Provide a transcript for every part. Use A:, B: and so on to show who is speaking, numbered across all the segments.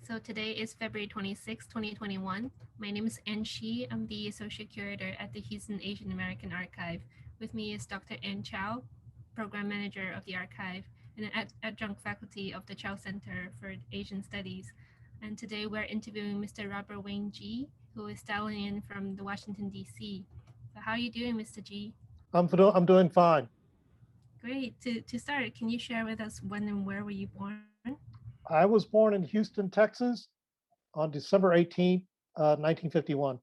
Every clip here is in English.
A: So today is February 26, 2021. My name is Ann Shi. I'm the Associate Curator at the Houston Asian American Archive. With me is Dr. Ann Chow, Program Manager of the Archive and an adjunct faculty of the Chow Center for Asian Studies. And today we're interviewing Mr. Robert Wayne G, who is dialing in from the Washington, D.C. So how are you doing, Mr. G?
B: I'm doing fine.
A: Great. To start, can you share with us when and where were you born?
B: I was born in Houston, Texas on December 18th, 1951.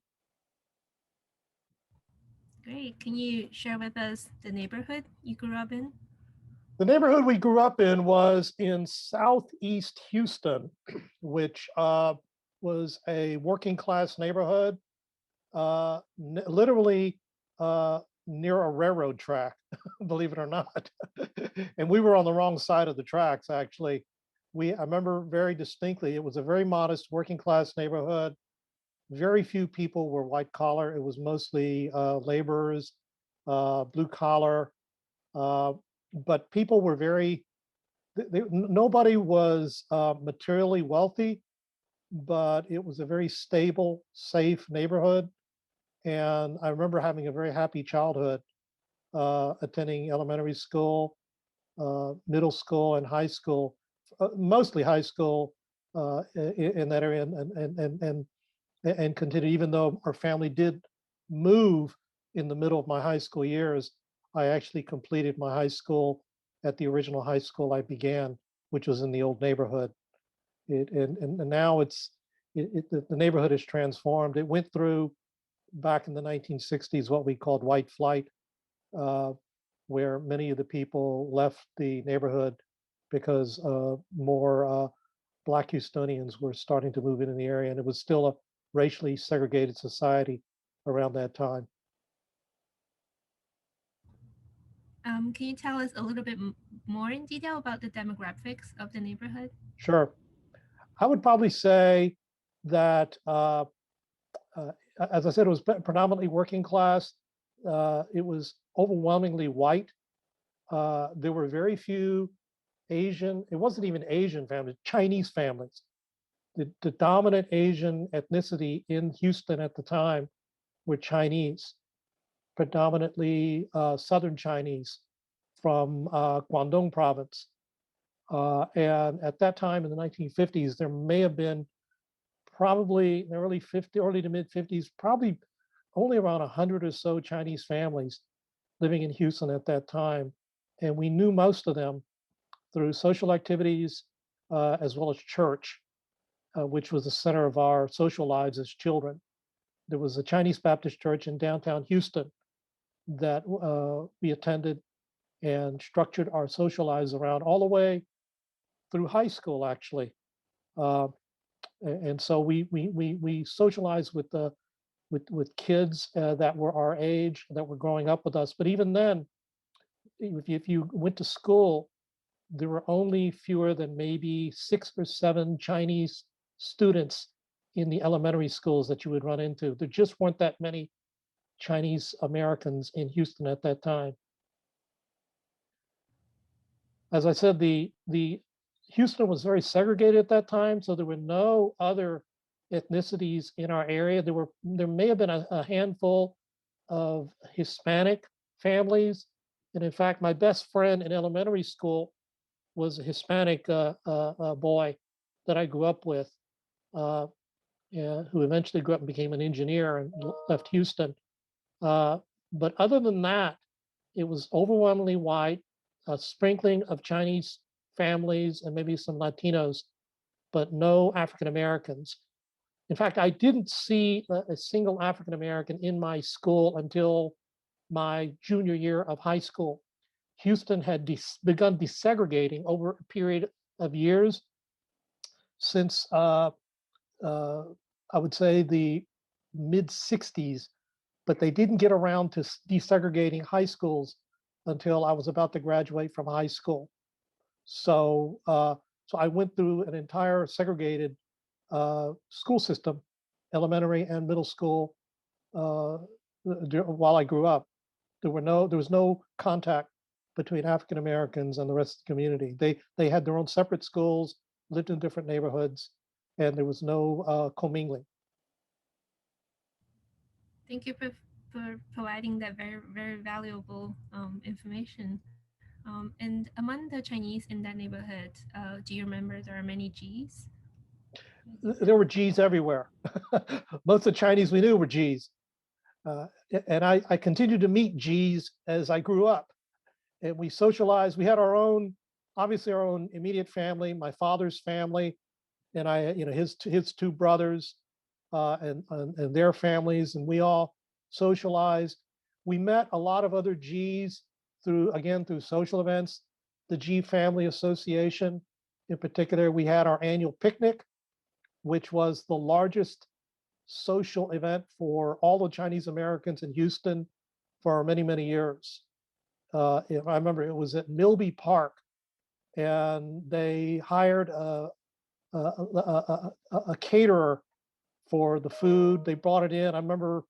A: Great. Can you share with us the neighborhood you grew up in?
B: The neighborhood we grew up in was in Southeast Houston, which was a working class neighborhood, literally near a railroad track, believe it or not. And we were on the wrong side of the tracks, actually. I remember very distinctly, it was a very modest working class neighborhood. Very few people were white collar. It was mostly laborers, blue collar, uh, but people were nobody was materially wealthy, but it was a very stable, safe neighborhood. And I remember having a very happy childhood, attending elementary school, middle school, and high school, mostly high school in that area, and continue. Even though our family did move in the middle of my high school years, I actually completed my high school at the original high school I began, which was in the old neighborhood. And now the neighborhood has transformed. It went through back in the 1960s what we called white flight, uh, where many of the people left the neighborhood because more Black Houstonians were starting to move into the area, and it was still a racially segregated society around that time.
A: Can you tell us a little bit more in detail about the demographics of the neighborhood?
B: Sure. I would probably say that, uh, as I said, it was predominantly working class. It was overwhelmingly white. There were very few Asian, it wasn't even Asian families, Chinese families. The dominant Asian ethnicity in Houston at the time were Chinese, predominantly Southern Chinese from Guangdong province. And at that time in the 1950s, there may have been probably in the early to mid 50s, probably only around 100 or so Chinese families living in Houston at that time. And we knew most of them through social activities as well as church, which was the center of our social lives as children. There was a Chinese Baptist church in downtown Houston that we attended and structured our social lives around all the way through high school, actually. Uh, and so we socialized with kids that were our age, that were growing up with us. But even then, if you went to school, there were only fewer than maybe 6 or 7 Chinese students in the elementary schools that you would run into. There just weren't that many Chinese Americans in Houston at that time. As I said, the Houston was very segregated at that time, so there were no other ethnicities in our area. There may have been a handful of Hispanic families, and in fact, my best friend in elementary school was a Hispanic boy that I grew up with, uh, who eventually grew up and became an engineer and left Houston. Uh, but other than that, it was overwhelmingly white, a sprinkling of Chinese families and maybe some Latinos, but no African Americans. In fact, I didn't see a single African American in my school until my junior year of high school. Houston had begun desegregating over a period of years since uh, I would say the mid 60s, but they didn't get around to desegregating high schools until I was about to graduate from high school. So, so I went through an entire segregated school system, elementary and middle school, uh, while I grew up. There was no contact between African Americans and the rest of the community. They had their own separate schools, lived in different neighborhoods, and there was no commingling.
A: Thank you for providing that very, very valuable information. And among the Chinese in that neighborhood, do you remember there are many G's, as you said?
B: There were G's everywhere. Most of the Chinese we knew were G's. And I continued to meet G's as I grew up. And we socialized. We had our own, obviously our own immediate family, my father's family, and his two brothers, and their families, and we all socialized. We met a lot of other G's through social events. The G Family Association, in particular, we had our annual picnic, which was the largest social event for all the Chinese Americans in Houston for many, many years. I remember it was at Milby Park, and they hired a caterer for the food. They brought it in. I remember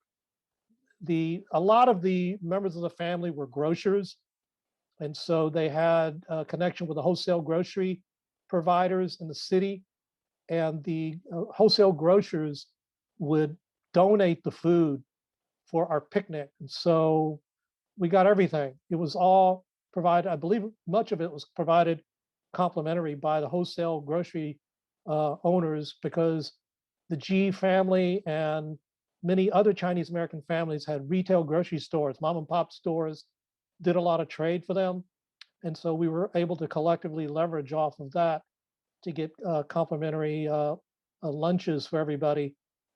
B: a lot of the members of the family were grocers, and so they had a connection with the wholesale grocery providers in the city, and the wholesale grocers would donate the food for our picnic. And so we got everything. It was all provided. I believe much of it was provided complimentary by the wholesale grocery owners, because the G family and many other Chinese American families had retail grocery stores, mom and pop stores, did a lot of trade for them. And so we were able to collectively leverage off of that to get complimentary lunches for everybody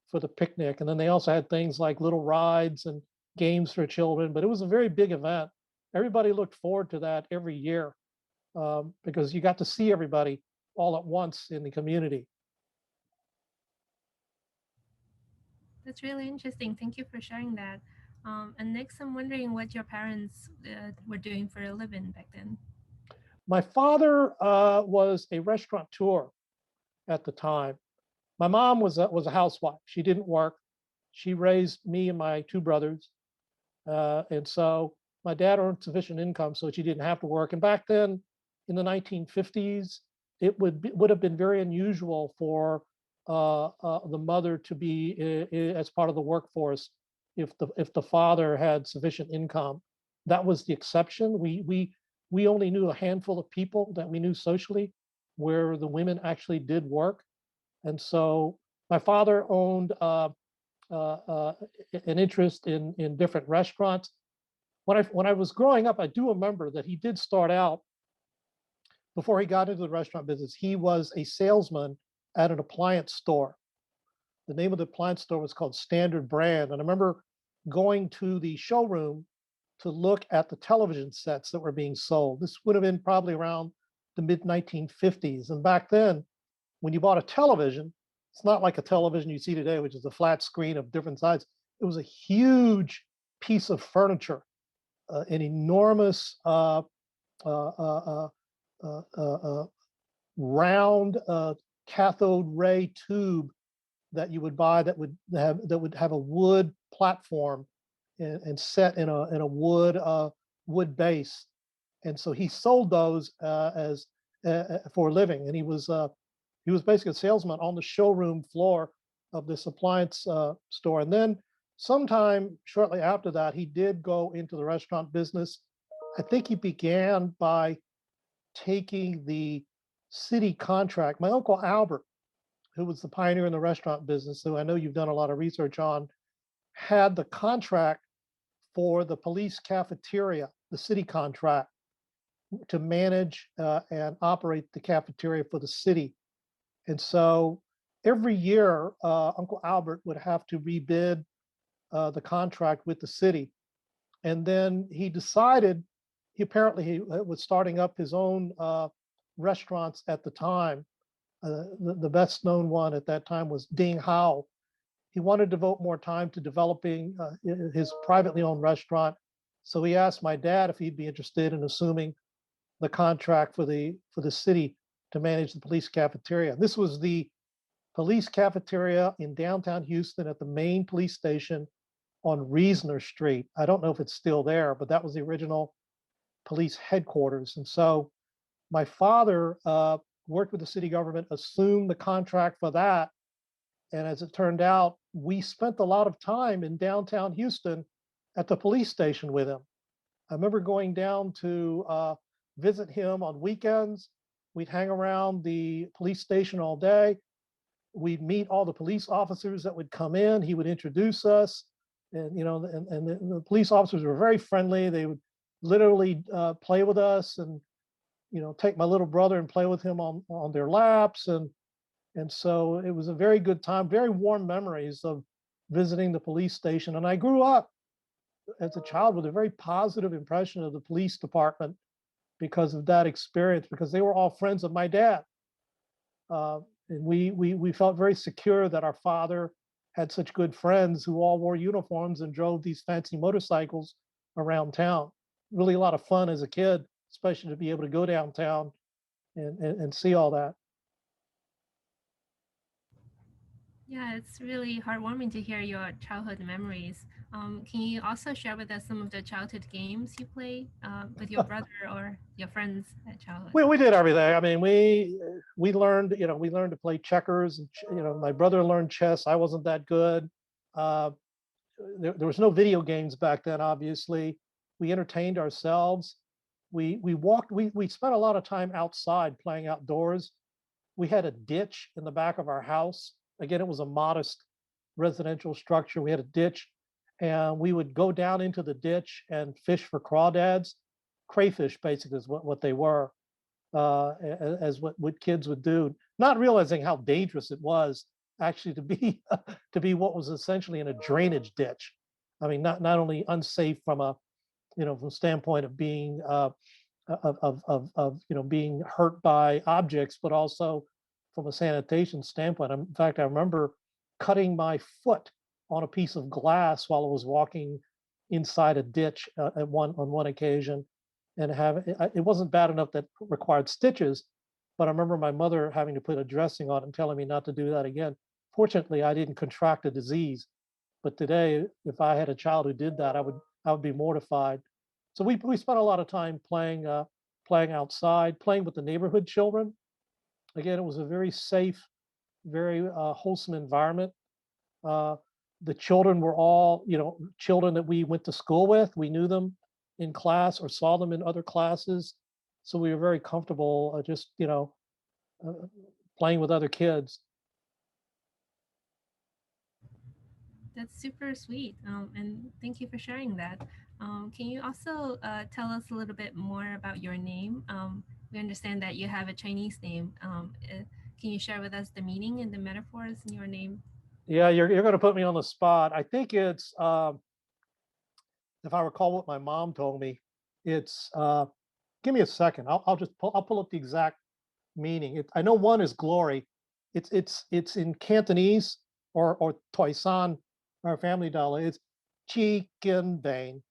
B: for the picnic. And then they also had things like little rides and games for children, but it was a very big event. Everybody looked forward to that every year, because you got to see everybody all at once in the community.
A: That's really interesting. Thank you for sharing that. And next, I'm wondering what your parents were doing for a living back then.
B: My father was a restaurateur at the time. My mom was a housewife. She didn't work. She raised me and my two brothers, and so my dad earned sufficient income so she didn't have to work. And back then, in the 1950s, would have been very unusual for the mother to be as part of the workforce if the father had sufficient income. That was the exception. We only knew a handful of people that we knew socially where the women actually did work. And so my father owned an interest in different restaurants. When I was growing up, I do remember that he did start out, before he got into the restaurant business, he was a salesman at an appliance store. The name of the appliance store was called Standard Brand. And I remember going to the showroom to look at the television sets that were being sold. This would have been probably around the mid 1950s. And back then, when you bought a television, it's not like a television you see today, which is a flat screen of different sizes. It was a huge piece of furniture, an enormous uh, uh, round cathode ray tube that you would buy that would have a wood platform and set in a wood base. And so he sold those as for a living, and he was basically a salesman on the showroom floor of this appliance store. And then sometime shortly after that, he did go into the restaurant business. I think he began by taking the city contract. My uncle Albert, who was the pioneer in the restaurant business, who I know you've done a lot of research on, had the contract for the police cafeteria, the city contract, to manage and operate the cafeteria for the city. And so every year, Uncle Albert would have to rebid the contract with the city. And then he decided, he was starting up his own restaurants at the time. The best known one at that time was Ding Hao. He wanted to devote more time to developing his privately owned restaurant. So he asked my dad if he'd be interested in assuming the contract for the city to manage the police cafeteria. This was the police cafeteria in downtown Houston at the main police station on Reasoner Street. I don't know if it's still there, but that was the original police headquarters. And so my father worked with the city government, assumed the contract for that. And as it turned out, we spent a lot of time in downtown Houston at the police station with him. I remember going down to visit him on weekends. We'd hang around the police station all day. We'd meet all the police officers that would come in. He would introduce us, and the police officers were very friendly. They would literally play with us, and take my little brother and play with him on their laps, and so it was a very good time. Very warm memories of visiting the police station, and I grew up as a child with a very positive impression of the police department because of that experience, because they were all friends of my dad. And we felt very secure that our father had such good friends who all wore uniforms and drove these fancy motorcycles around town. Really a lot of fun as a kid, especially to be able to go downtown and see all that.
A: Yeah, it's really heartwarming to hear your childhood memories. Can you also share with us some of the childhood games you play with your brother or your friends at childhood?
B: We did everything. I mean, we learned, we learned to play checkers. And, my brother learned chess. I wasn't that good. Uh, there was no video games back then. Obviously, we entertained ourselves. We walked. We spent a lot of time outside playing outdoors. We had a ditch in the back of our house. Again, it was a modest residential structure. We had a ditch, and we would go down into the ditch and fish for crawdads. Crayfish, basically, is what they were, as what kids would do, not realizing how dangerous it was actually to be to be what was essentially in a drainage ditch. I mean, not only unsafe from a from standpoint of being being hurt by objects, but also from a sanitation standpoint. In fact, I remember cutting my foot on a piece of glass while I was walking inside a ditch on one occasion, and it wasn't bad enough that required stitches, but I remember my mother having to put a dressing on it and telling me not to do that again. Fortunately, I didn't contract a disease, but today, if I had a child who did that, I would be mortified. So we spent a lot of time playing outside, playing with the neighborhood children. Again, it was a very safe, very wholesome environment. Uh, the children were all, children that we went to school with. We knew them in class or saw them in other classes, so we were very comfortable just, uh, playing with other kids.
A: That's super sweet. And thank you for sharing that. Can you also tell us a little bit more about your name? We understand that you have a Chinese name. Can you share with us the meaning and the metaphors in your name?
B: Yeah, you're going to put me on the spot. I think it's, if I recall what my mom told me, it's. Give me a second. I'll pull up the exact meaning. I know one is glory. It's in Cantonese or Toisan, our family dialect. It's Chi Gin Vane,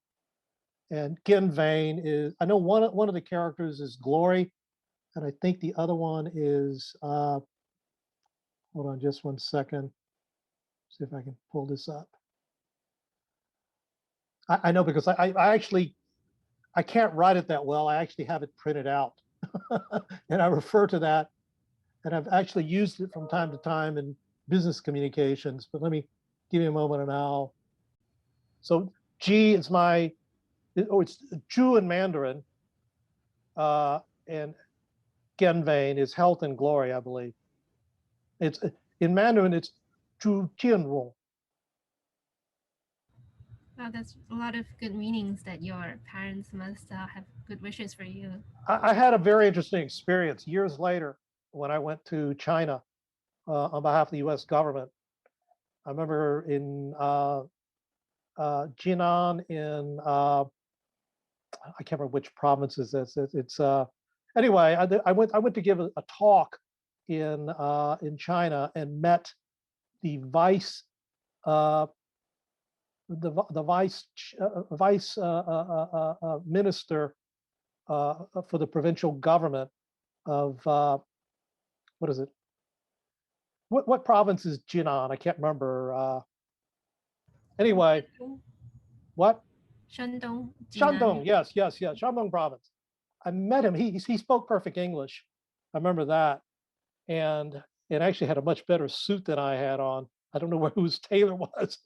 B: and Gin Vane is. I know one of the characters is glory, and I think the other one is. Hold on, just one second. See if I can pull this up. I know because I actually I can't write it that well. I actually have it printed out, and I refer to that, and I've actually used it from time to time in business communications. But let me give you a moment, and I'll. So G is it's Zhu in Mandarin, and Genvain is health and glory, I believe. It's in Mandarin. It's Zhu Jianrong.
A: Wow, that's a lot of good meanings that your parents must have good wishes for you.
B: I had a very interesting experience years later when I went to China on behalf of the U.S. government. I remember in Jinan in I can't remember which province is this. It's anyway. I went to give a talk in China and met the vice uh, the vice minister for the provincial government of what is it? What province is Jinan? I can't remember. Anyway,
A: Shandong,
B: what?
A: Shandong,
B: Shandong.
A: Jinan.
B: Yes. Shandong province. I met him. He spoke perfect English. I remember that. and it actually had a much better suit than I had on. I don't know where whose tailor was,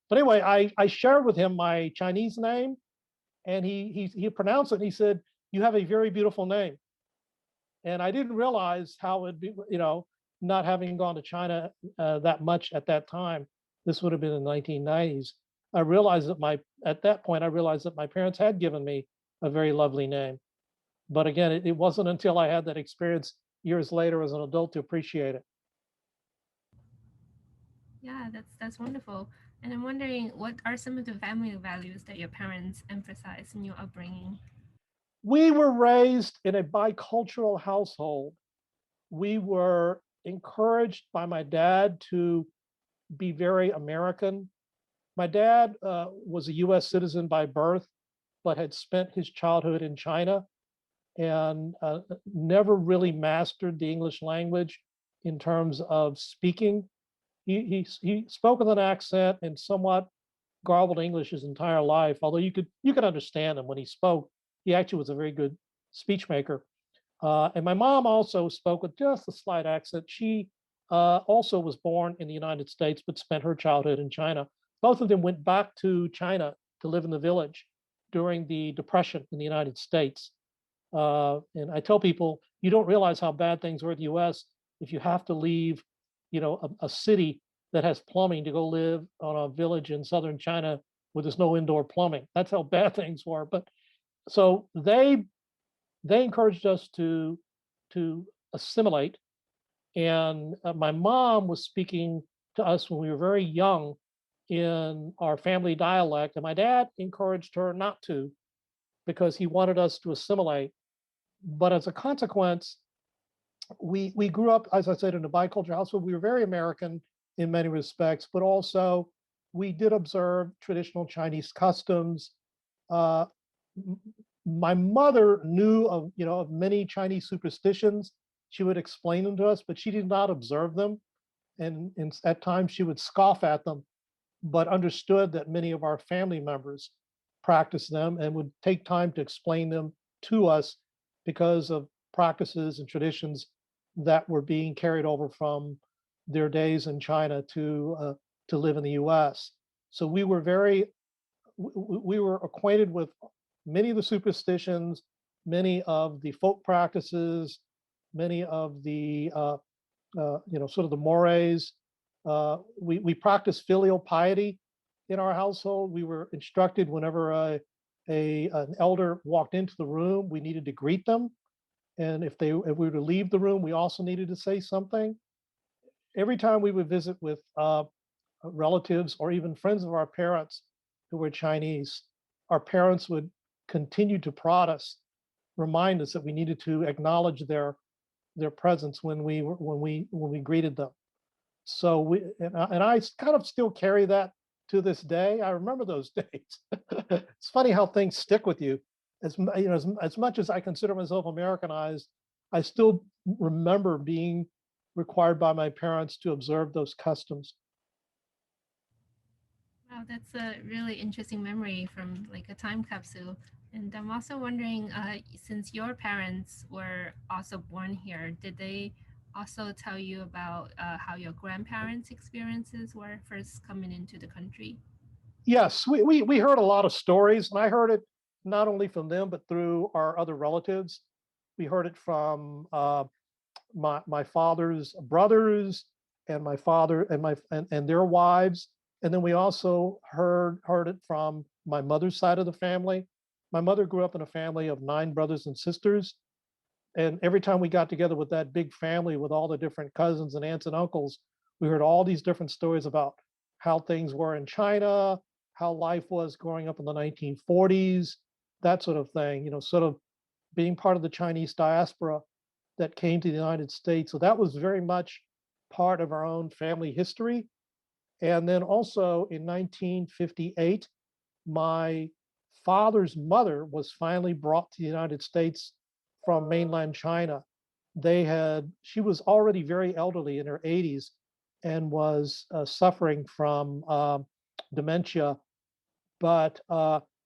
B: but anyway, I shared with him my Chinese name, and he pronounced it. And he said, "You have a very beautiful name." And I didn't realize how it'd be, not having gone to China that much at that time. This would have been in the 1990s. At that point I realized that my parents had given me a very lovely name. But again, it wasn't until I had that experience years later as an adult to appreciate it.
A: Yeah, that's wonderful. And I'm wondering, what are some of the family values that your parents emphasize in your upbringing?
B: We were raised in a bicultural household. We were encouraged by my dad to be very American. My dad was a US citizen by birth, but had spent his childhood in China and never really mastered the English language in terms of speaking. He spoke with an accent and somewhat garbled English his entire life. Although you could understand him when he spoke, he actually was a very good speech maker. And my mom also spoke with just a slight accent. She also was born in the United States, but spent her childhood in China. Both of them went back to China to live in the village during the Depression in the United States. And I tell people, you don't realize how bad things were in the U.S. if you have to leave, a city that has plumbing to go live on a village in southern China where there's no indoor plumbing. That's how bad things were. But so they encouraged us to assimilate. And my mom was speaking to us when we were very young in our family dialect, and my dad encouraged her not to because he wanted us to assimilate. But as a consequence, we grew up, as I said, in a bicultural household. We were very American in many respects, but also we did observe traditional Chinese customs. Uh, my mother knew of many Chinese superstitions. She would explain them to us, but she did not observe them, and at times she would scoff at them, but understood that many of our family members practiced them and would take time to explain them to us because of practices and traditions that were being carried over from their days in China to live in the U.S. So we were acquainted with many of the superstitions, many of the folk practices, many of the sort of the mores. We practiced filial piety in our household. We were instructed whenever an elder walked into the room, we needed to greet them, and if we were to leave the room, we also needed to say something. Every time we would visit with relatives or even friends of our parents who were Chinese, our parents would continue to prod us, remind us that we needed to acknowledge their presence when we greeted them. So I kind of still carry that to this day. I remember those days. It's funny how things stick with you. As much as I consider myself Americanized, I still remember being required by my parents to observe those customs.
A: Wow, that's a really interesting memory from like a time capsule. And I'm also wondering, since your parents were also born here, did they also tell you about how your grandparents' experiences were first coming into the country?
B: Yes, we heard a lot of stories, and I heard it not only from them but through our other relatives. We heard it from my father's brothers and my father and their wives, and then we also heard it from my mother's side of the family. My mother grew up in a family of 9 brothers and sisters, and every time we got together with that big family with all the different cousins and aunts and uncles, we heard all these different stories about how things were in China, how life was growing up in the 1940s, that sort of thing, sort of being part of the Chinese diaspora that came to the United States. So that was very much part of our own family history. And then also in 1958, my father's mother was finally brought to the United States from mainland China. She was already very elderly in her 80s and was suffering from dementia, but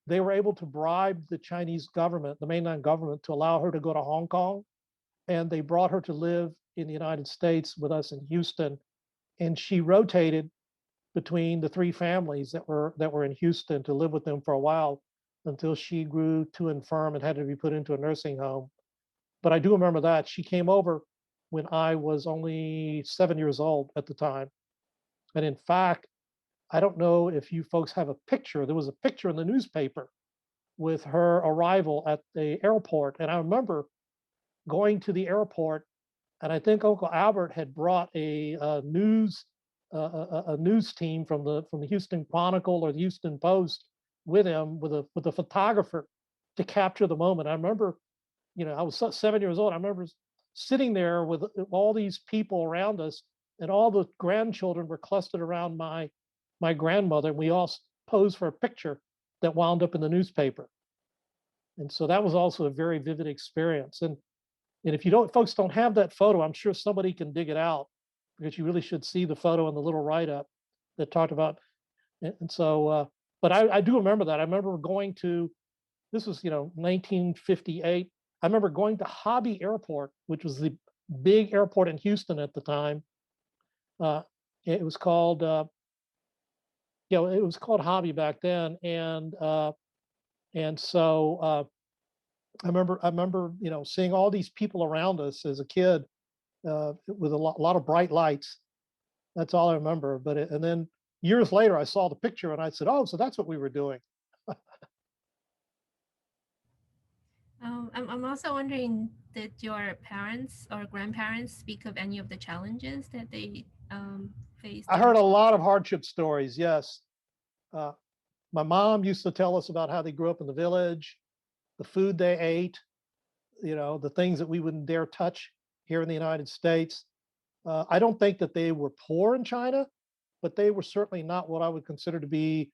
B: they were able to bribe the Chinese government, the mainland government, to allow her to go to Hong Kong, and they brought her to live in the United States with us in Houston, and she rotated between the three families that were in Houston to live with them for a while until she grew too infirm and had to be put into a nursing home. But I do remember that she came over when I was only 7 years old at the time. And in fact, I don't know if you folks have a picture. There was a picture in the newspaper with her arrival at the airport. And I remember going to the airport, and I think Uncle Albert had brought a news team from the Houston Chronicle or the Houston Post with him with a photographer to capture the moment. I remember, I was 7 years old. I remember sitting there with all these people around us, and all the grandchildren were clustered around my grandmother. And we all posed for a picture that wound up in the newspaper. And so that was also a very vivid experience. And if you don't, folks don't have that photo, I'm sure somebody can dig it out, because you really should see the photo in the little write up that talked about. And so, but I do remember that. I remember going to, this was, 1958. I remember going to Hobby Airport, which was the big airport in Houston at the time. Uh, it was called, it was called Hobby back then. And so I remember, seeing all these people around us as a kid, with a lot of bright lights. That's all I remember. And then years later, I saw the picture and I said, "Oh, so that's what we were doing."
A: I'm also wondering, did your parents or grandparents speak of any of the challenges that they faced
B: I heard
A: during?
B: a lot of hardship stories. Yes, uh, my mom used to tell us about how they grew up in the village, the food they ate, the things that we wouldn't dare touch here in the United States. I don't think that they were poor in China, but they were certainly not what I would consider to be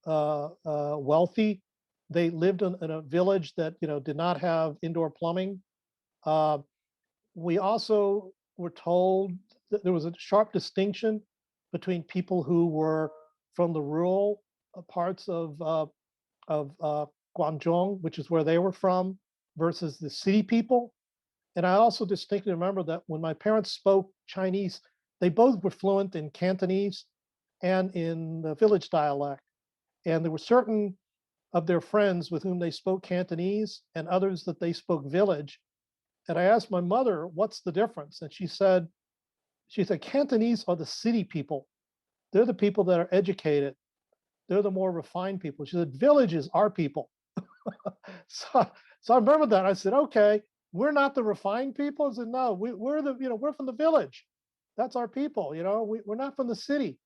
B: wealthy. They lived in a village that did not have indoor plumbing. Uh, we also were told that there was a sharp distinction between people who were from the rural parts of Guangdong, which is where they were from, versus the city people. And I also distinctly remember that when my parents spoke Chinese, they both were fluent in Cantonese and in the village dialect. And there were certain of their friends with whom they spoke Cantonese and others that they spoke village. And I asked my mother, what's the difference? And she said, Cantonese are the city people. They're the people that are educated. They're the more refined people. She said, villages are people. so, so I remember that. I said, okay, we're not the refined people. I said, no, we're from the village. That's our people. We're not from the city.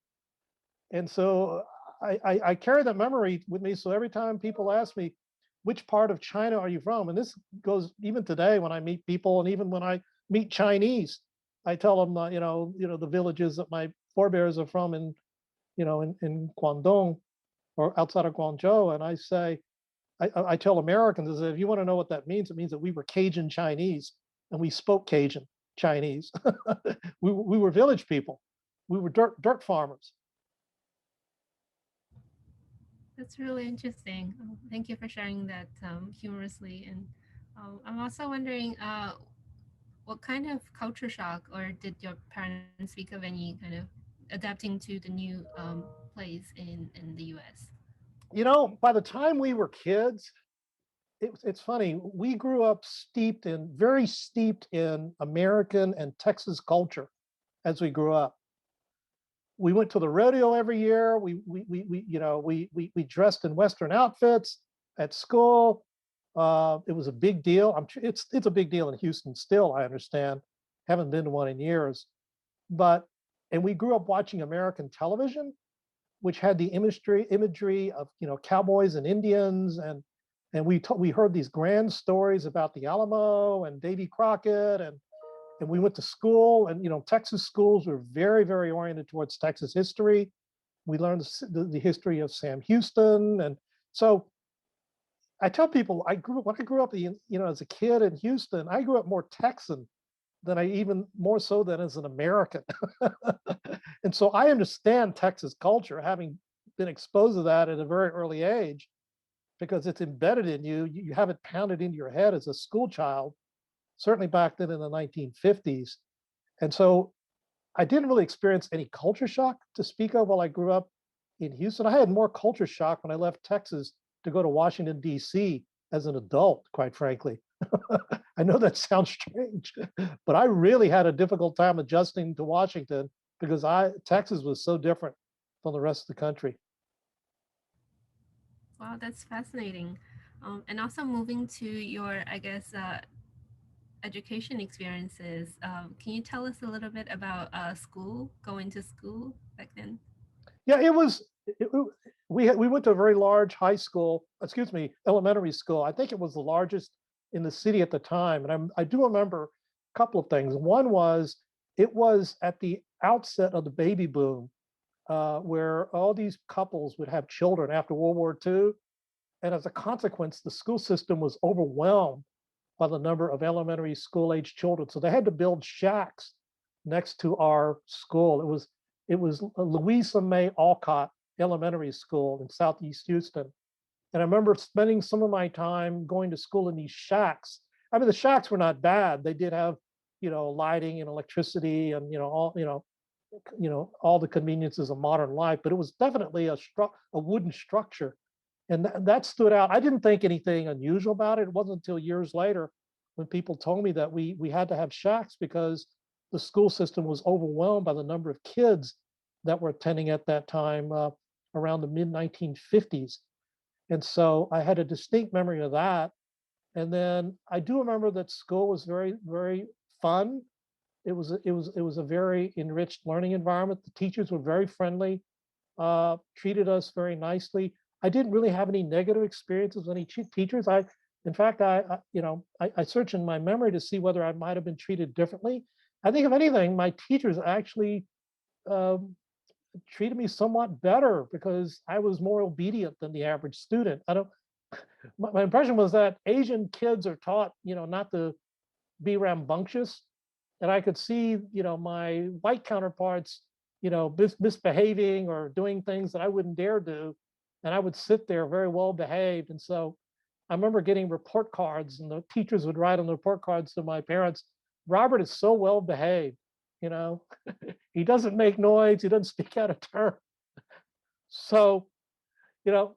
B: And so I carry that memory with me. So every time people ask me, which part of China are you from? And this goes even today when I meet people, and even when I meet Chinese, I tell them, the villages that my forebears are from in Guangdong or outside of Guangzhou. And I say, I tell Americans, if you want to know what that means, it means that we were Cajun Chinese and we spoke Cajun Chinese. we were village people. We were dirt farmers.
A: That's really interesting. Thank you for sharing that humorously. And I'm also wondering, what kind of culture shock, or did your parents speak of any kind of adapting to the new place in the US?
B: By the time we were kids, it's funny. We grew up very steeped in American and Texas culture as we grew up. We went to the rodeo every year. We dressed in Western outfits at school. It was a big deal. It's a big deal in Houston still. I understand. Haven't been to one in years, but and we grew up watching American television, which had the imagery of cowboys and Indians, and we heard these grand stories about the Alamo and Davy Crockett, and we went to school, and Texas schools were very, very oriented towards Texas history. We learned the history of Sam Houston. And so I tell people, when I grew up as a kid in Houston, I grew up more Texan than I even more so than as an American. And so I understand Texas culture, having been exposed to that at a very early age, because it's embedded in you. You have it pounded into your head as a school child, certainly back then in the 1950s. And so I didn't really experience any culture shock to speak of while I grew up in Houston. I had more culture shock when I left Texas to go to Washington, D.C. as an adult, quite frankly. I know that sounds strange, but I really had a difficult time adjusting to Washington because Texas was so different from the rest of the country.
A: Wow, that's fascinating. And also moving to your, I guess, education experiences. Can you tell us a little bit about school, going to school back then?
B: Yeah, we went to a very large high school, excuse me, elementary school. I think it was the largest in the city at the time. And I do remember a couple of things. One was it was at the outset of the baby boom, where all these couples would have children after World War II. And as a consequence, the school system was overwhelmed by the number of elementary school age children. So they had to build shacks next to our school. It was Louisa May Alcott Elementary School in Southeast Houston. And I remember spending some of my time going to school in these shacks. I mean, the shacks were not bad. They did have, lighting and electricity and all the conveniences of modern life, but it was definitely a wooden structure, and that stood out. I didn't think anything unusual about it. It wasn't until years later when people told me that we had to have shacks because the school system was overwhelmed by the number of kids that were attending at that time, around the mid 1950s. And so I had a distinct memory of that. And then I do remember that school was very, very fun. It was a very enriched learning environment. The teachers were very friendly, treated us very nicely. I didn't really have any negative experiences with any teachers. In fact, I searched in my memory to see whether I might have been treated differently. I think, if anything, my teachers actually um, treated me somewhat better because I was more obedient than the average student. I don't. My impression was that Asian kids are taught, not to be rambunctious, and I could see, my white counterparts, misbehaving or doing things that I wouldn't dare do, and I would sit there very well behaved. And so I remember getting report cards, and the teachers would write on the report cards to my parents, "Robert is so well behaved, you know, he doesn't make noise, he doesn't speak out of turn." So, you know,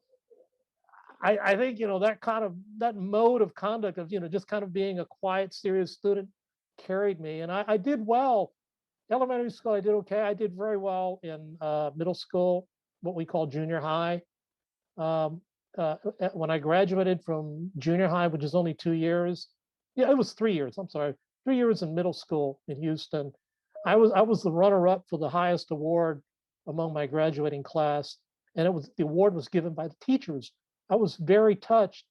B: I think, that mode of conduct of, just kind of being a quiet, serious student carried me. And I did well. Elementary school, I did okay. I did very well in middle school, what we call junior high. Um, when I graduated from junior high, which is only 2 years, yeah, it was 3 years. I'm sorry, 3 years in middle school in Houston. I was the runner-up for the highest award among my graduating class, and the award was given by the teachers. I was very touched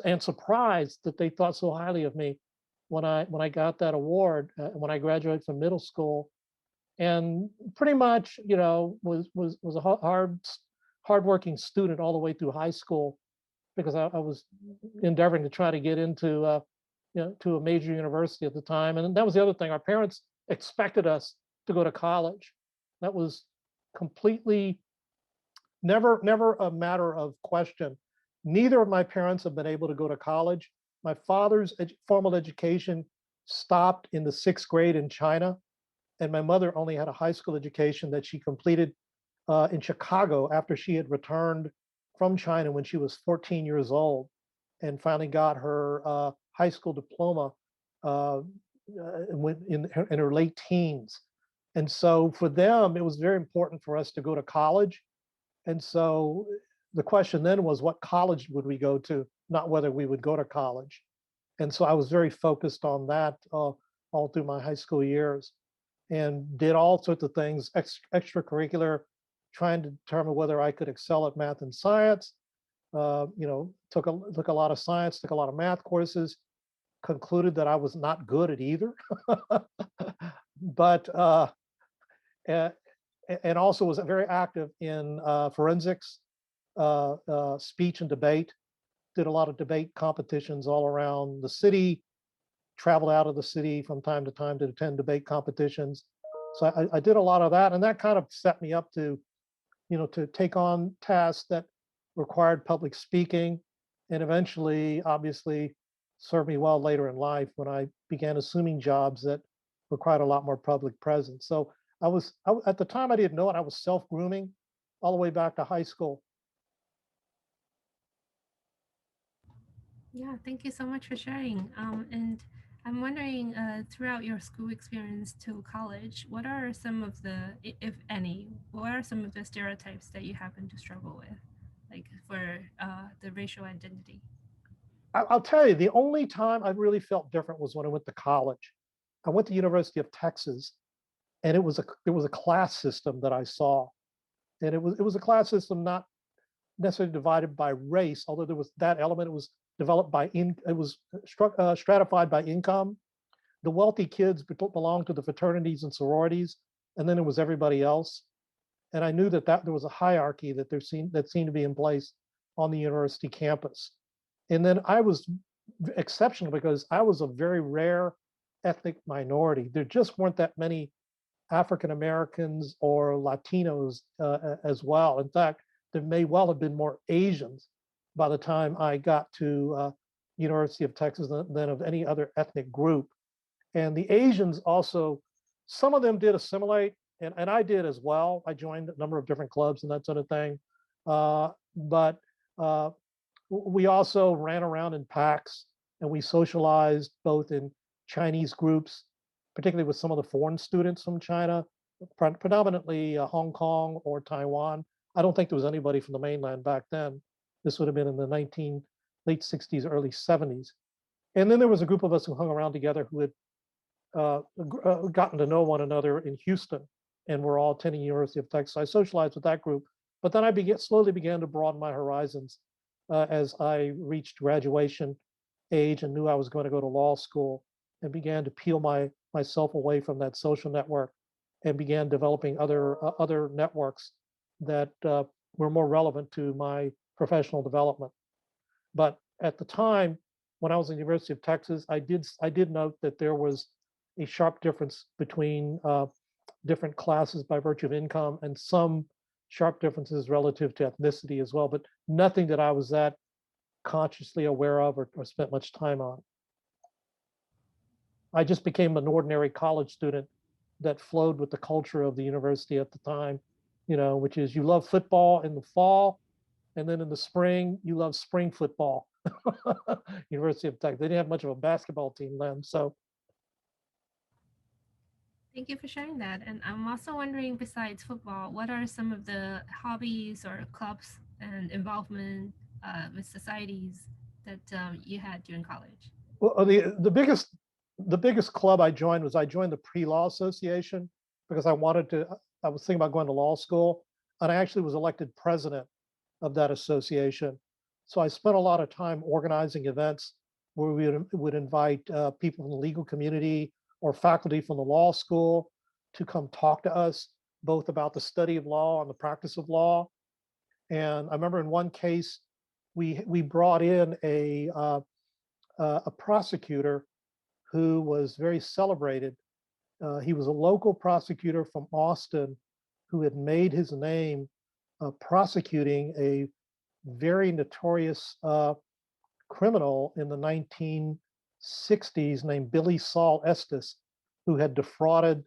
B: and surprised that they thought so highly of me when I got that award, when I graduated from middle school. And pretty much, was a hardworking student all the way through high school because I was endeavoring to try to get into to a major university at the time. And that was the other thing. Our parents expected us to go to college. That was completely never a matter of question. Neither of my parents have been able to go to college. My father's formal education stopped in the 6th grade in China, and my mother only had a high school education that she completed in Chicago after she had returned from China when she was 14 years old, and finally got her high school diploma uh, in her late teens. And so for them, it was very important for us to go to college. And so the question then was, what college would we go to, not whether we would go to college. And so I was very focused on that all through my high school years, and did all sorts of things extracurricular, trying to determine whether I could excel at math and science. Took a lot of science, took a lot of math courses, concluded that I was not good at either. But uh, and also was very active in forensics, speech and debate. Did a lot of debate competitions all around the city. Traveled out of the city from time to time to attend debate competitions. So I did a lot of that, and that kind of set me up to, to take on tasks that required public speaking, and eventually, obviously, served me well later in life when I began assuming jobs that required a lot more public presence. So at the time I didn't know it. I was self-grooming all the way back to high school.
A: Yeah, thank you so much for sharing. And I'm wondering, throughout your school experience to college, what are some of the, if any, what are some of the stereotypes that you happen to struggle with, like for the racial identity?
B: I'll tell you, the only time I really felt different was when I went to college. I went to University of Texas, and it was a class system that I saw, and it was a class system not necessarily divided by race, although there was that element. It was developed by it was stratified by income. The wealthy kids belonged to the fraternities and sororities, and then it was everybody else. And I knew that there was a hierarchy that seemed to be in place on the university campus. And then I was exceptional because I was a very rare ethnic minority. There just weren't that many African Americans or Latinos as well. In fact, there may well have been more Asians by the time I got to University of Texas than of any other ethnic group. And the Asians also, some of them did assimilate, and I did as well. I joined a number of different clubs and that sort of thing. But we also ran around in packs and we socialized both in Chinese groups, particularly with some of the foreign students from China, predominantly Hong Kong or Taiwan. I don't think there was anybody from the mainland back then. This would have been in the late 60s, early 70s. And then there was a group of us who hung around together who had gotten to know one another in Houston, and we're all attending University of Texas. I socialized with that group, but then slowly began to broaden my horizons as I reached graduation age and knew I was going to go to law school, and began to peel myself away from that social network and began developing other networks that were more relevant to my professional development. But at the time, when I was in the University of Texas, I did note that there was a sharp difference between different classes by virtue of income, and some sharp differences relative to ethnicity as well, but nothing that I was that consciously aware of or spent much time on. I just became an ordinary college student that flowed with the culture of the university at the time, which is you love football in the fall, and then in the spring, you love spring football. University of Texas. They didn't have much of a basketball team then. So
A: Thank you for sharing that. And I'm also wondering, besides football, what are some of the hobbies or clubs and involvement with societies that you had during college?
B: well, the biggest club I joined was I joined the Pre-Law Association because I was thinking about going to law school, and I actually was elected president of that association. So I spent a lot of time organizing events where we would invite people from the legal community or faculty from the law school to come talk to us both about the study of law and the practice of law. And I remember in one case, we brought in a prosecutor who was very celebrated. He was a local prosecutor from Austin who had made his name prosecuting a very notorious criminal in the 1960s named Billy Saul Estes, who had defrauded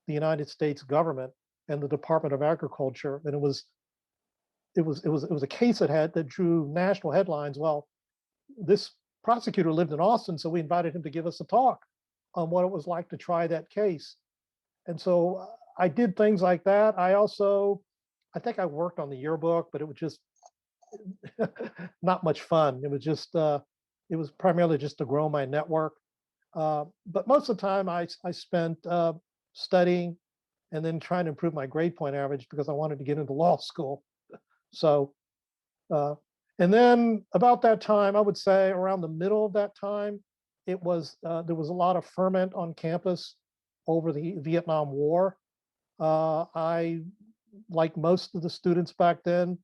B: the United States government and the Department of Agriculture. And it was a case that drew national headlines. Well, this prosecutor lived in Austin, so we invited him to give us a talk on what it was like to try that case. And so I did things like that. I think I worked on the yearbook, but it was just not much fun. It was primarily just to grow my network. But most of the time I spent studying and then trying to improve my grade point average because I wanted to get into law school. So, uh, and then about that time, I would say around the middle of that time, there was a lot of ferment on campus over the Vietnam War. I, like most of the students back then,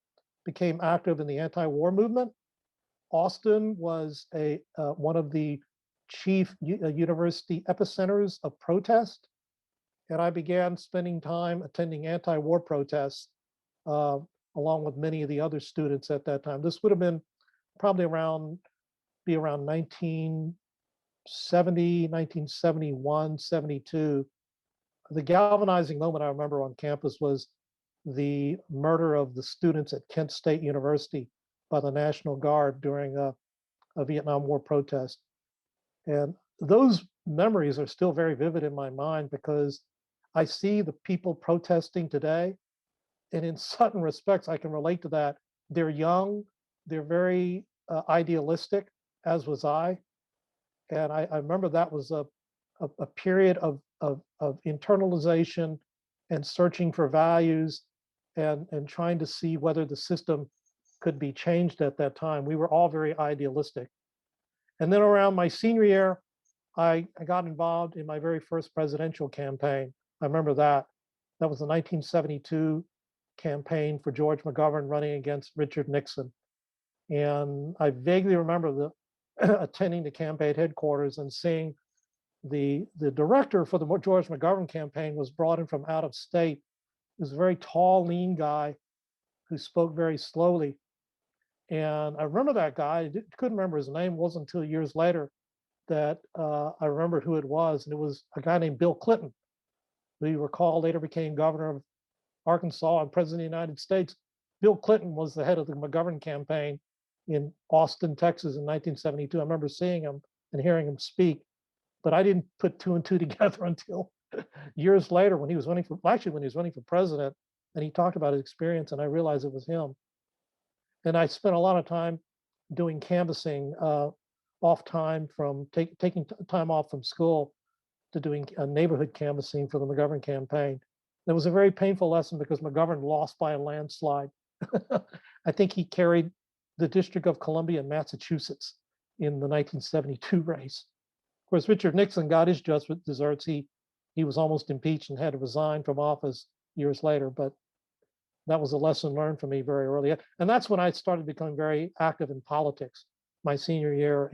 B: became active in the anti-war movement. Austin was one of the chief university epicenters of protest, and I began spending time attending anti-war protests uh, along with many of the other students at that time. This would have been probably around 19 1971, 72, the galvanizing moment I remember on campus was the murder of the students at Kent State University by the National Guard during a Vietnam War protest. And those memories are still very vivid in my mind because I see the people protesting today. And in certain respects, I can relate to that. They're young, they're very idealistic, as was I. And I remember that was a period of internalization and searching for values and trying to see whether the system could be changed at that time. We were all very idealistic. And then around my senior year, I got involved in my very first presidential campaign. I remember that. That was the 1972 campaign for George McGovern running against Richard Nixon. And I vaguely remember the attending the campaign headquarters and seeing the director for the George McGovern campaign was brought in from out of state. He was a very tall, lean guy who spoke very slowly. And I remember that guy. I couldn't remember his name. It wasn't until years later that I remembered who it was. And it was a guy named Bill Clinton, who you recall later became governor of Arkansas and president of the United States. Bill Clinton was the head of the McGovern campaign in Austin, Texas in 1972. I remember seeing him and hearing him speak, but I didn't put two and two together until years later when he was running for, actually when he was running for president, and he talked about his experience, and I realized it was him. And I spent a lot of time doing canvassing, off time from taking time off from school to doing neighborhood canvassing for the McGovern campaign. It was a very painful lesson because McGovern lost by a landslide. I think he carried the District of Columbia in Massachusetts in the 1972 race. Of course, Richard Nixon got his just desserts. He was almost impeached and had to resign from office years later, but that was a lesson learned for me very early. And that's when I started becoming very active in politics, my senior year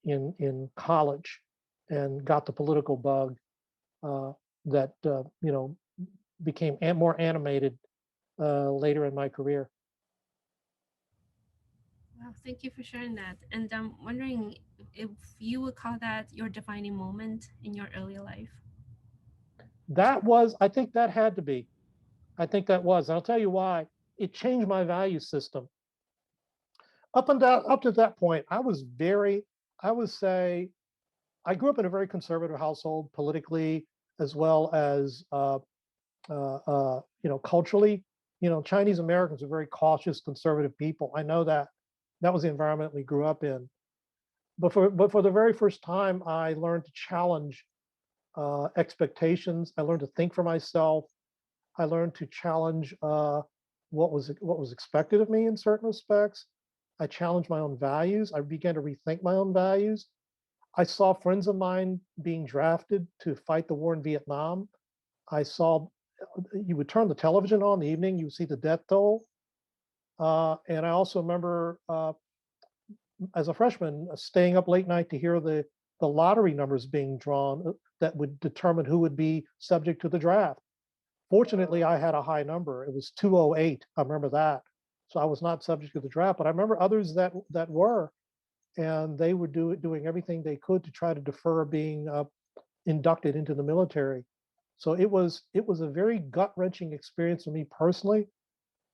B: in college, and got the political bug that became more animated later in my career.
A: Wow, thank you for sharing that. And I'm wondering if you would call that your defining moment in your early life.
B: That was, I think that had to be. I think that was. And I'll tell you why. It changed my value system. Up to that point, I was very, I would say, I grew up in a very conservative household politically as well as culturally. Chinese Americans are very cautious, conservative people. I know that. That was the environment we grew up in. But for the very first time, I learned to challenge expectations. I learned to think for myself. I learned to challenge what was expected of me in certain respects. I challenged my own values. I began to rethink my own values. I saw friends of mine being drafted to fight the war in Vietnam. I saw, you would turn the television on in the evening, you would see the death toll. And I also remember as a freshman staying up late night to hear the lottery numbers being drawn that would determine who would be subject to the draft. Fortunately, I had a high number. It was 208. I remember that. So I was not subject to the draft, but I remember others that were, and they were doing everything they could to try to defer being inducted into the military. So it was a very gut wrenching experience for me personally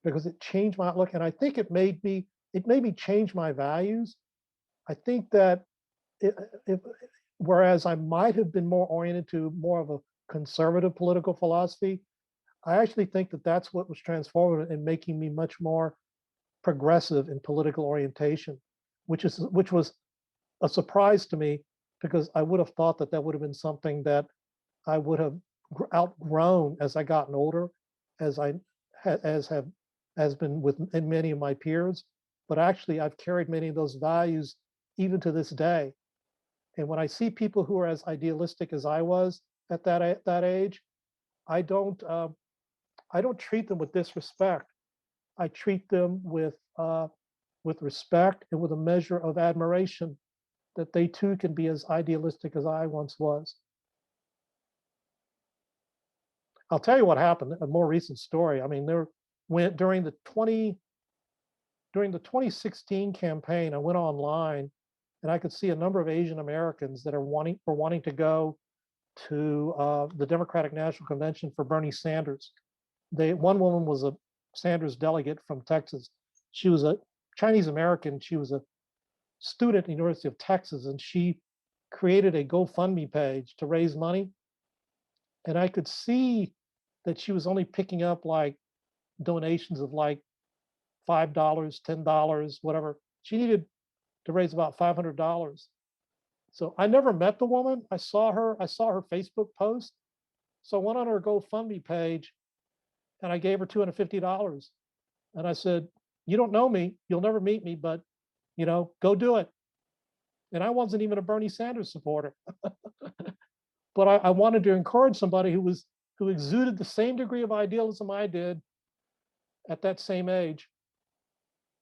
B: because it changed my outlook, and I think it made me change my values. I think that whereas I might have been more oriented to more of a conservative political philosophy, I actually think that that's what was transformative in making me much more progressive in political orientation, which was a surprise to me because I would have thought that would have been something that I would have outgrown as I gotten older, as has been with many of my peers. But actually, I've carried many of those values even to this day. And when I see people who are as idealistic as I was at that age, I don't treat them with disrespect. I treat them with respect and with a measure of admiration that they too can be as idealistic as I once was. I'll tell you what happened. A more recent story. I mean, during the 2016 campaign, I went online and I could see a number of Asian Americans that were wanting to go to the Democratic National Convention for Bernie Sanders. One woman was a Sanders delegate from Texas. She was a Chinese American. She was a student at the University of Texas, and she created a GoFundMe page to raise money. And I could see that she was only picking up like donations of like $5, $10, whatever. She needed to raise about $500. So I never met the woman. I saw her Facebook post. So I went on her GoFundMe page and I gave her $250. And I said, you don't know me, you'll never meet me, but go do it. And I wasn't even a Bernie Sanders supporter. But I wanted to encourage somebody who exuded the same degree of idealism I did at that same age.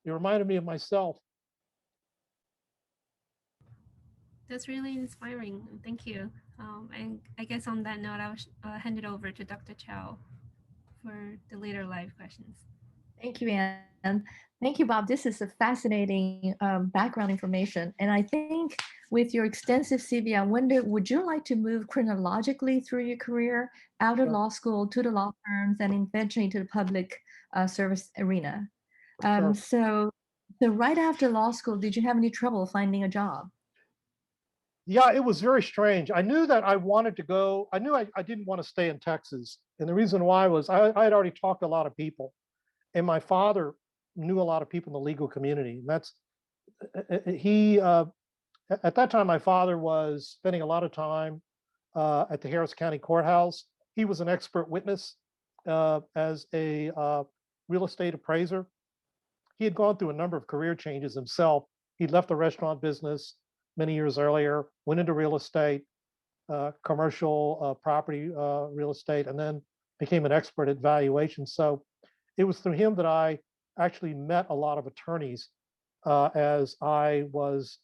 B: It reminded me of myself.
A: That's really inspiring. Thank you. And I guess on that note, I'll hand it over to Dr. Chow for the later live questions.
C: Thank you, Anne. Thank you, Bob. This is a fascinating background information. And I think with your extensive CV, I wonder, would you like to move chronologically through your career out of law school to the law firms and eventually to the public service arena?
B: Sure.
C: So right after law school, did you have any trouble finding a job?
B: Yeah, it was very strange. I knew that I wanted to go. I knew I didn't want to stay in Texas. And the reason why was I had already talked to a lot of people. And my father knew a lot of people in the legal community. And that's, at that time, my father was spending a lot of time at the Harris County Courthouse. He was an expert witness as a real estate appraiser. He had gone through a number of career changes himself. He'd left the restaurant business many years earlier, went into real estate, commercial property real estate, and then became an expert at valuation. So it was through him that I actually met a lot of attorneys as I was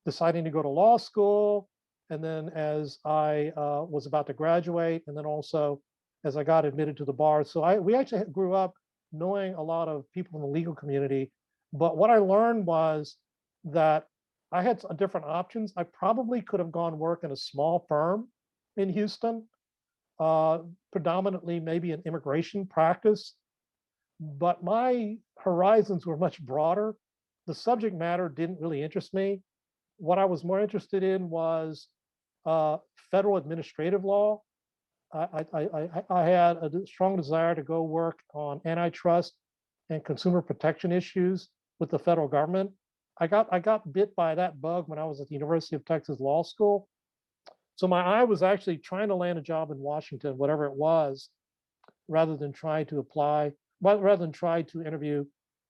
B: deciding to go to law school, and then as I was about to graduate, and then also as I got admitted to the bar. So we actually grew up knowing a lot of people in the legal community. But what I learned was that I had different options. I probably could have gone work in a small firm in Houston, predominantly maybe an immigration practice. But my horizons were much broader. The subject matter didn't really interest me. What I was more interested in was federal administrative law. I had a strong desire to go work on antitrust and consumer protection issues with the federal government. I got bit by that bug when I was at the University of Texas Law School. So my eye was actually trying to land a job in Washington, whatever it was, rather than try to interview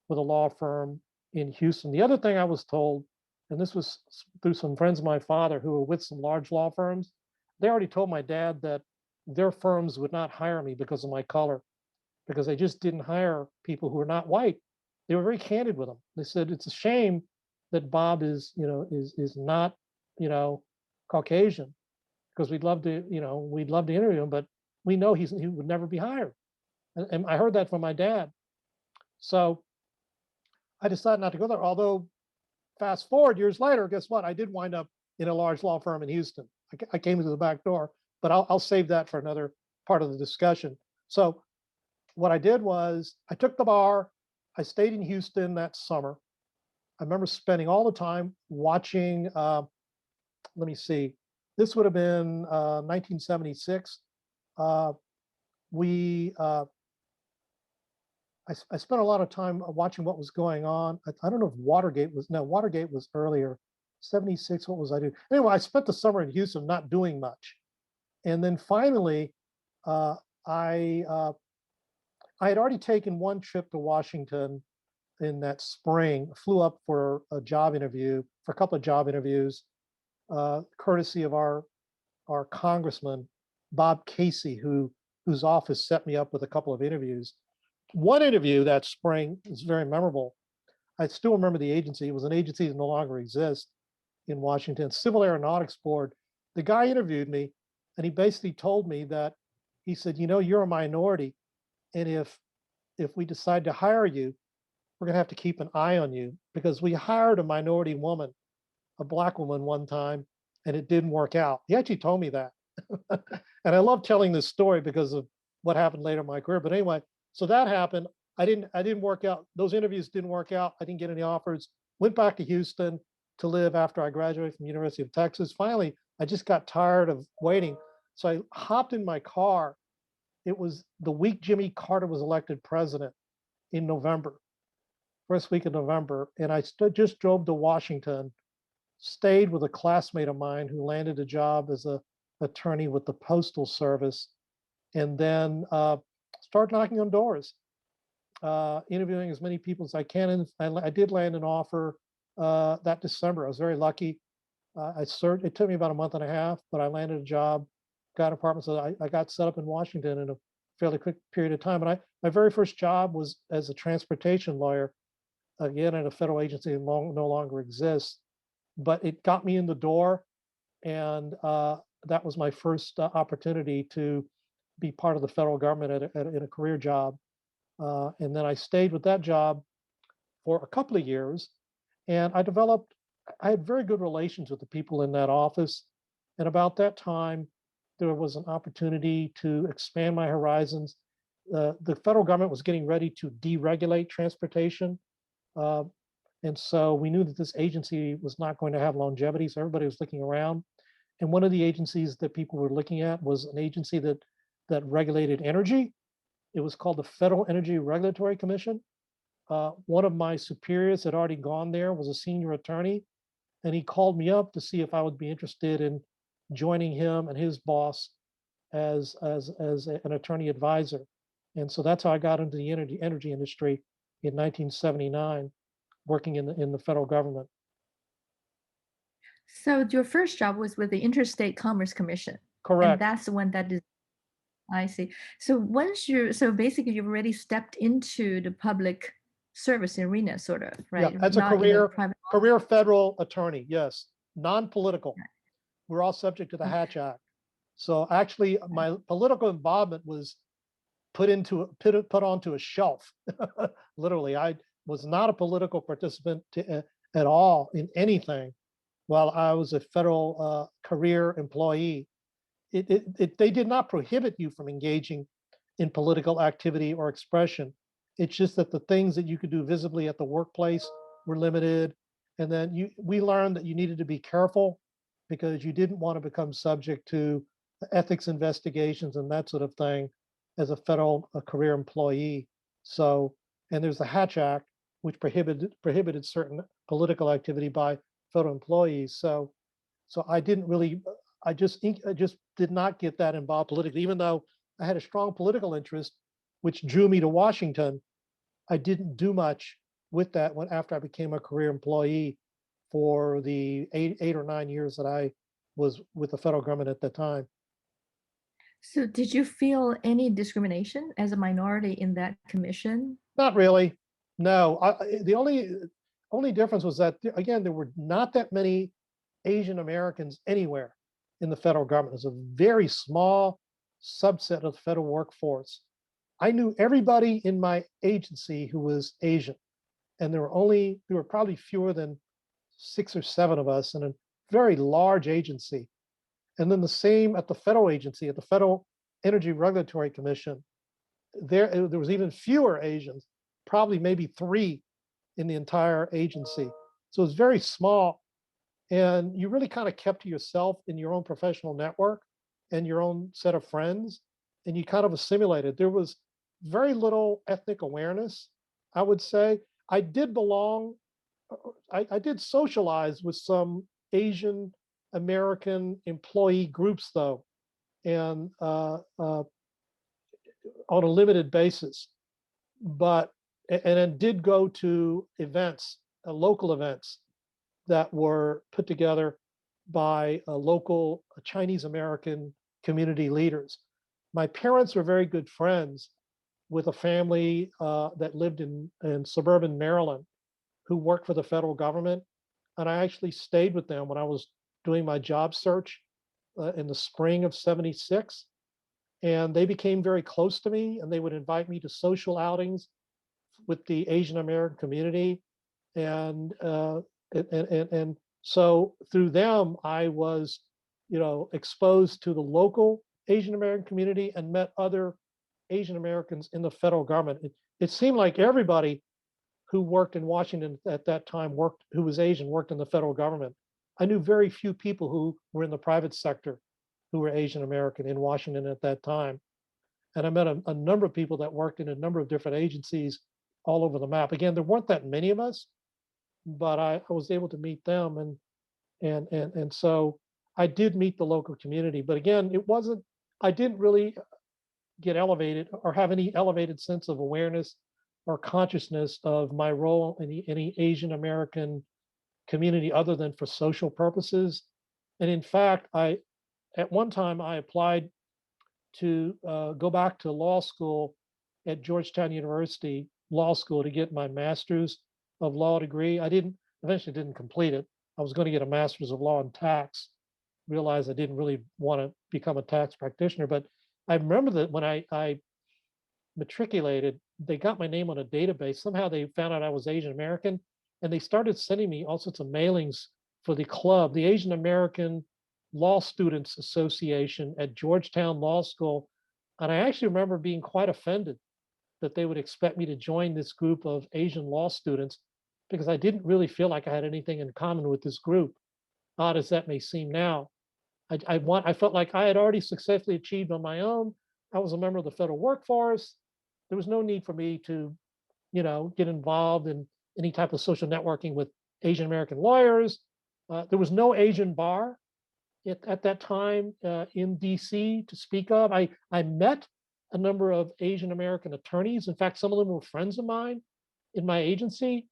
B: with a law firm in Houston. The other thing I was told, and this was through some friends of my father who were with some large law firms, they already told my dad that their firms would not hire me because of my color, because they just didn't hire people who are not white. They were very candid with them. They said, it's a shame that Bob is not, Caucasian, because we'd love to interview him, but we know he would never be hired. And I heard that from my dad. So I decided not to go there. Although fast forward years later, guess what? I did wind up in a large law firm in Houston. I came through the back door, but I'll save that for another part of the discussion. So what I did was I took the bar. I stayed in Houston that summer. I remember spending all the time watching, let me see, this would have been 1976. I spent a lot of time watching what was going on. I don't know if Watergate was earlier. 76, what was I doing? Anyway, I spent the summer in Houston not doing much. And then finally, I had already taken one trip to Washington in that spring, flew up for a couple of job interviews, courtesy of our congressman, Bob Casey, whose office set me up with a couple of interviews. One interview that spring is very memorable. I still remember the agency. It was an agency that no longer exists in Washington, Civil Aeronautics Board. The guy interviewed me, and he basically told me that, he said, you're a minority, and if we decide to hire you, we're going to have to keep an eye on you, because we hired a minority woman a black woman one time, and it didn't work out. He actually told me that. And I love telling this story because of what happened later in my career. But anyway, so that happened. I didn't work out. Those interviews didn't work out. I didn't get any offers. Went back to Houston to live after I graduated from the University of Texas. Finally, I just got tired of waiting. So I hopped in my car. It was the week Jimmy Carter was elected president in November, first week of November. And I just drove to Washington, stayed with a classmate of mine who landed a job as a attorney with the Postal Service, and then start knocking on doors, interviewing as many people as I can. And I did land an offer that December. I was very lucky. It took me about a month and a half, but I landed a job, got an apartment. So I got set up in Washington in a fairly quick period of time. And my very first job was as a transportation lawyer, again, at a federal agency that no longer exists. But it got me in the door. And that was my first opportunity to be part of the federal government in a career job. And then I stayed with that job for a couple of years. And I had very good relations with the people in that office. And about that time, there was an opportunity to expand my horizons. The federal government was getting ready to deregulate transportation. And so we knew that this agency was not going to have longevity. So everybody was looking around. And one of the agencies that people were looking at was an agency that regulated energy. It was called the Federal Energy Regulatory Commission. One of my superiors had already gone there, was a senior attorney, and he called me up to see if I would be interested in joining him and his boss as an attorney advisor. And so that's how I got into the energy industry in 1979, working in the federal government.
C: So your first job was with the Interstate Commerce Commission.
B: Correct.
C: And that's the one that is, I see. So basically you've already stepped into the public service arena, sort of, right?
B: Yeah, as a career federal attorney, yes, non-political. We're all subject to the Hatch Act. So actually, my political involvement was put onto a shelf. Literally, I was not a political participant at all in anything while I was a federal career employee. They did not prohibit you from engaging in political activity or expression. It's just that the things that you could do visibly at the workplace were limited. And then we learned that you needed to be careful because you didn't want to become subject to ethics investigations and that sort of thing as a federal career employee. So, and there's the Hatch Act, which prohibited certain political activity by federal employees. So I just did not get that involved politically, even though I had a strong political interest, which drew me to Washington. I didn't do much with that after I became a career employee for the eight or 9 years that I was with the federal government at that time.
C: So did you feel any discrimination as a minority in that commission?
B: Not really. No, the only difference was that, again, there were not that many Asian Americans anywhere in the federal government. It was a very small subset of the federal workforce. I knew everybody in my agency who was Asian, and there were probably fewer than 6 or 7 of us in a very large agency. And then the same at the federal agency, at the Federal Energy Regulatory Commission, there was even fewer Asians, probably maybe 3 in the entire agency. So it was very small. And you really kind of kept to yourself in your own professional network and your own set of friends, and you kind of assimilated. There was very little ethnic awareness, I would say. I did socialize with some Asian American employee groups, though, and on a limited basis. And then did go to events, local events that were put together by local Chinese American community leaders. My parents were very good friends with a family that lived in suburban Maryland who worked for the federal government. And I actually stayed with them when I was doing my job search in the spring of '76. And they became very close to me, and they would invite me to social outings with the Asian American community. And So through them, I was, exposed to the local Asian American community and met other Asian Americans in the federal government. It seemed like everybody who worked in Washington at that time who was Asian, worked in the federal government. I knew very few people who were in the private sector who were Asian American in Washington at that time. And I met a number of people that worked in a number of different agencies all over the map. Again, there weren't that many of us, but I was able to meet them, and so I did meet the local community. But again, I didn't really get elevated or have any elevated sense of awareness or consciousness of my role in any Asian American community other than for social purposes. And in fact, at one time I applied to go back to law school at Georgetown University Law School to get my master's of law degree. I eventually didn't complete it. I was going to get a master's of law in tax. Realized I didn't really want to become a tax practitioner, but I remember that when I matriculated, they got my name on a database. Somehow they found out I was Asian American, and they started sending me all sorts of mailings for the club, the Asian American Law Students Association at Georgetown Law School. And I actually remember being quite offended that they would expect me to join this group of Asian law students because I didn't really feel like I had anything in common with this group, odd as that may seem now. I felt like I had already successfully achieved on my own. I was a member of the federal workforce. There was no need for me to, get involved in any type of social networking with Asian American lawyers. There was no Asian bar at that time in DC to speak of. I met a number of Asian American attorneys. In fact, some of them were friends of mine in my agency,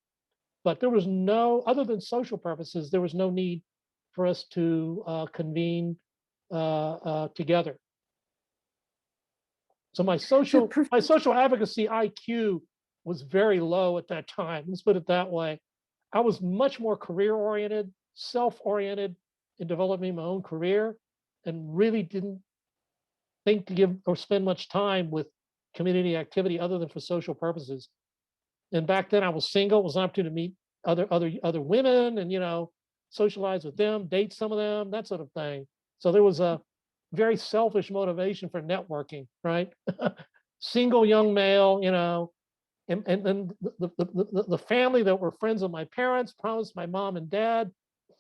B: but there was other than social purposes, there was no need for us to convene together. So my social advocacy IQ was very low at that time. Let's put it that way. I was much more career oriented, self-oriented in developing my own career, and really didn't think to give or spend much time with community activity other than for social purposes. And back then I was single. It was an opportunity to meet other women and socialize with them, date some of them, that sort of thing. So there was a very selfish motivation for networking, right? Single young male, and the family that were friends of my parents promised my mom and dad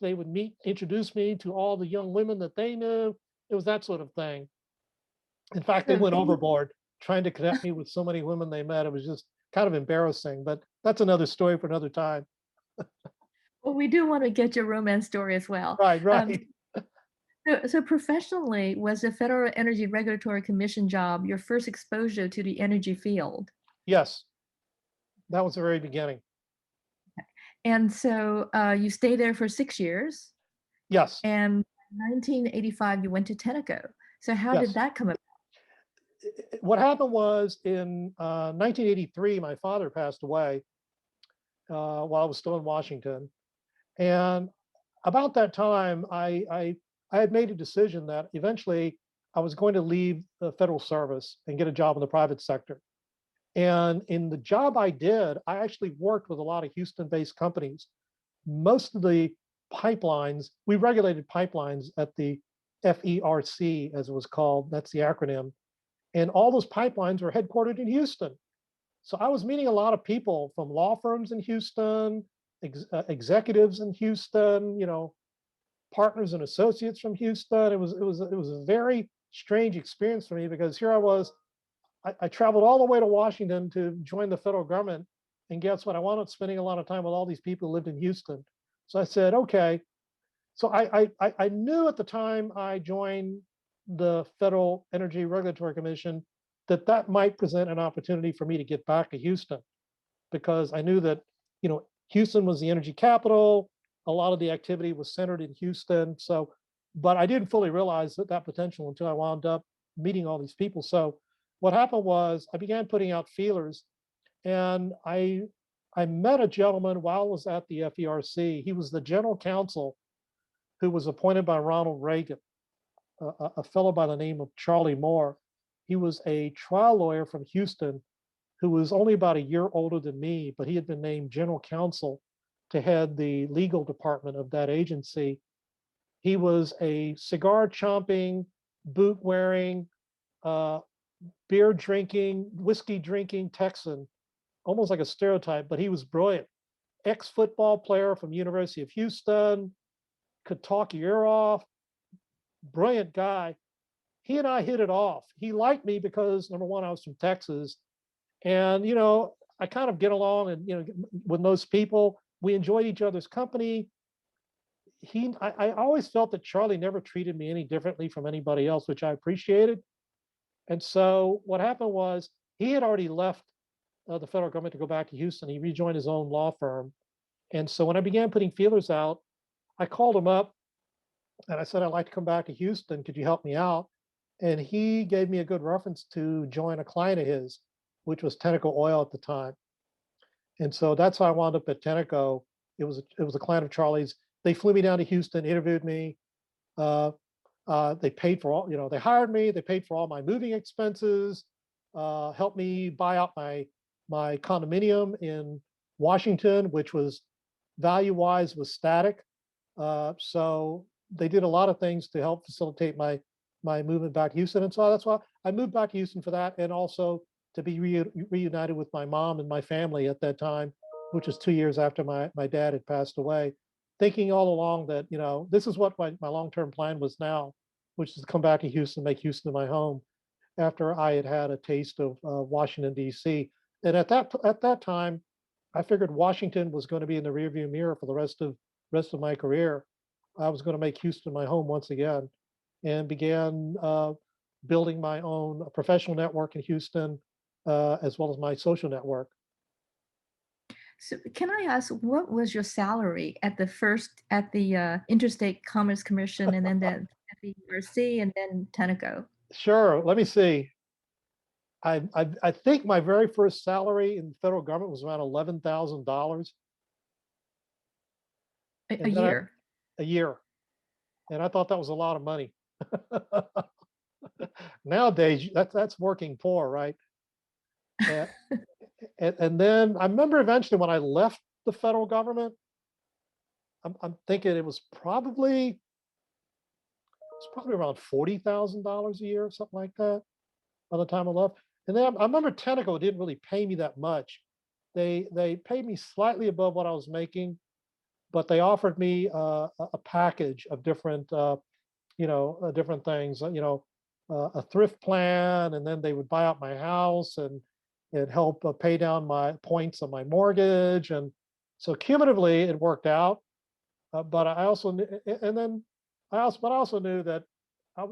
B: they would introduce me to all the young women that they knew. It was that sort of thing. In fact, they went overboard trying to connect me with so many women they met. It was just kind of embarrassing, but that's another story for another time.
C: Well, we do want to get your romance story as well.
B: Right.
C: So professionally, was the Federal Energy Regulatory Commission job your first exposure to the energy field?
B: Yes, that was the very beginning.
C: And so you stayed there for 6 years.
B: Yes.
C: And in 1985, you went to Tenneco. So how did that come about?
B: What happened was in 1983, my father passed away while I was still in Washington. And about that time, I had made a decision that eventually I was going to leave the federal service and get a job in the private sector. And in the job I did, I actually worked with a lot of Houston-based companies. Most of the pipelines, we regulated pipelines at the FERC, as it was called. That's the acronym. And all those pipelines were headquartered in Houston. So I was meeting a lot of people from law firms in Houston, executives in Houston, partners and associates from Houston. It was a very strange experience for me because here I was. I traveled all the way to Washington to join the federal government, and guess what? I wound up spending a lot of time with all these people who lived in Houston. So I said, okay. So I knew at the time I joined the Federal Energy Regulatory Commission that might present an opportunity for me to get back to Houston, because I knew that Houston was the energy capital. A lot of the activity was centered in Houston. So, but I didn't fully realize that potential until I wound up meeting all these people. So what happened was I began putting out feelers, and I met a gentleman while I was at the FERC. He was the general counsel who was appointed by Ronald Reagan, a fellow by the name of Charlie Moore. He was a trial lawyer from Houston who was only about a year older than me, but he had been named general counsel to head the legal department of that agency. He was a cigar chomping, boot wearing, uh, beer drinking, whiskey drinking Texan, almost like a stereotype, but he was brilliant. Ex-football player from University of Houston, could talk your ear off, brilliant guy. He and I hit it off. He liked me because number one, I was from Texas, and I kind of get along, and with most people, we enjoyed each other's company. I always felt that Charlie never treated me any differently from anybody else, which I appreciated. And so what happened was he had already left the federal government to go back to Houston. He rejoined his own law firm. And so when I began putting feelers out, I called him up and I said, I'd like to come back to Houston. Could you help me out? And he gave me a good reference to join a client of his, which was Tenneco Oil at the time. And so that's how I wound up at Tenneco. It was a client of Charlie's. They flew me down to Houston, interviewed me. They paid for all, they hired me. They paid for all my moving expenses, helped me buy out my condominium in Washington, which was value-wise was static. So they did a lot of things to help facilitate my movement back to Houston. And so that's why I moved back to Houston for that, and also to be reunited with my mom and my family at that time, which was 2 years after my dad had passed away. Thinking all along that, this is what my long-term plan was now, which is to come back to Houston, make Houston my home after I had had a taste of Washington, D.C. And at that time, I figured Washington was going to be in the rearview mirror for the rest of my career. I was going to make Houston my home once again, and began building my own professional network in Houston, as well as my social network.
C: So can I ask, what was your salary at the Interstate Commerce Commission, and then at the university, and then Tenneco?
B: Sure. Let me see. I think my very first salary in the federal government was around $11,000
C: A year.
B: a year, and I thought that was a lot of money. Nowadays, that's working poor, right? And, and then I remember eventually when I left the federal government, I'm thinking it was probably around $40,000 a year, something like that, by the time I left. And then I remember Tenneco didn't really pay me that much. They paid me slightly above what I was making, but they offered me a package of different different things. A thrift plan, and then they would buy out my house and help pay down my points on my mortgage, and so cumulatively it worked out. But I also but I also knew that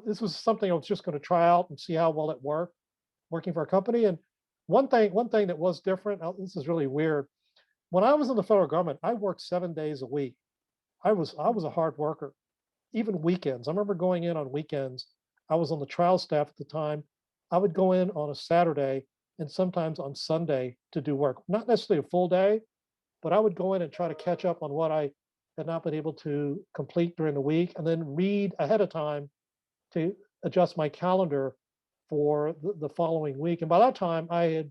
B: this was something I was just going to try out and see how well it worked, working for a company. And one thing that was different. This is really weird. When I was in the federal government, I worked 7 days a week. I was a hard worker, even weekends. I remember going in on weekends. I was on the trial staff at the time. I would go in on a Saturday and sometimes on Sunday to do work. Not necessarily a full day, but I would go in and try to catch up on what I had not been able to complete during the week, and then read ahead of time to adjust my calendar for the following week. And by that time, I had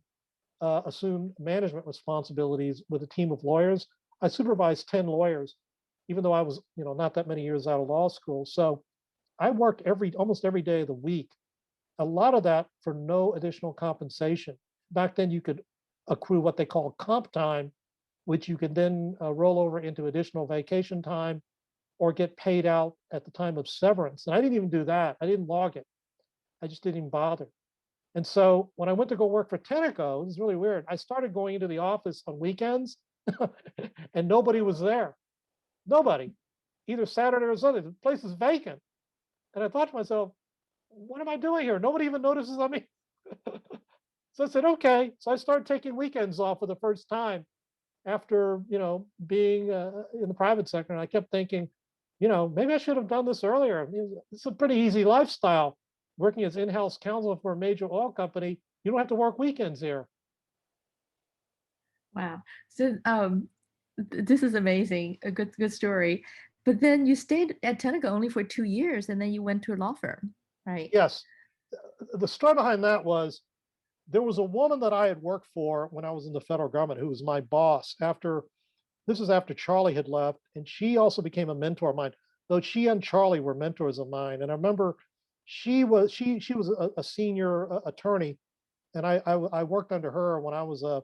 B: assumed management responsibilities with a team of lawyers. I supervised 10 lawyers, even though I was, not that many years out of law school. So I worked almost every day of the week. A lot of that for no additional compensation. Back then, you could accrue what they call comp time, which you could then roll over into additional vacation time or get paid out at the time of severance. And I didn't even do that. I didn't log it. I just didn't even bother. And so when I went to go work for Tenneco, it was really weird. I started going into the office on weekends and nobody was there. Nobody, either Saturday or Sunday. The place is vacant. And I thought to myself, what am I doing here? Nobody even notices me. So I said, okay. So I started taking weekends off for the first time after, being in the private sector. And I kept thinking, maybe I should have done this earlier. It's a pretty easy lifestyle. Working as in-house counsel for a major oil company, you don't have to work weekends here.
C: Wow. So this is amazing. A good story. But then you stayed at Tenneco only for 2 years, and then you went to a law firm, right?
B: Yes. The story behind that was there was a woman that I had worked for when I was in the federal government who was my boss after this is after Charlie had left, and she also became a mentor of mine. Though she and Charlie were mentors of mine, and I remember she was a senior attorney, and I worked under her when I was a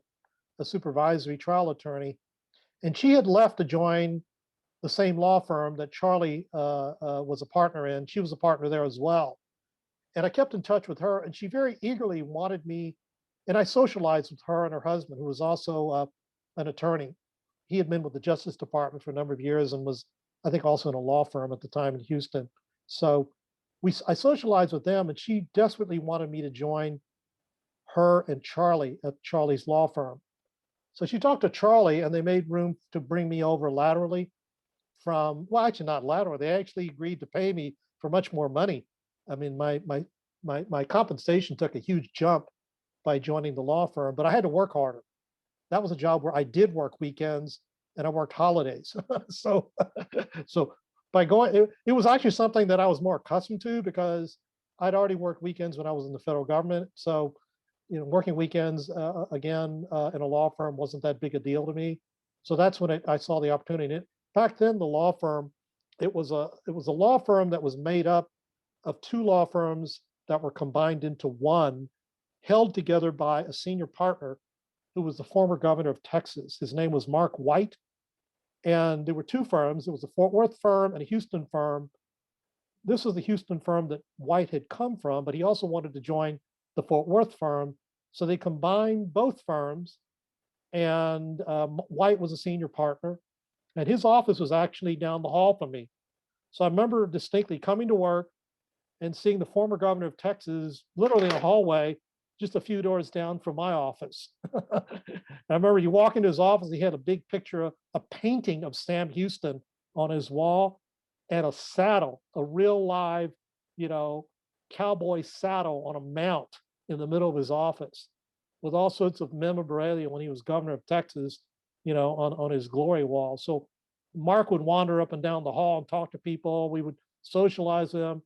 B: supervisory trial attorney, and she had left to join the same law firm that Charlie was a partner in. She was a partner there as well. And I kept in touch with her, and she very eagerly wanted me, and I socialized with her and her husband, who was also an attorney. He had been with the Justice Department for a number of years and was, I think, also in a law firm at the time in Houston. So I socialized with them, and she desperately wanted me to join her and Charlie at Charlie's law firm. So she talked to Charlie, and they made room to bring me over laterally from, well, actually not lateral. They actually agreed to pay me for much more money. I mean, my compensation took a huge jump by joining the law firm, but I had to work harder. That was a job where I did work weekends and I worked holidays. so, so by going, it was actually something that I was more accustomed to because I'd already worked weekends when I was in the federal government. So, working weekends again in a law firm wasn't that big a deal to me. So that's when I saw the opportunity. Back then, the law firm, it was a law firm that was made up of two law firms that were combined into one, held together by a senior partner who was the former governor of Texas. His name was Mark White. And there were two firms. It was a Fort Worth firm and a Houston firm. This was the Houston firm that White had come from, but he also wanted to join the Fort Worth firm. So they combined both firms, and White was a senior partner, and his office was actually down the hall from me. So I remember distinctly coming to work and seeing the former governor of Texas literally in a hallway just a few doors down from my office. I remember you walk into his office, he had a big picture, a painting of Sam Houston on his wall, and a saddle, a real live, cowboy saddle on a mount in the middle of his office with all sorts of memorabilia when he was governor of Texas, on his glory wall. So Mark would wander up and down the hall and talk to people. We would socialize them.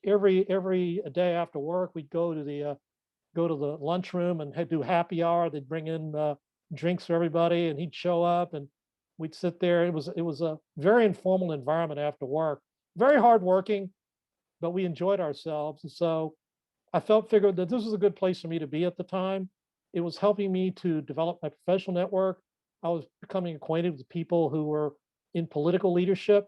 B: Every day after work, we'd go to the lunchroom and do happy hour. They'd bring in drinks for everybody, and he'd show up, and we'd sit there. It was a very informal environment after work, very hardworking, but we enjoyed ourselves. And so I figured that this was a good place for me to be at the time. It was helping me to develop my professional network. I was becoming acquainted with people who were in political leadership.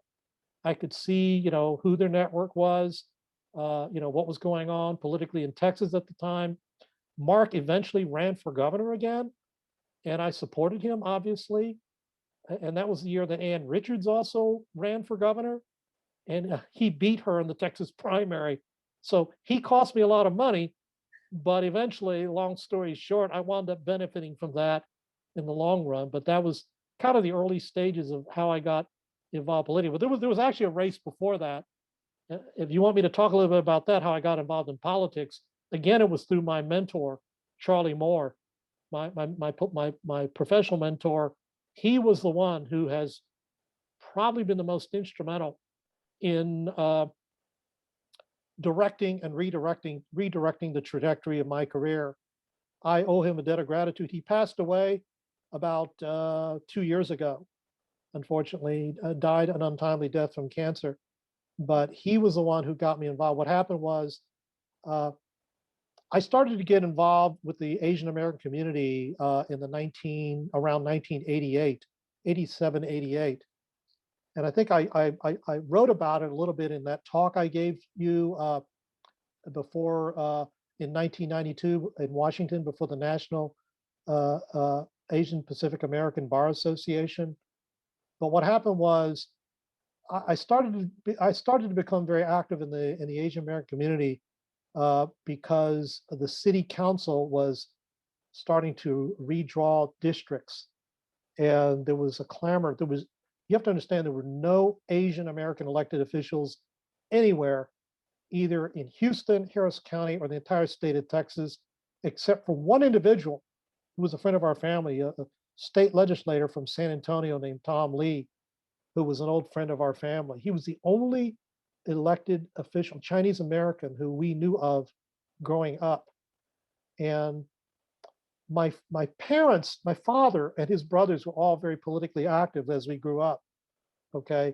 B: I could see, who their network was, what was going on politically in Texas at the time. Mark eventually ran for governor again, and I supported him, obviously. And that was the year that Ann Richards also ran for governor, and he beat her in the Texas primary. So he cost me a lot of money, but eventually, long story short, I wound up benefiting from that in the long run. But that was kind of the early stages of how I got involved politically. But there was actually a race before that. If you want me to talk a little bit about that, how I got involved in politics, again, it was through my mentor, Charlie Moore, my professional mentor. He was the one who has probably been the most instrumental in directing and redirecting the trajectory of my career. I owe him a debt of gratitude. He passed away about 2 years ago. Unfortunately, died an untimely death from cancer. But he was the one who got me involved. What happened was I started to get involved with the Asian American community around 1988, 87, 88. And I think I wrote about it a little bit in that talk I gave you before in 1992 in Washington before the National Asian Pacific American Bar Association. But what happened was I started to become very active in the Asian American community because the city council was starting to redraw districts, and there was a clamor. You have to understand there were no Asian American elected officials anywhere, either in Houston, Harris County, or the entire state of Texas, except for one individual who was a friend of our family, a state legislator from San Antonio named Tom Lee, who was an old friend of our family. He was the only elected official, Chinese American, who we knew of growing up. And my parents, my father and his brothers were all very politically active as we grew up. Okay,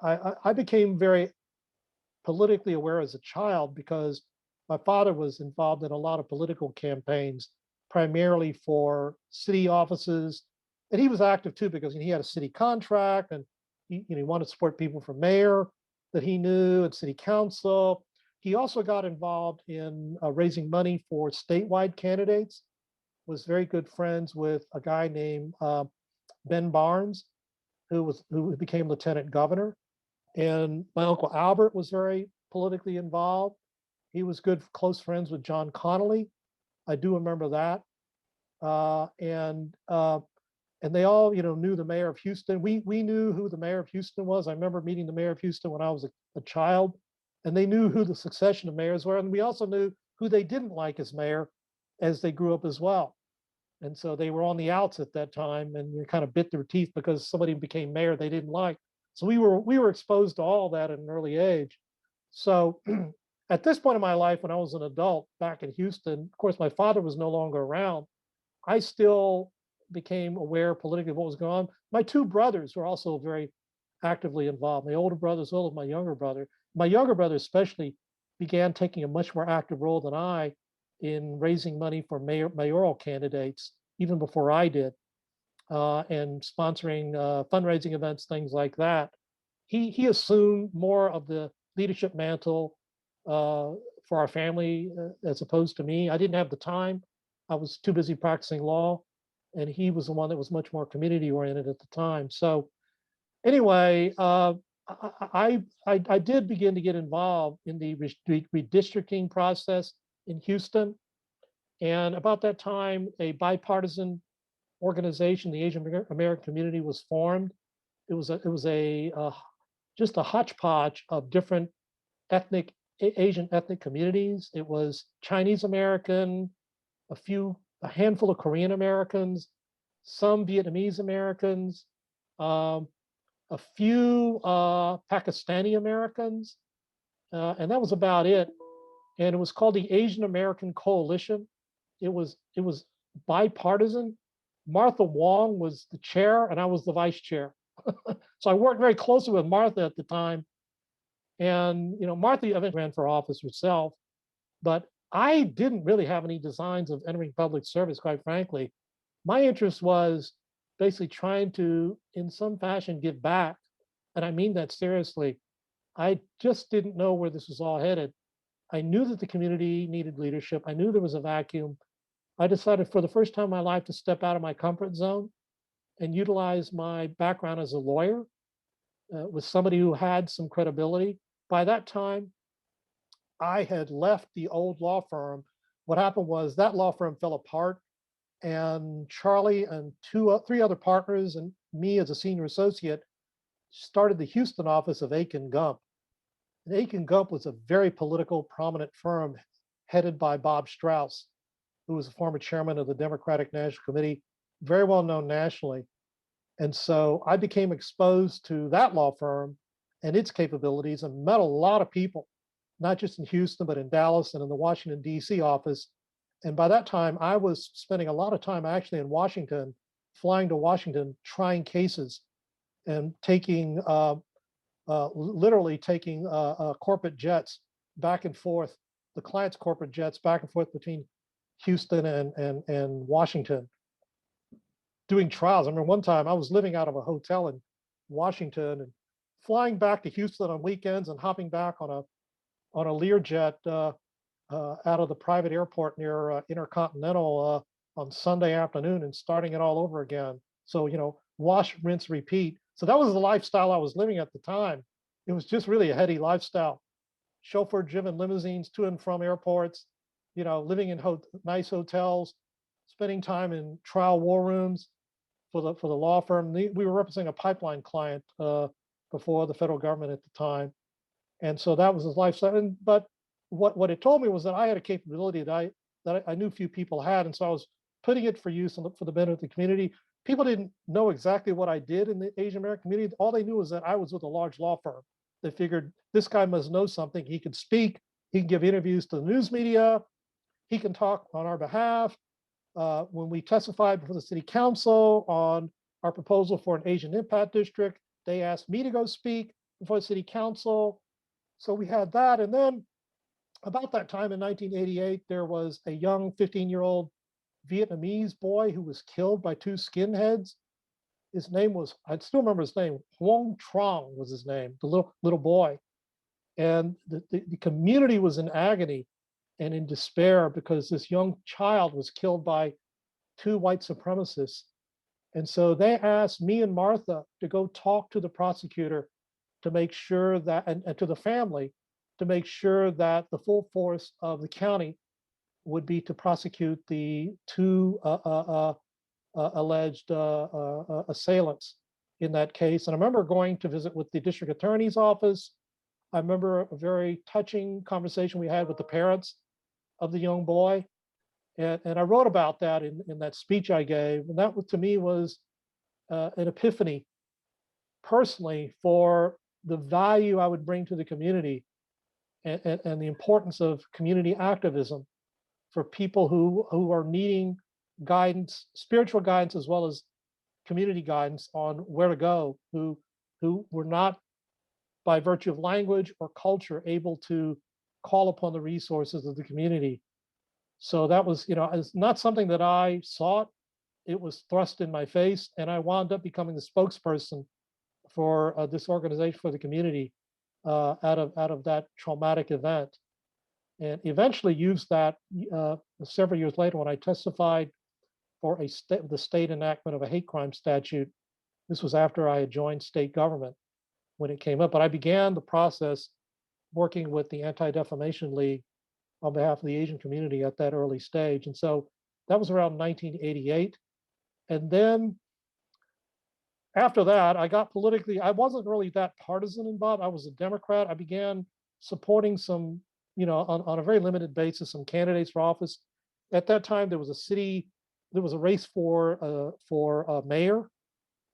B: I became very politically aware as a child because my father was involved in a lot of political campaigns, primarily for city offices. And he was active too because he had a city contract and he wanted to support people for mayor that he knew and city council. He also got involved in raising money for statewide candidates, was very good friends with a guy named Ben Barnes, who became lieutenant governor. And my uncle Albert was very politically involved. He was good, close friends with John Connolly. I do remember that. Uh, and uh, and they all, knew the mayor of Houston. We knew who the mayor of Houston was. I remember meeting the mayor of Houston when I was a child, and they knew who the succession of mayors were. And we also knew who they didn't like as mayor as they grew up as well. And so they were on the outs at that time, and they kind of bit their teeth because somebody became mayor they didn't like. So we were exposed to all that at an early age. So at this point in my life, when I was an adult back in Houston, of course, my father was no longer around. I still became aware politically of what was going on. My two brothers were also very actively involved. My older brother as well as my younger brother. My younger brother especially began taking a much more active role than I in raising money for mayoral candidates, even before I did, and sponsoring fundraising events, things like that. He assumed more of the leadership mantle for our family as opposed to me. I didn't have the time. I was too busy practicing law, and he was the one that was much more community oriented at the time. So anyway, I did begin to get involved in the redistricting process in Houston. And about that time, a bipartisan organization, the Asian American community, was formed. It was just a hodgepodge of different ethnic Asian ethnic communities. It was Chinese American, a handful of Korean Americans, some Vietnamese Americans, um, a few Pakistani Americans, and that was about it. And it was called the Asian American Coalition. It was bipartisan. Martha Wong was the chair, and I was the vice chair. So I worked very closely with Martha at the time. And Martha eventually ran for office herself, but I didn't really have any designs of entering public service, quite frankly. My interest was basically trying to, in some fashion, give back. And I mean that seriously. I just didn't know where this was all headed. I knew that the community needed leadership. I knew there was a vacuum. I decided for the first time in my life to step out of my comfort zone and utilize my background as a lawyer with somebody who had some credibility. By that time, I had left the old law firm. What happened was that law firm fell apart, and Charlie and three other partners and me as a senior associate started the Houston office of Aiken Gump. And Aiken Gump was a very political, prominent firm headed by Bob Strauss, who was a former chairman of the Democratic National Committee, very well known nationally. And so I became exposed to that law firm and its capabilities and met a lot of people, not just in Houston, but in Dallas and in the Washington, D.C. office. And by that time, I was spending a lot of time actually in Washington, flying to Washington, trying cases and literally taking corporate jets back and forth, the client's corporate jets back and forth between Houston and Washington, doing trials. I remember one time I was living out of a hotel in Washington and flying back to Houston on weekends and hopping back on a Learjet out of the private airport near Intercontinental on Sunday afternoon and starting it all over again. So wash, rinse, repeat. So that was the lifestyle I was living at the time. It was just really a heady lifestyle. Chauffeur-driven limousines to and from airports, living in nice hotels, spending time in trial war rooms for the law firm. We were representing a pipeline client before the federal government at the time, and so that was his lifestyle. But what it told me was that I had a capability that I knew few people had, and so I was putting it for use and for the benefit of the community. People didn't know exactly what I did in the Asian American community. All they knew was that I was with a large law firm. They figured this guy must know something. He could speak. He can give interviews to the news media. He can talk on our behalf. when we testified before the city council on our proposal for an Asian impact district, they asked me to go speak before the city council. So we had that. And then about that time in 1988, there was a young 15-year-old Vietnamese boy who was killed by two skinheads. His name was, I still remember his name, Huong Trong was his name, the little boy. And the community was in agony and in despair because this young child was killed by two white supremacists. And so they asked me and Martha to go talk to the prosecutor to make sure that, and to the family, to make sure that the full force of the county would be to prosecute the two alleged assailants in that case. And I remember going to visit with the district attorney's office. I remember a very touching conversation we had with the parents of the young boy. And I wrote about that in that speech I gave. And that to me was an epiphany personally for the value I would bring to the community and the importance of community activism for people who are needing guidance, spiritual guidance, as well as community guidance on where to go, who were not, by virtue of language or culture, able to call upon the resources of the community. So that was, it's not something that I sought. It was thrust in my face, and I wound up becoming the spokesperson for this organization for the community out of that traumatic event, and eventually used that several years later when I testified for the state enactment of a hate crime statute. This was after I had joined state government when it came up, but I began the process working with the Anti-Defamation League on behalf of the Asian community at that early stage. And so that was around 1988. And then after that, I got politically, I wasn't really that partisan involved. I was a Democrat. I began supporting some, on a very limited basis, some candidates for office. At that time, there was a race for mayor.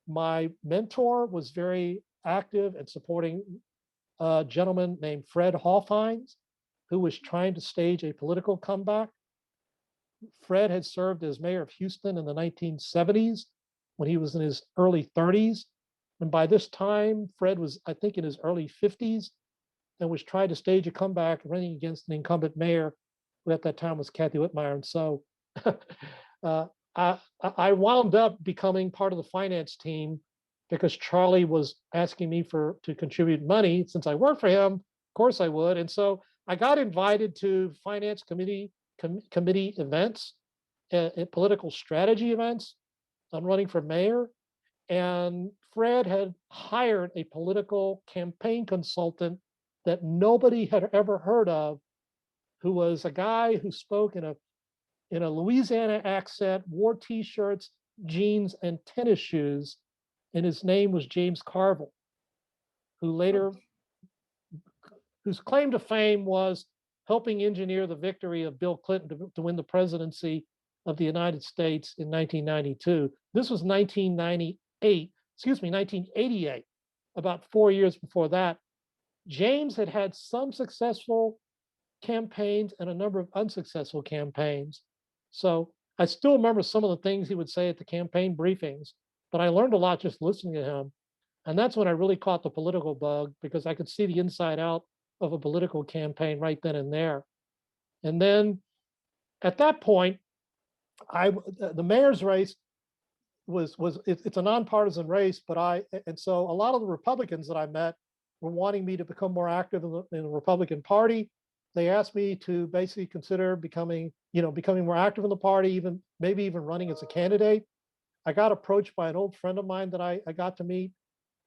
B: My mentor was very active in supporting a gentleman named Fred Hofheinz, who was trying to stage a political comeback. Fred had served as mayor of Houston in the 1970s when he was in his early 30s. And by this time, Fred was, I think, in his early 50s and was trying to stage a comeback running against an incumbent mayor, who at that time was Kathy Whitmire. And so I wound up becoming part of the finance team because Charlie was asking me to contribute money. Since I worked for him, of course I would. And so I got invited to finance committee events, political strategy events on running for mayor. And Fred had hired a political campaign consultant that nobody had ever heard of, who was a guy who spoke in a Louisiana accent, wore t-shirts, jeans, and tennis shoes. And his name was James Carville, whose claim to fame was helping engineer the victory of Bill Clinton to win the presidency of the United States in 1992. This was 1988, about 4 years before that. James had had some successful campaigns and a number of unsuccessful campaigns. So I still remember some of the things he would say at the campaign briefings, but I learned a lot just listening to him. And that's when I really caught the political bug, because I could see the inside out of a political campaign right then and there. And then at that point, the mayor's race it's a nonpartisan race, and so a lot of the Republicans that I met were wanting me to become more active in the Republican Party. They asked me to basically consider becoming more active in the party, maybe even running as a candidate. I got approached by an old friend of mine that I got to meet,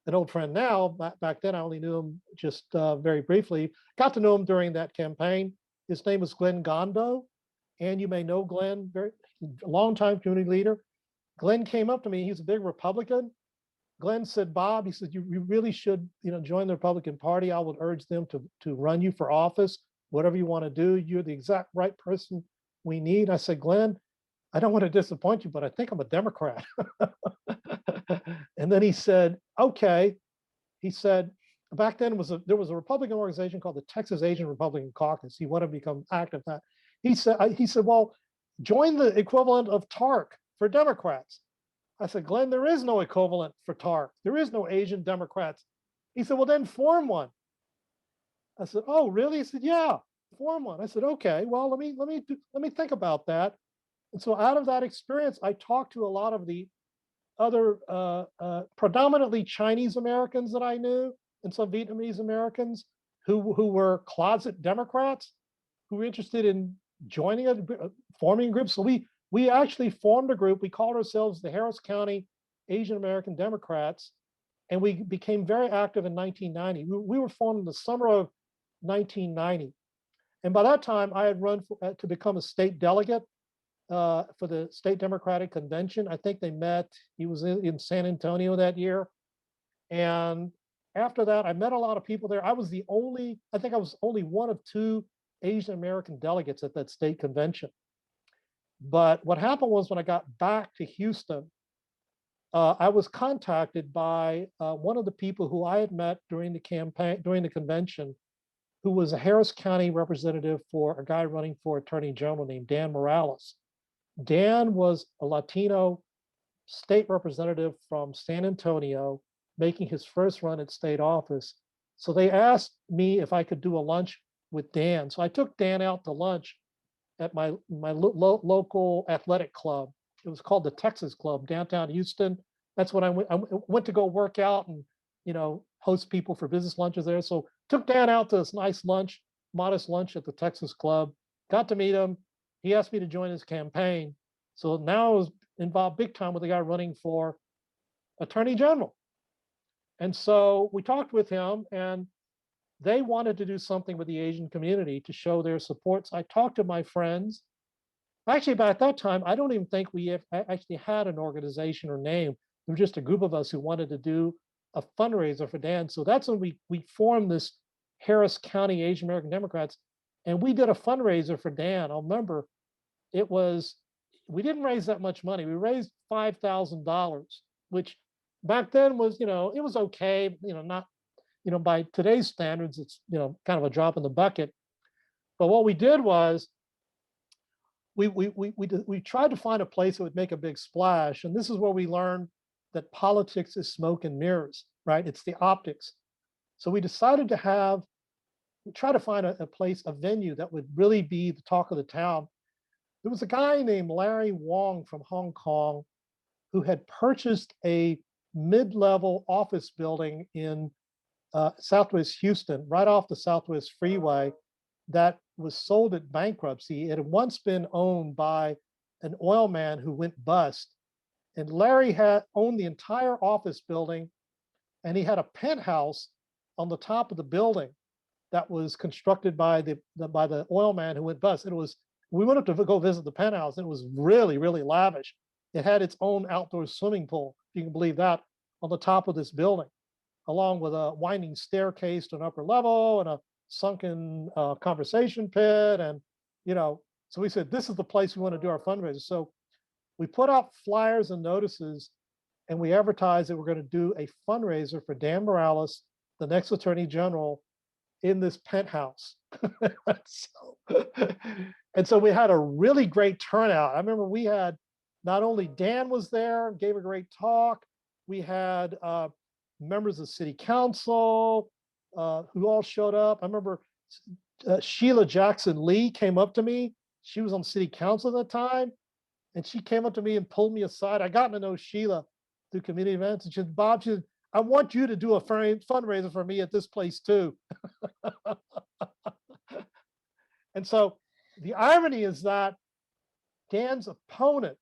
B: an old friend now. Back then, I only knew him just very briefly. Got to know him during that campaign. His name was Glenn Gondo, and you may know Glenn, very longtime community leader. Glenn came up to me. He's a big Republican. Glenn said, "Bob," he said, "you really should, join the Republican Party. I would urge them to run you for office, whatever you want to do. You're the exact right person we need." I said, "Glenn, I don't want to disappoint you, but I think I'm a Democrat." And then he said, "Okay." He said, back then there was a Republican organization called the Texas Asian Republican Caucus. He wanted to become active in that. He said, "Well, join the equivalent of TARC for Democrats. I said, Glenn, there is no equivalent for TARC. There is no Asian Democrats. He said, well, then form one. I said, oh, really? He said, yeah, form one. I said, okay, well, let me think about that. And so out of that experience, I talked to a lot of the other predominantly Chinese Americans that I knew and some Vietnamese Americans who were closet Democrats who were interested in joining forming a group. So we actually formed a group. We called ourselves the Harris County Asian American Democrats, and we became very active in 1990. We were formed in the summer of 1990. And by that time, I had run to become a state delegate for the State Democratic Convention. I think they met, he was in San Antonio that year. And after that, I met a lot of people there. I think I was only one of two Asian American delegates at that state convention. But what happened was when I got back to Houston, I was contacted by one of the people who I had met during the convention, who was a Harris County representative for a guy running for Attorney General named Dan Morales. Dan was a Latino state representative from San Antonio, making his first run at state office. So they asked me if I could do a lunch with Dan. So I took Dan out to lunch at my local athletic club. It was called the Texas Club, downtown Houston. That's when I went to go work out and, host people for business lunches there. So took Dan out to this nice lunch, modest lunch at the Texas Club, got to meet him. He asked me to join his campaign. So now I was involved big time with the guy running for Attorney General. And so we talked with him, and they wanted to do something with the Asian community to show their support. So I talked to my friends. Actually, by that time, I don't even think we actually had an organization or name. There was just a group of us who wanted to do a fundraiser for Dan. So that's when we formed this Harris County Asian American Democrats, and we did a fundraiser for Dan. I'll remember we didn't raise that much money. We raised $5,000, which back then was, it was okay, not, by today's standards, it's, kind of a drop in the bucket. But what we did was we tried to find a place that would make a big splash. And this is where we learned that politics is smoke and mirrors, right? It's the optics. So we decided to try to find a place, a venue that would really be the talk of the town. There was a guy named Larry Wong from Hong Kong who had purchased a mid-level office building in Southwest Houston, right off the Southwest Freeway, that was sold at bankruptcy. It had once been owned by an oil man who went bust. And Larry had owned the entire office building, and he had a penthouse on the top of the building that was constructed by the oil man who went bust. We went up to go visit the penthouse, and it was really, really lavish. It had its own outdoor swimming pool, if you can believe that, on the top of this building, along with a winding staircase to an upper level and a sunken conversation pit. And, so we said, this is the place we want to do our fundraiser. So we put out flyers and notices, and we advertised that we're going to do a fundraiser for Dan Morales, the next Attorney General, in this penthouse. And so we had a really great turnout. I remember we had, not only Dan was there, gave a great talk, we had members of city council who all showed up. I remember Sheila Jackson Lee came up to me. She was on city council at the time. And she came up to me and pulled me aside. I got to know Sheila through community events. And she said, Bob, I want you to do a fundraiser for me at this place too. And so the irony is that Dan's opponent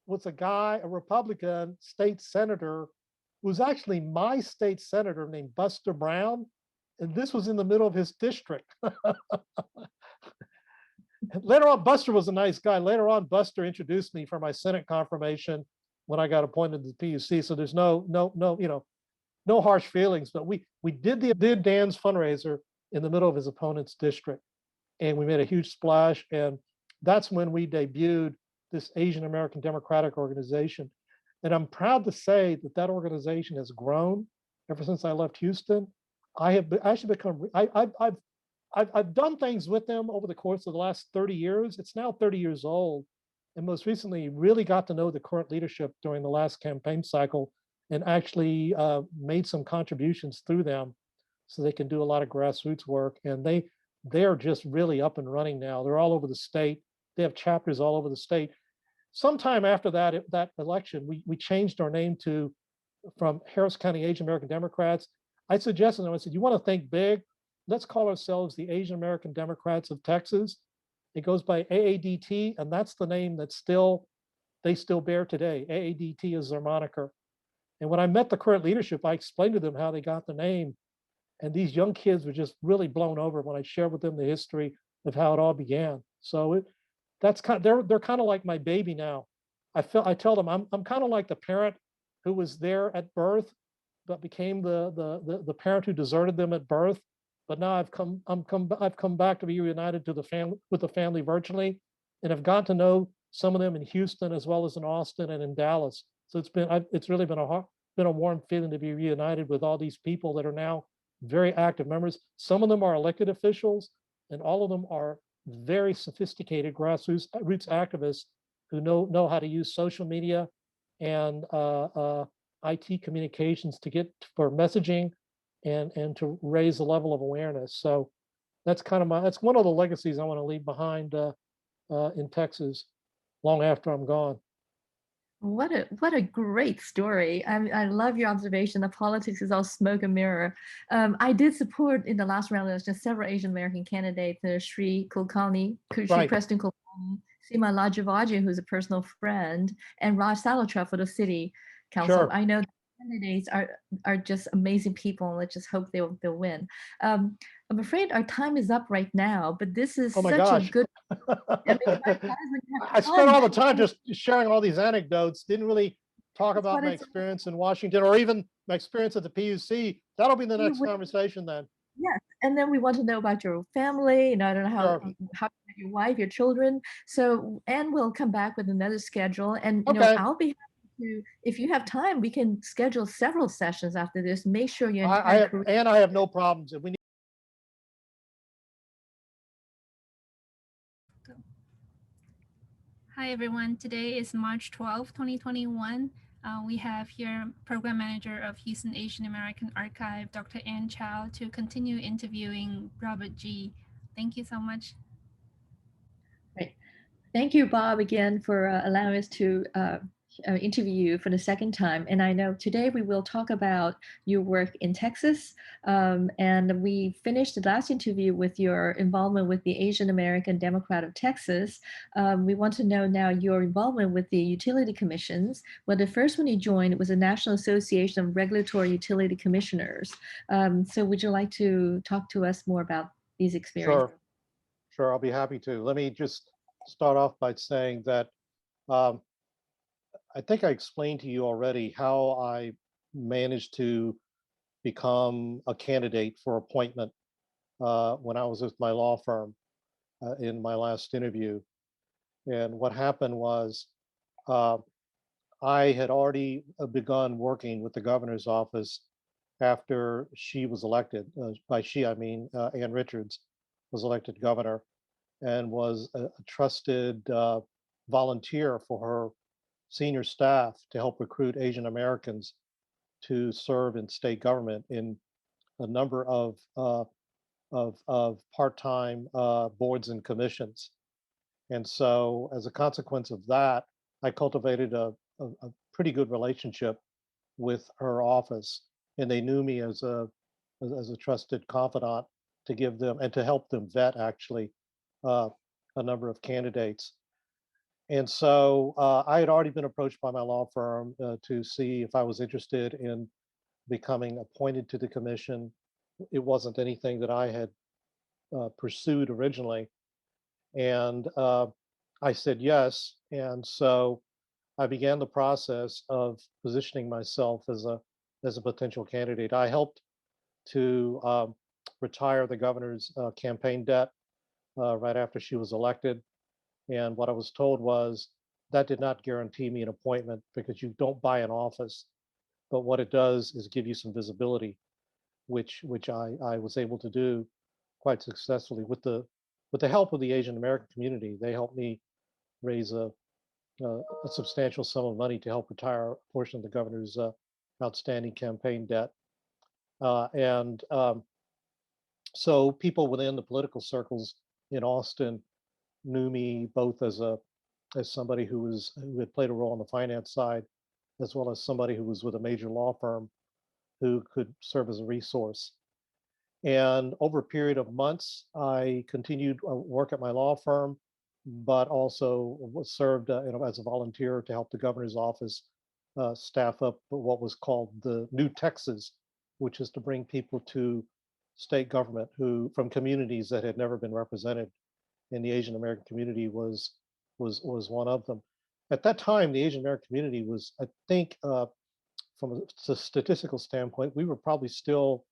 B: was a Republican state senator, who was actually my state senator named Buster Brown. And this was in the middle of his district. Later on, Buster was a nice guy. Later on, Buster introduced me for my Senate confirmation when I got appointed to the PUC. So there's no harsh feelings. But we did Dan's fundraiser in the middle of his opponent's district, and we made a huge splash. And that's when we debuted this Asian American Democratic Organization. And I'm proud to say that organization has grown ever since I left Houston. I have actually become. I've done things with them over the course of the last 30 years. It's now 30 years old. and most recently really got to know the current leadership during the last campaign cycle and actually made some contributions through them so they can do a lot of grassroots work. And they are just really up and running now. They're all over the state. They have chapters all over the state. Sometime after that election, we changed our name to from Harris County Asian American Democrats. I suggested them, I said, you want to think big? Let's call ourselves the Asian American Democrats of Texas. It goes by AADT, and that's the name that they still bear today. AADT is their moniker. And when I met the current leadership, I explained to them how they got the name. And these young kids were just really blown over when I shared with them the history of how it all began. So that's kind of, they're kind of like my baby now. I tell them I'm kind of like the parent who was there at birth, but became the parent who deserted them at birth. But now I've come back to be reunited to the family with the family virtually, and have gotten to know some of them in Houston as well as in Austin and in Dallas. So it's really been a warm feeling to be reunited with all these people that are now very active members. Some of them are elected officials, and all of them are very sophisticated grassroots activists who know how to use social media and IT communications to get for messaging and to raise the level of awareness. So that's that's one of the legacies I want to leave behind in Texas long after I'm gone.
C: What a great story. I love your observation that politics is all smoke and mirror. I did support in the last round election several Asian American candidates, Sri Kulkarni, Sri Preston Kulkarni, Seema Lajavaji, who's a personal friend, and Raj Salotra for the city council.
B: Sure.
C: I know the candidates are just amazing people, and let's just hope they'll win. I'm afraid our time is up right now, but this is such a good.
B: I spent all the time just sharing all these anecdotes, didn't really talk about my experience in Washington or even my experience at the PUC. That'll be the next conversation then.
C: Yes, and then we want to know about your family, and I don't know how your wife, your children. So, and we'll come back with another schedule, and you know, I'll be happy to, if you have time, we can schedule several sessions after this. Make sure your entire career.
B: And I have no problems. If we need.
A: Hi, everyone. Today is March 12, 2021. We have here Program Manager of Houston Asian American Archive, Dr. Ann Chow, to continue interviewing Robert Gee. Thank you so much.
C: Great. Thank you, Bob, again for allowing us to interview you for the second time. And I know today we will talk about your work in Texas. And we finished the last interview with your involvement with the Asian American Democrat of Texas. We want to know now your involvement with the utility commissions. Well, the first one you joined was the National Association of Regulatory Utility Commissioners. So would you like to talk to us more about these experiences?
B: Sure, I'll be happy to. Let me just start off by saying that I think I explained to you already how I managed to become a candidate for appointment when I was with my law firm in my last interview. And what happened was I had already begun working with the governor's office after she was elected. By she, I mean Ann Richards was elected governor, and was a trusted volunteer for her senior staff to help recruit Asian Americans to serve in state government in a number of part-time boards and commissions. And so as a consequence of that, I cultivated a pretty good relationship with her office, and they knew me as a trusted confidant to give them and to help them vet actually a number of candidates. And so I had already been approached by my law firm to see if I was interested in becoming appointed to the commission. It wasn't anything that I had pursued originally. And I said yes. And so I began the process of positioning myself as a potential candidate. I helped to retire the governor's campaign debt right after she was elected. And what I was told was that did not guarantee me an appointment because you don't buy an office, but what it does is give you some visibility, which I was able to do quite successfully with the help of the Asian American community. They helped me raise a a substantial sum of money to help retire a portion of the governor's outstanding campaign debt. And so people within the political circles in Austin knew me both as somebody who had played a role on the finance side, as well as somebody who was with a major law firm who could serve as a resource. And over a period of months, I continued work at my law firm, but also served as a volunteer to help the governor's office staff up what was called the New Texas, which is to bring people to state government who from communities that had never been represented, and the Asian American community was one of them. At that time, the Asian American community was, I think, from a statistical standpoint, we were probably still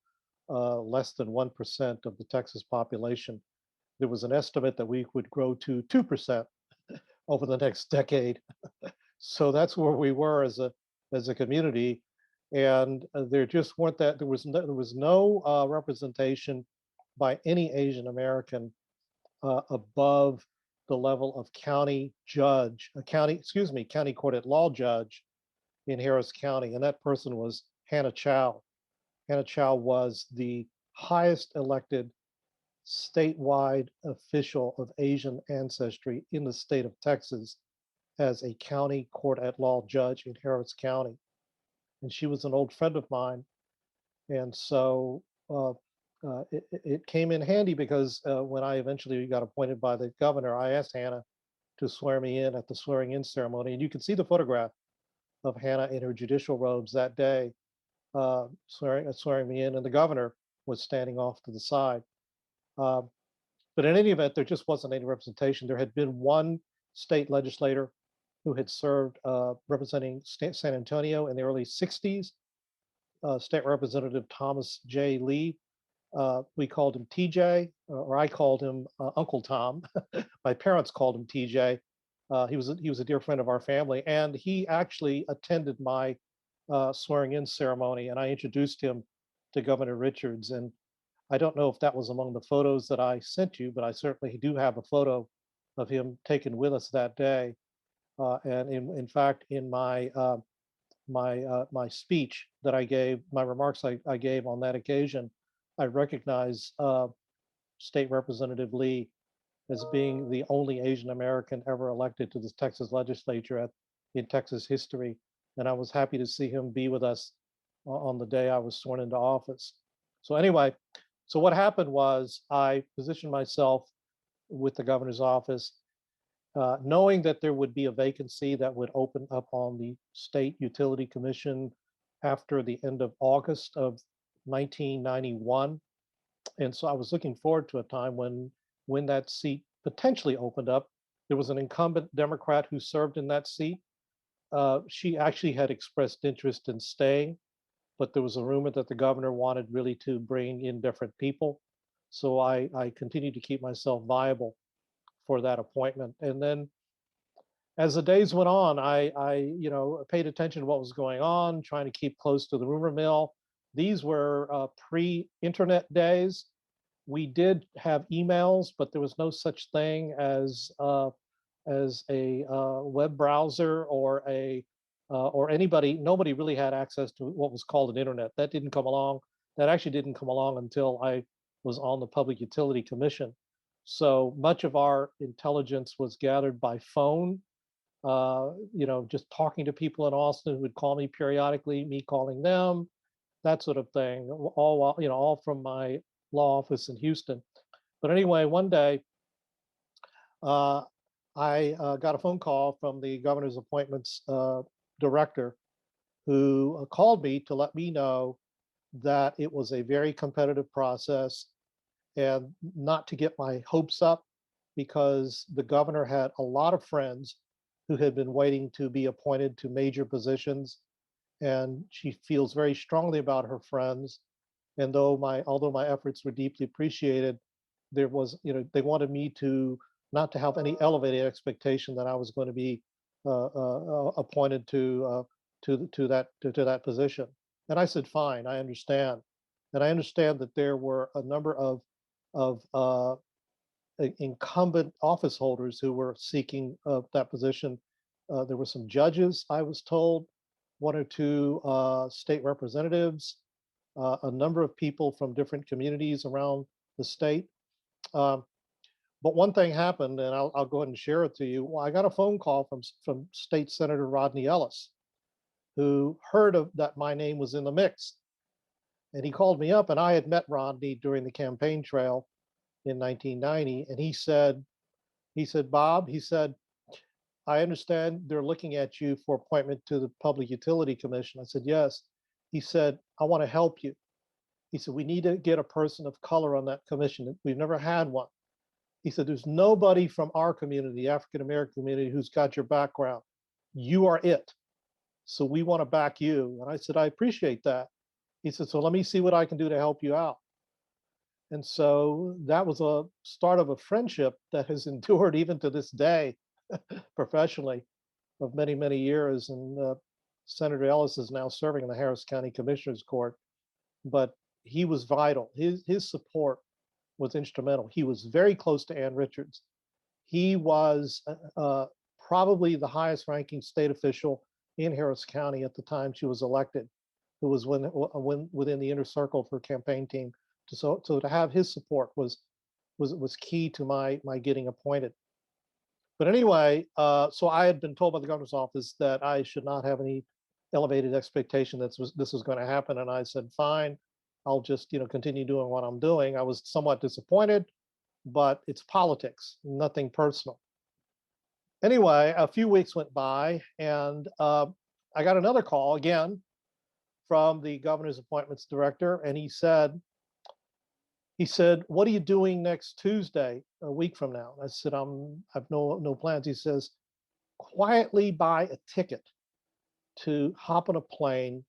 B: less than 1% of the Texas population. There was an estimate that we would grow to 2% over the next decade. So that's where we were as a community, and there just weren't there was no representation by any Asian American above the level of county court at law judge in Harris County, and that person was Hannah Chow. Hannah Chow was the highest elected statewide official of Asian ancestry in the state of Texas as a county court at law judge in Harris County. And she was an old friend of mine. And so it came in handy because when I eventually got appointed by the governor, I asked Hannah to swear me in at the swearing in ceremony. And you can see the photograph of Hannah in her judicial robes that day, swearing me in, and the governor was standing off to the side. But in any event, there just wasn't any representation. There had been one state legislator who had served representing San Antonio in the early 60s, State Representative Thomas J. Lee. We called him TJ, or I called him Uncle Tom. My parents called him TJ. He was a dear friend of our family, and he actually attended my swearing in ceremony, and I introduced him to Governor Richards. And I don't know if that was among the photos that I sent you, but I certainly do have a photo of him taken with us that day. And in fact, in my my speech that I gave, my remarks I gave on that occasion, I recognize State Representative Lee as being the only Asian American ever elected to the Texas legislature in Texas history. And I was happy to see him be with us on the day I was sworn into office. So anyway, so what happened was I positioned myself with the governor's office, knowing that there would be a vacancy that would open up on the State Utility Commission after the end of August of 1991. And so I was looking forward to a time when that seat potentially opened up. There was an incumbent Democrat who served in that seat. She actually had expressed interest in staying, but there was a rumor that the governor wanted really to bring in different people. So I continued to keep myself viable for that appointment. And then as the days went on, I paid attention to what was going on, trying to keep close to the rumor mill. These were pre-internet days. We did have emails, but there was no such thing as a web browser or nobody really had access to what was called an internet. That didn't come along. That actually didn't come along until I was on the Public Utility Commission. So much of our intelligence was gathered by phone, just talking to people in Austin who would call me periodically, me calling them, that sort of thing, all from my law office in Houston. But anyway, one day, I got a phone call from the governor's appointments director who called me to let me know that it was a very competitive process and not to get my hopes up because the governor had a lot of friends who had been waiting to be appointed to major positions. And she feels very strongly about her friends. And although my efforts were deeply appreciated, there was, they wanted me to not to have any elevated expectation that I was going to be appointed to that position. And I said, fine, I understand. And I understand that there were a number of incumbent office holders who were seeking that position, There were some judges, I was told, one or two state representatives, a number of people from different communities around the state. Um, but one thing happened, and I'll go ahead and share it to you. Well, I got a phone call from State Senator Rodney Ellis, who heard of that my name was in the mix. And he called me up, and I had met Rodney during the campaign trail in 1990. And he said, Bob, he said, I understand they're looking at you for appointment to the Public Utility Commission. I said, yes. He said, I want to help you. He said, we need to get a person of color on that commission. We've never had one. He said, there's nobody from our community, the African-American community, who's got your background. You are it. So we want to back you. And I said, I appreciate that. He said, so let me see what I can do to help you out. And so that was a start of a friendship that has endured even to this day, professionally, of many, many years. And Senator Ellis is now serving in the Harris County Commissioner's Court. But he was vital. His support was instrumental. He was very close to Ann Richards. He was probably the highest ranking state official in Harris County at the time she was elected, who was within the inner circle of her campaign team. So to have his support was key to my getting appointed. But anyway, so I had been told by the governor's office that I should not have any elevated expectation that this was going to happen, and I said, fine, I'll just continue doing what I'm doing. I was somewhat disappointed, but it's politics, nothing personal. Anyway, a few weeks went by, and I got another call again from the governor's appointments director, and he said, what are you doing next Tuesday, a week from now? I said, I've no plans. He says, quietly buy a ticket to hop on a plane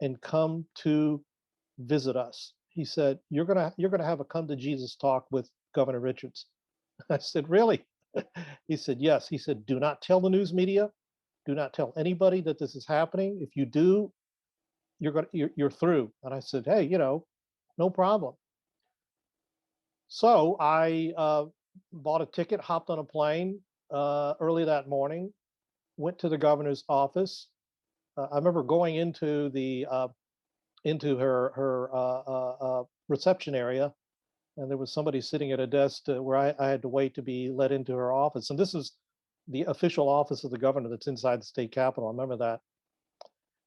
B: and come to visit us. He said, you're gonna have a come to Jesus talk with Governor Richards. I said, really? He said, yes. He said, do not tell the news media, do not tell anybody that this is happening. If you do, you're through. And I said, hey, no problem. So I bought a ticket, hopped on a plane early that morning, went to the governor's office. I remember going into her reception area, and there was somebody sitting at a desk where I had to wait to be let into her office. And this is the official office of the governor that's inside the state capitol. I remember that.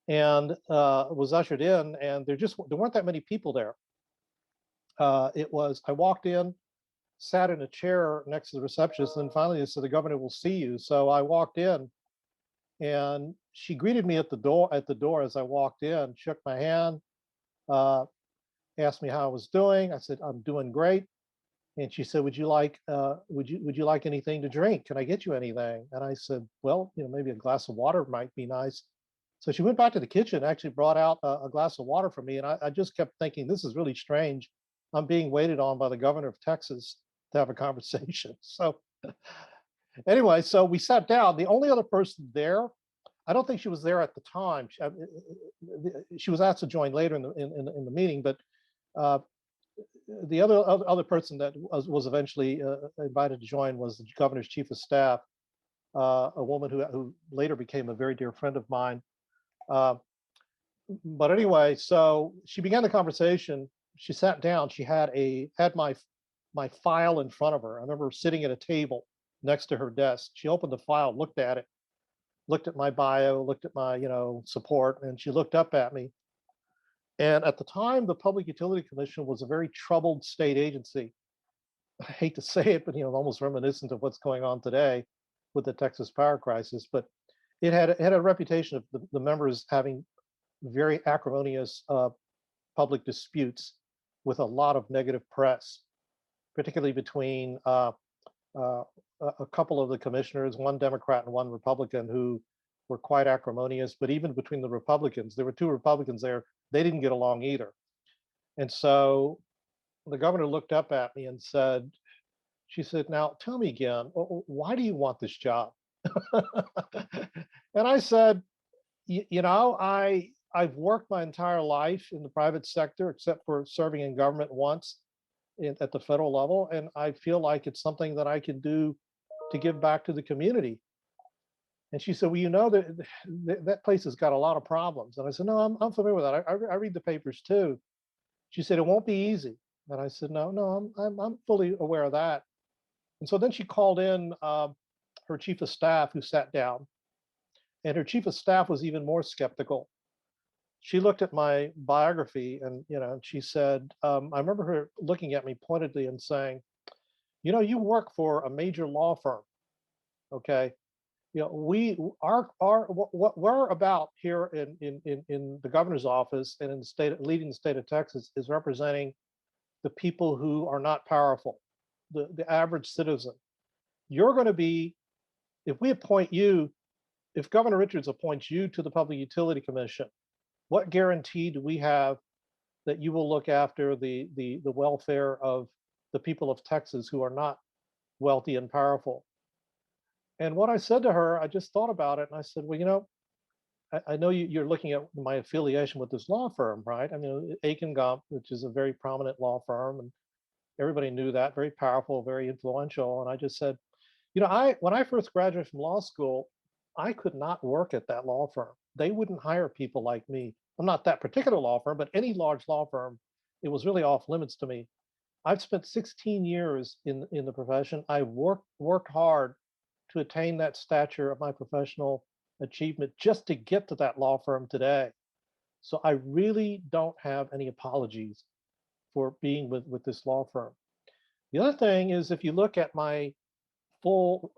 B: And was ushered in, and there weren't that many people there. I walked in, sat in a chair next to the receptionist, and then finally they said, the governor will see you. So I walked in, and she greeted me at the door as I walked in, shook my hand, asked me how I was doing. I said, I'm doing great. And she said, would you like anything to drink? Can I get you anything? And I said, well, maybe a glass of water might be nice. So she went back to the kitchen, actually brought out a glass of water for me. And I just kept thinking, this is really strange. I'm being waited on by the governor of Texas to have a conversation. So anyway, so we sat down. The only other person there, I don't think she was there at the time. She was asked to join later in the meeting, but the other person that was eventually invited to join was the governor's chief of staff, a woman who later became a very dear friend of mine. But anyway, so she began the conversation. She sat down. She had my file in front of her. I remember sitting at a table next to her desk. She opened the file, looked at it, looked at my bio, looked at my support, and she looked up at me. And at the time, the Public Utility Commission was a very troubled state agency. I hate to say it, but almost reminiscent of what's going on today with the Texas power crisis. But it had a reputation of the members having very acrimonious public disputes with a lot of negative press, particularly between a couple of the commissioners, one Democrat and one Republican, who were quite acrimonious. But even between the Republicans, there were two Republicans there, they didn't get along either. And so the governor looked up at me and she said, now tell me again, why do you want this job? And I said, I've worked my entire life in the private sector, except for serving in government once at the federal level. And I feel like it's something that I can do to give back to the community. And she said, well, you know, that place has got a lot of problems. And I said, no, I'm familiar with that. I read the papers too. She said, it won't be easy. And I said, no, I'm fully aware of that. And so then she called in her chief of staff, who sat down, and her chief of staff was even more skeptical. She looked at my biography, and she said, I remember her looking at me pointedly and saying, you work for a major law firm, okay? What we're about here in the governor's office and in the state, leading the state of Texas, is representing the people who are not powerful, the average citizen. You're going to be, if we appoint you, if Governor Richards appoints you to the Public Utility Commission, what guarantee do we have that you will look after the welfare of the people of Texas who are not wealthy and powerful? And what I said to her, I just thought about it, and I said, well, I know you're looking at my affiliation with this law firm, right? I mean, Akin Gump, which is a very prominent law firm, and everybody knew that, very powerful, very influential. And I just said, when I first graduated from law school, I could not work at that law firm. They wouldn't hire people like me. I'm not that particular law firm, but any large law firm, it was really off limits to me. I've spent 16 years in the profession. I worked hard to attain that stature of my professional achievement just to get to that law firm today. So I really don't have any apologies for being with this law firm. The other thing is, if you look at my full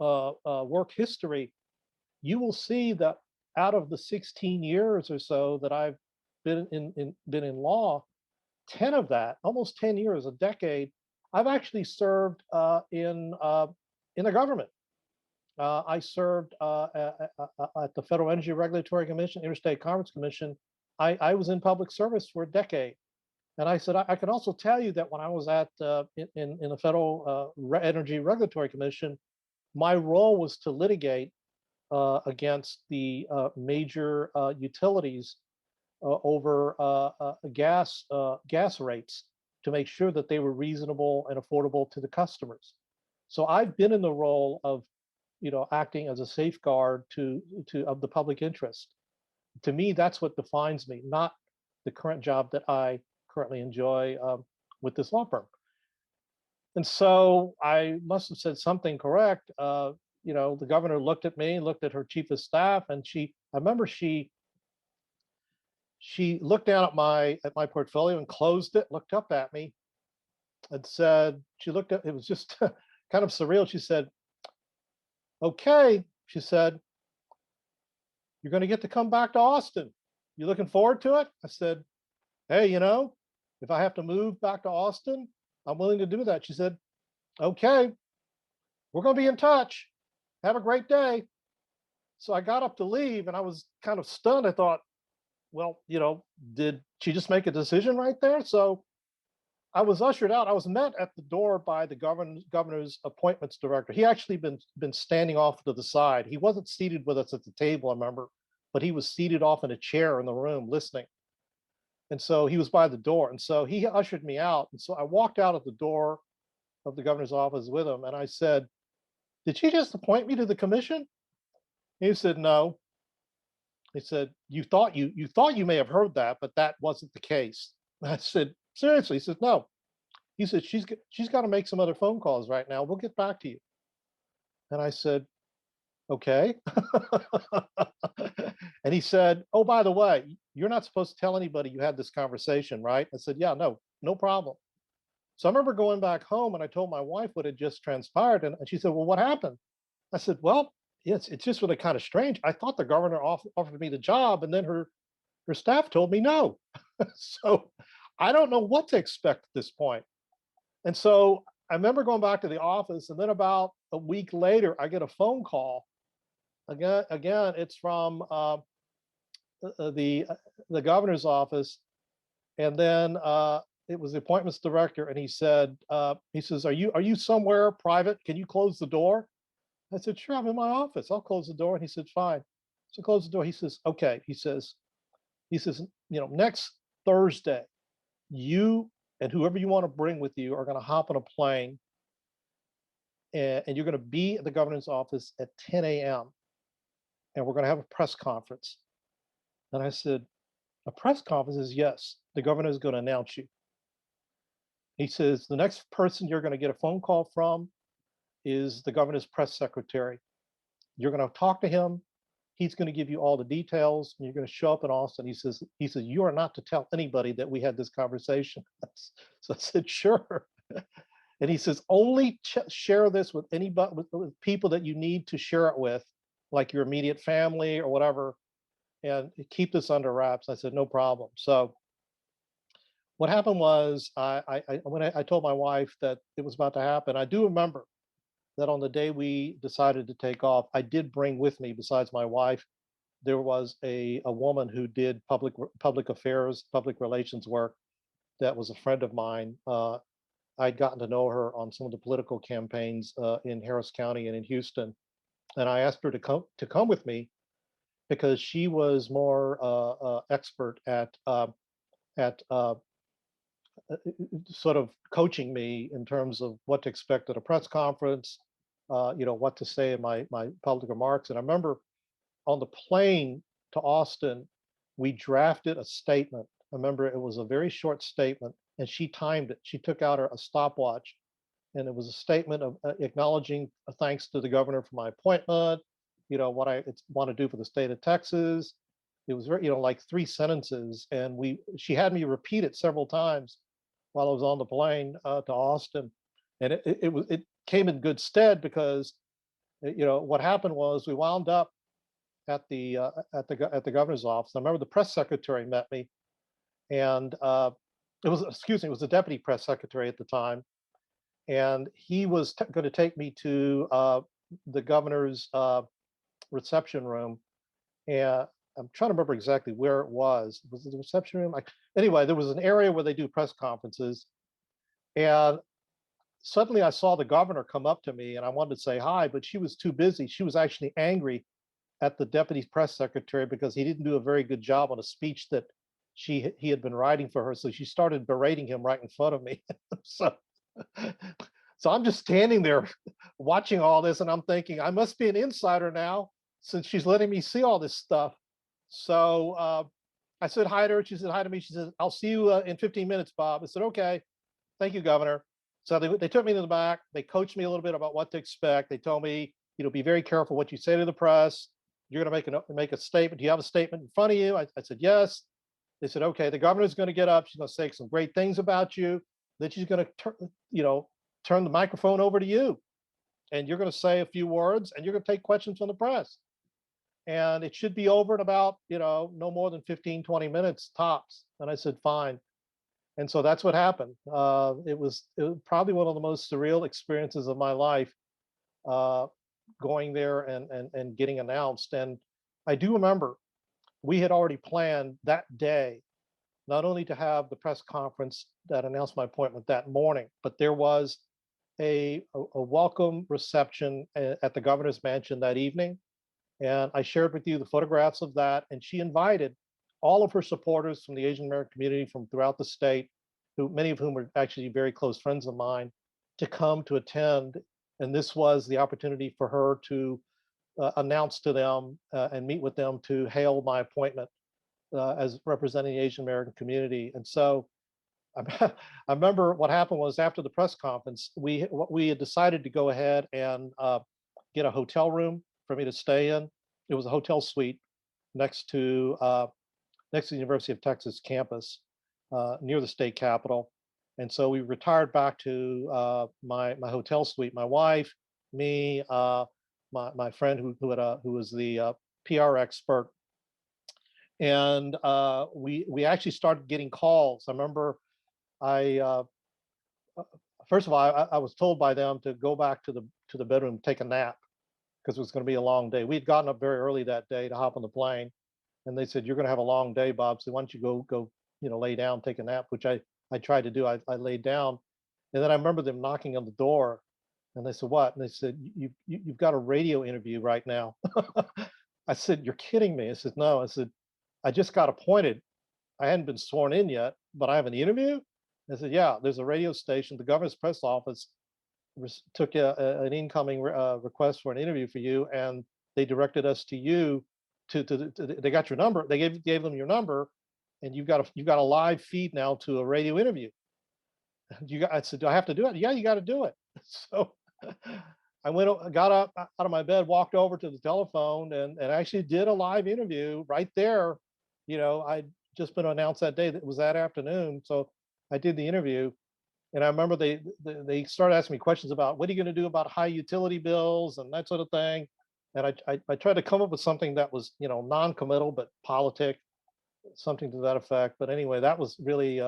B: work history, you will see that out of the 16 years or so that I've been in law, 10 of that, almost 10 years, a decade, I've actually served in the government. I served at the Federal Energy Regulatory Commission, Interstate Commerce Commission. I was in public service for a decade. And I said, I can also tell you that when I was at in the Federal Energy Regulatory Commission, my role was to litigate against the major utilities over gas rates to make sure that they were reasonable and affordable to the customers. So I've been in the role of acting as a safeguard of the public interest. To me, that's what defines me, not the current job that I currently enjoy with this law firm. And so I must have said something correct. The governor looked at me, looked at her chief of staff, and I remember she looked down at my portfolio and closed it, looked up at me, and said, she looked at, it was just kind of surreal. She said, okay, she said, you're going to get to come back to Austin. You looking forward to it? I said, hey, if I have to move back to Austin, I'm willing to do that. She said, okay, we're going to be in touch. Have a great day. So I got up to leave and I was kind of stunned. I thought, well, did she just make a decision right there? So I was ushered out. I was met at the door by the governor's appointments director. He actually been standing off to the side. He wasn't seated with us at the table, I remember, but he was seated off in a chair in the room listening. And so he was by the door. And so he ushered me out. And so I walked out at the door of the governor's office with him. And I said, did she just appoint me to the commission? He said, no. He said, you thought you may have heard that, but that wasn't the case. I said, seriously? He said, no. He said, she's got to make some other phone calls right now. We'll get back to you. And I said, okay. And he said, oh, by the way, you're not supposed to tell anybody you had this conversation, right? I said, yeah, no problem. So I remember going back home and I told my wife what had just transpired. And she said, well, what happened? I said, well, it's just really kind of strange. I thought the governor offered me the job, and then her staff told me no. So I don't know what to expect at this point. And so I remember going back to the office, and then about a week later, I get a phone call. Again, it's from the governor's office, and then it was the appointments director, and he says, are you somewhere private? Can you close the door? I said, sure, I'm in my office. I'll close the door. And he said, fine. So close the door. He says, okay. He says, next Thursday, you and whoever you want to bring with you are going to hop on a plane, and you're going to be at the governor's office at 10 a.m. and we're going to have a press conference. And I said, a press conference? Is yes, the governor is going to announce you. He says, the next person you're going to get a phone call from is the governor's press secretary. You're going to talk to him. He's going to give you all the details, and you're going to show up in Austin. He says, you are not to tell anybody that we had this conversation. So I said, sure. And he says, only share this with anybody, with people that you need to share it with, like your immediate family or whatever, and keep this under wraps. I said, no problem. So what happened was, when I told my wife that it was about to happen, I do remember that on the day we decided to take off, I did bring with me, besides my wife, there was a woman who did public affairs, public relations work that was a friend of mine. I'd gotten to know her on some of the political campaigns in Harris County and in Houston, and I asked her to come with me because she was more expert at sort of coaching me in terms of what to expect at a press conference, what to say in my public remarks. And I remember on the plane to Austin, we drafted a statement. I remember it was a very short statement, and she timed it. She took out a stopwatch, and it was a statement of acknowledging thanks to the governor for my appointment, what I want to do for the state of Texas. It was very, like 3 sentences, and she had me repeat it several times while I was on the plane to Austin, and it came in good stead because what happened was we wound up at the governor's office. I remember the press secretary met me, and it was the deputy press secretary at the time, and he was going to take me to the governor's reception room, and I'm trying to remember exactly where it was. Was it the reception room? Anyway, there was an area where they do press conferences, and suddenly I saw the governor come up to me, and I wanted to say hi, but she was too busy. She was actually angry at the deputy press secretary because he didn't do a very good job on a speech that he had been writing for her. So she started berating him right in front of me. so I'm just standing there watching all this, and I'm thinking, I must be an insider now since she's letting me see all this stuff. So I said hi to her. She said hi to me. She said, I'll see you in 15 minutes, Bob. I said, okay, thank you, Governor. So they took me to the back. They coached me a little bit about what to expect. They told me, be very careful what you say to the press. You're going to make a statement. Do you have a statement in front of you? I said, yes. They said, okay, the governor's going to get up. She's going to say some great things about you. Then she's going to turn the microphone over to you. And you're going to say a few words, and you're going to take questions from the press. And it should be over in about, no more than 15, 20 minutes tops. And I said, fine. And so that's what happened. It was probably one of the most surreal experiences of my life, going there and getting announced. And I do remember we had already planned that day, not only to have the press conference that announced my appointment that morning, but there was a welcome reception at the governor's mansion that evening. And I shared with you the photographs of that. And she invited all of her supporters from the Asian American community from throughout the state, many of whom were actually very close friends of mine, to come to attend. And this was the opportunity for her to announce to them and meet with them to hail my appointment as representing the Asian American community. And so I remember what happened was after the press conference, we had decided to go ahead and get a hotel room for me to stay in. It was a hotel suite next to the University of Texas campus near the state capitol. And so we retired back to my hotel suite. My wife, me, my friend who was the PR expert, and we actually started getting calls. I remember first of all, I was told by them to go back to the bedroom and take a nap because it was going to be a long day. We'd gotten up very early that day to hop on the plane, and they said, "You're going to have a long day, Bob. So why don't you go lay down, take a nap?" Which I tried to do. I laid down, and then I remember them knocking on the door, and they said, "What?" And they said, "You've got a radio interview right now." I said, "You're kidding me." I said, "No." I said, "I just got appointed. I hadn't been sworn in yet, but I have an interview." I said, "Yeah, there's a radio station. The governor's press office took an incoming request for an interview for you, and they directed us to you they got your number. They gave them your number, and you've got a live feed now to a radio interview. I said, do I have to do it? Yeah, you got to do it. So got up out of my bed, walked over to the telephone, and actually did a live interview right there. I'd just been announced that day. That was that afternoon. So I did the interview, and I remember they started asking me questions about what are you going to do about high utility bills and that sort of thing. And I tried to come up with something that was, non-committal but politic, something to that effect. But anyway, that was really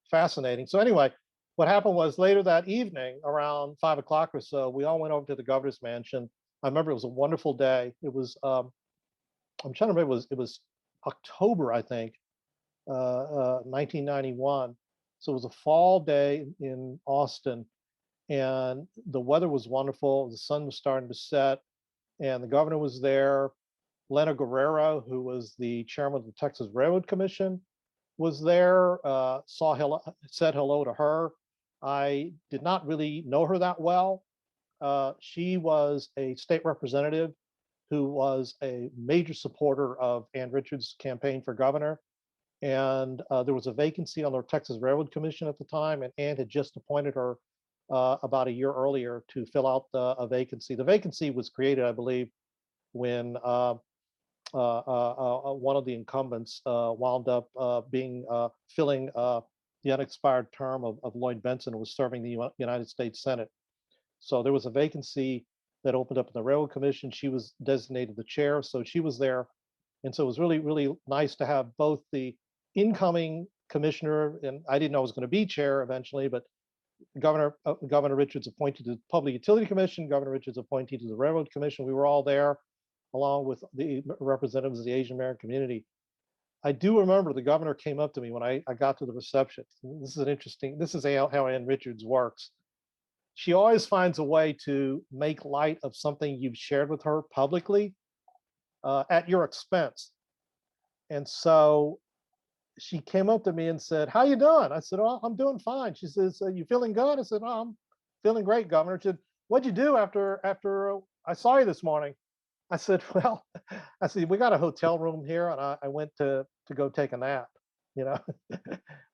B: fascinating. So anyway, what happened was later that evening, around 5 o'clock or so, we all went over to the governor's mansion. I remember it was a wonderful day. It was I'm trying to remember, it was October, I think, 1991. So it was a fall day in Austin, and the weather was wonderful. The sun was starting to set, and the governor was there. Lena Guerrero, who was the chairman of the Texas Railroad Commission, was there. Said hello to her. I did not really know her that well. She was a state representative who was a major supporter of Ann Richards' campaign for governor. And there was a vacancy on the Texas Railroad Commission at the time, and Ann had just appointed her about a year earlier to fill out a vacancy. The vacancy was created, I believe, when one of the incumbents wound up filling the unexpired term of Lloyd Bentsen, who was serving the United States Senate. So there was a vacancy that opened up in the Railroad Commission. She was designated the chair, so she was there. And so it was really, really nice to have both the incoming commissioner, and I didn't know I was going to be chair eventually, but Governor Richards appointed to the Public Utility Commission, Governor Richards appointed to the Railroad Commission. We were all there, along with the representatives of the Asian American community. I do remember the governor came up to me when I got to the reception. This is how Ann Richards works. She always finds a way to make light of something you've shared with her publicly at your expense. And so she came up to me and said, "How you doing?" I said, "Oh, I'm doing fine." She says, "You feeling good?" I said, "Oh, I'm feeling great, Governor." She said, "What'd you do after I saw you this morning?" I said, "Well," I said, "we got a hotel room here, and I went to go take a nap." You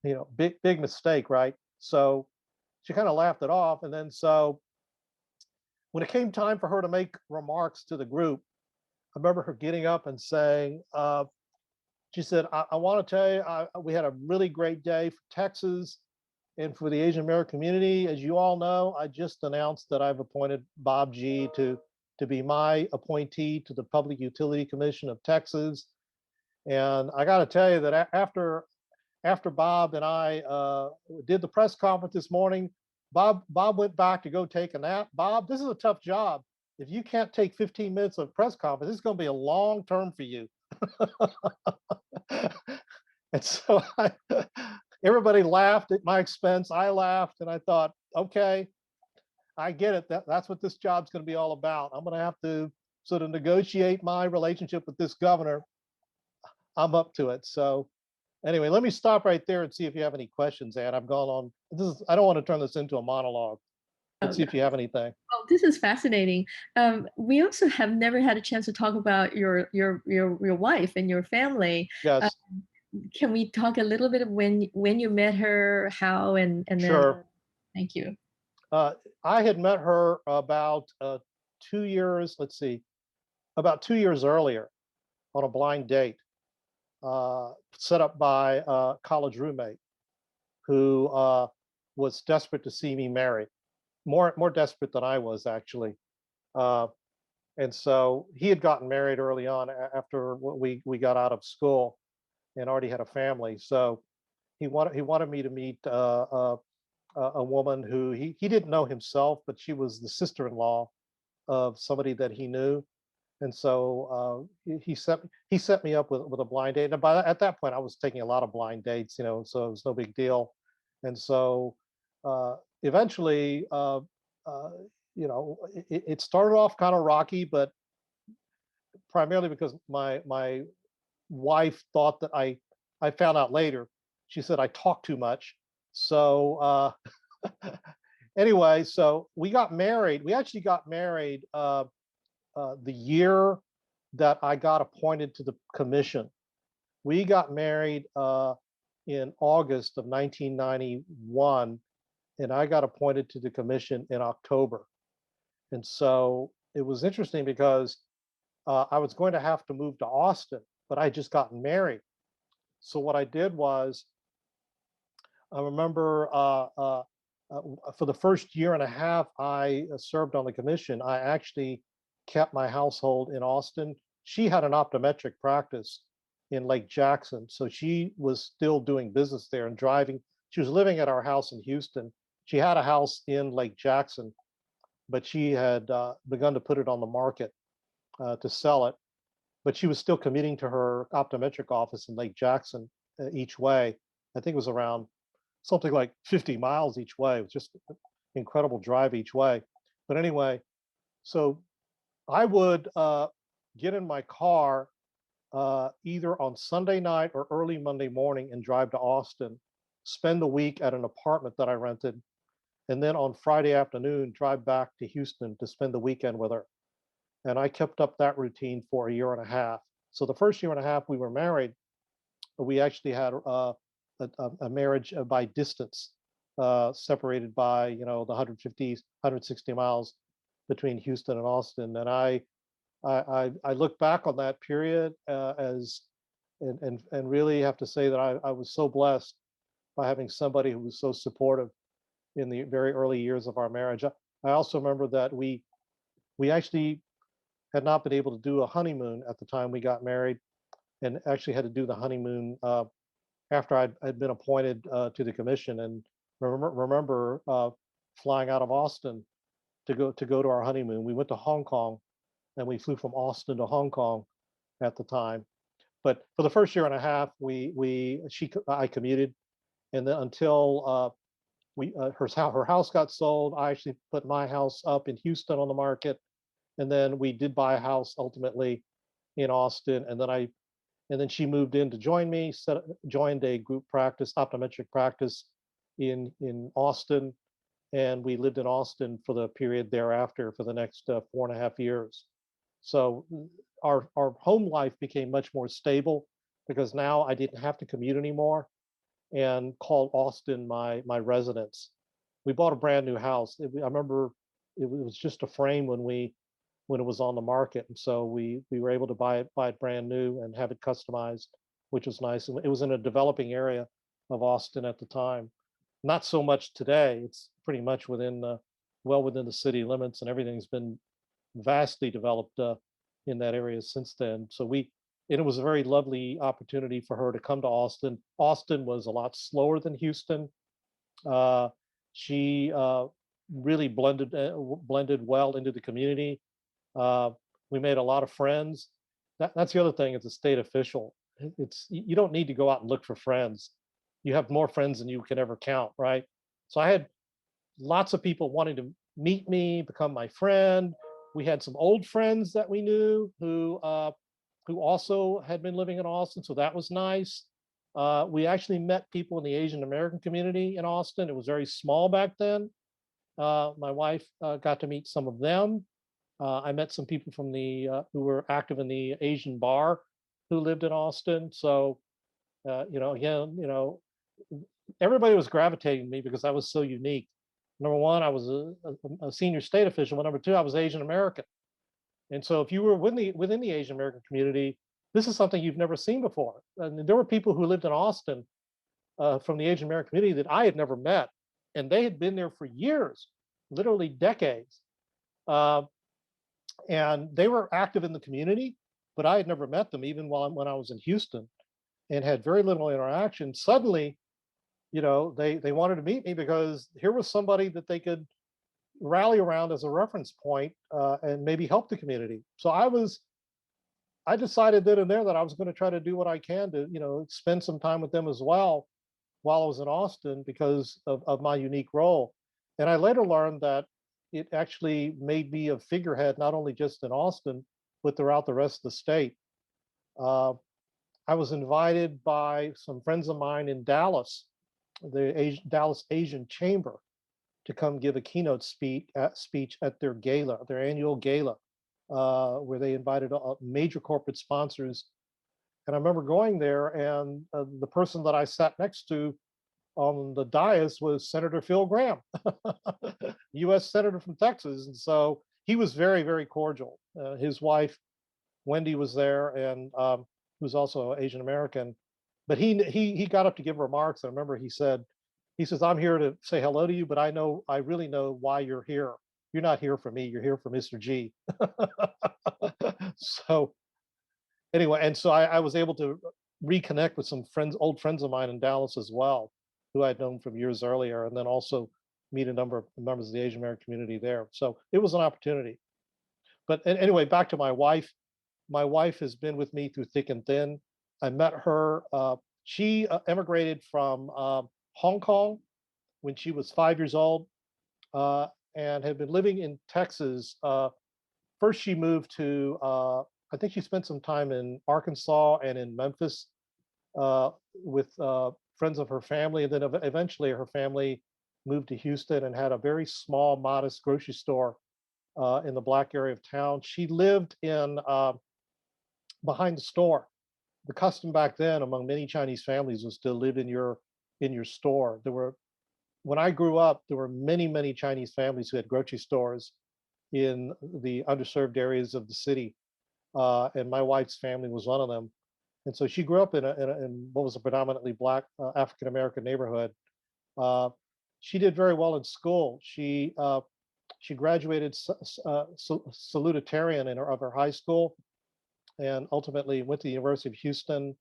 B: know, big mistake, right? So she kind of laughed it off, and then so when it came time for her to make remarks to the group, I remember her getting up and saying, she said, I want to tell you, we had a really great day for Texas and for the Asian American community. As you all know, I just announced that I've appointed Bob Gee to be my appointee to the Public Utility Commission of Texas. And I got to tell you that after Bob and I did the press conference this morning, Bob went back to go take a nap. Bob, this is a tough job. If you can't take 15 minutes of press conference, this is going to be a long term for you. And so everybody laughed at my expense. I laughed, and I thought, okay, I get it. That's what this job's going to be all about. I'm going to have to sort of negotiate my relationship with this governor. I'm up to it. So anyway, let me stop right there and see if you have any questions, Ann. I've gone on. I don't want to turn this into a monologue. Let's see if you have anything.
C: Oh, this is fascinating. We also have never had a chance to talk about your wife and your family.
B: Yes.
C: Can we talk a little bit of when you met her, how, and then?
B: Sure.
C: Thank you.
B: I had met her about 2 years. Let's see, about 2 years earlier, on a blind date set up by a college roommate who was desperate to see me married. More desperate than I was, actually. And so he had gotten married early on after we got out of school and already had a family. So he wanted me to meet a woman who he didn't know himself, but she was the sister-in-law of somebody that he knew. And so he set me up with a blind date. And at that point, I was taking a lot of blind dates, so it was no big deal. And so eventually, it started off kind of rocky, but primarily because my wife thought that I found out later. She said I talk too much. So anyway, so we got married. We actually got married the year that I got appointed to the commission. We got married in August of 1991, and I got appointed to the commission in October. And so it was interesting because I was going to have to move to Austin, but I had just gotten married. So what I did was, I remember for the first year and a half I served on the commission, I actually kept my household in Austin. She had an optometric practice in Lake Jackson, so she was still doing business there and driving. She was living at our house in Houston. She had a house in Lake Jackson, but she had begun to put it on the market to sell it. But she was still commuting to her optometric office in Lake Jackson each way. I think it was around something like 50 miles each way. It was just an incredible drive each way. But anyway, so I would get in my car either on Sunday night or early Monday morning and drive to Austin, spend a week at an apartment that I rented, and then on Friday afternoon, drive back to Houston to spend the weekend with her. And I kept up that routine for a year and a half. So the first year and a half we were married, we actually had a marriage by distance, separated by, you know, the 150, 160 miles between Houston and Austin. And I look back on that period as and really have to say that I was so blessed by having somebody who was so supportive in the very early years of our marriage. I also remember that we actually had not been able to do a honeymoon at the time we got married, and actually had to do the honeymoon after I'd been appointed to the commission. And remember flying out of Austin to go to our honeymoon. We went to Hong Kong, and we flew from Austin to Hong Kong at the time. But for the first year and a half, I commuted, and then until her house got sold, I actually put my house up in Houston on the market, and then we did buy a house ultimately in Austin, and then she moved in to join me, joined a group practice, optometric practice in Austin, and we lived in Austin for the period thereafter for the next 4.5 years. So our home life became much more stable because now I didn't have to commute anymore, and called Austin my residence. We bought a brand new house. I remember it was just a frame when it was on the market, and so we were able to buy it brand new and have it customized, which was nice. And it was in a developing area of Austin at the time. Not so much today. It's pretty much well within the city limits, and everything's been vastly developed in that area since then. And it was a very lovely opportunity for her to come to Austin. Austin was a lot slower than Houston. She really blended well into the community. We made a lot of friends. That's the other thing as a state official. You don't need to go out and look for friends. You have more friends than you can ever count, right? So I had lots of people wanting to meet me, become my friend. We had some old friends that we knew who also had been living in Austin, so that was nice. We actually met people in the Asian American community in Austin. It was very small back then. My wife got to meet some of them. I met some people from who were active in the Asian bar who lived in Austin. So, again, everybody was gravitating to me because I was so unique. Number one, I was a senior state official, but number two, I was Asian American. And so if you were within the Asian American community, this is something you've never seen before. And there were people who lived in Austin from the Asian American community that I had never met, and they had been there for years, literally decades. And they were active in the community, but I had never met them even when I was in Houston, and had very little interaction. Suddenly, they wanted to meet me because here was somebody that they could rally around as a reference point and maybe help the community. So I decided then and there that I was going to try to do what I can to, spend some time with them as well while I was in Austin because of my unique role. And I later learned that it actually made me a figurehead, not only just in Austin, but throughout the rest of the state. I was invited by some friends of mine in Dallas, the Dallas Asian Chamber, to come give a keynote speech at their gala, their annual gala. where they invited major corporate sponsors. And I remember going there, and the person that I sat next to on the dais was Senator Phil Gramm, U.S. Senator from Texas. And so he was very, very cordial. His wife, Wendy, was there, and who's also Asian American. But he got up to give remarks. I remember he says, "I'm here to say hello to you, but I really know why you're here. You're not here for me. You're here for Mr. G." So anyway, and so I was able to reconnect with some friends, old friends of mine in Dallas as well, who I'd known from years earlier, and then also meet a number of members of the Asian American community there. So it was an opportunity. But anyway, back to my wife. My wife has been with me through thick and thin. I met her. She emigrated from Hong Kong when she was 5 years old, and had been living in Texas. First, she moved to, I think she spent some time in Arkansas and in Memphis with friends of her family. And then eventually her family moved to Houston and had a very small, modest grocery store in the Black area of town. She lived in behind the store. The custom back then among many Chinese families was to live in your store. When I grew up, there were many, many Chinese families who had grocery stores in the underserved areas of the city, and my wife's family was one of them. And so she grew up in what was a predominantly Black African American neighborhood. Uh, she did very well in school. She graduated salutatorian of her high school, and ultimately went to the University of Houston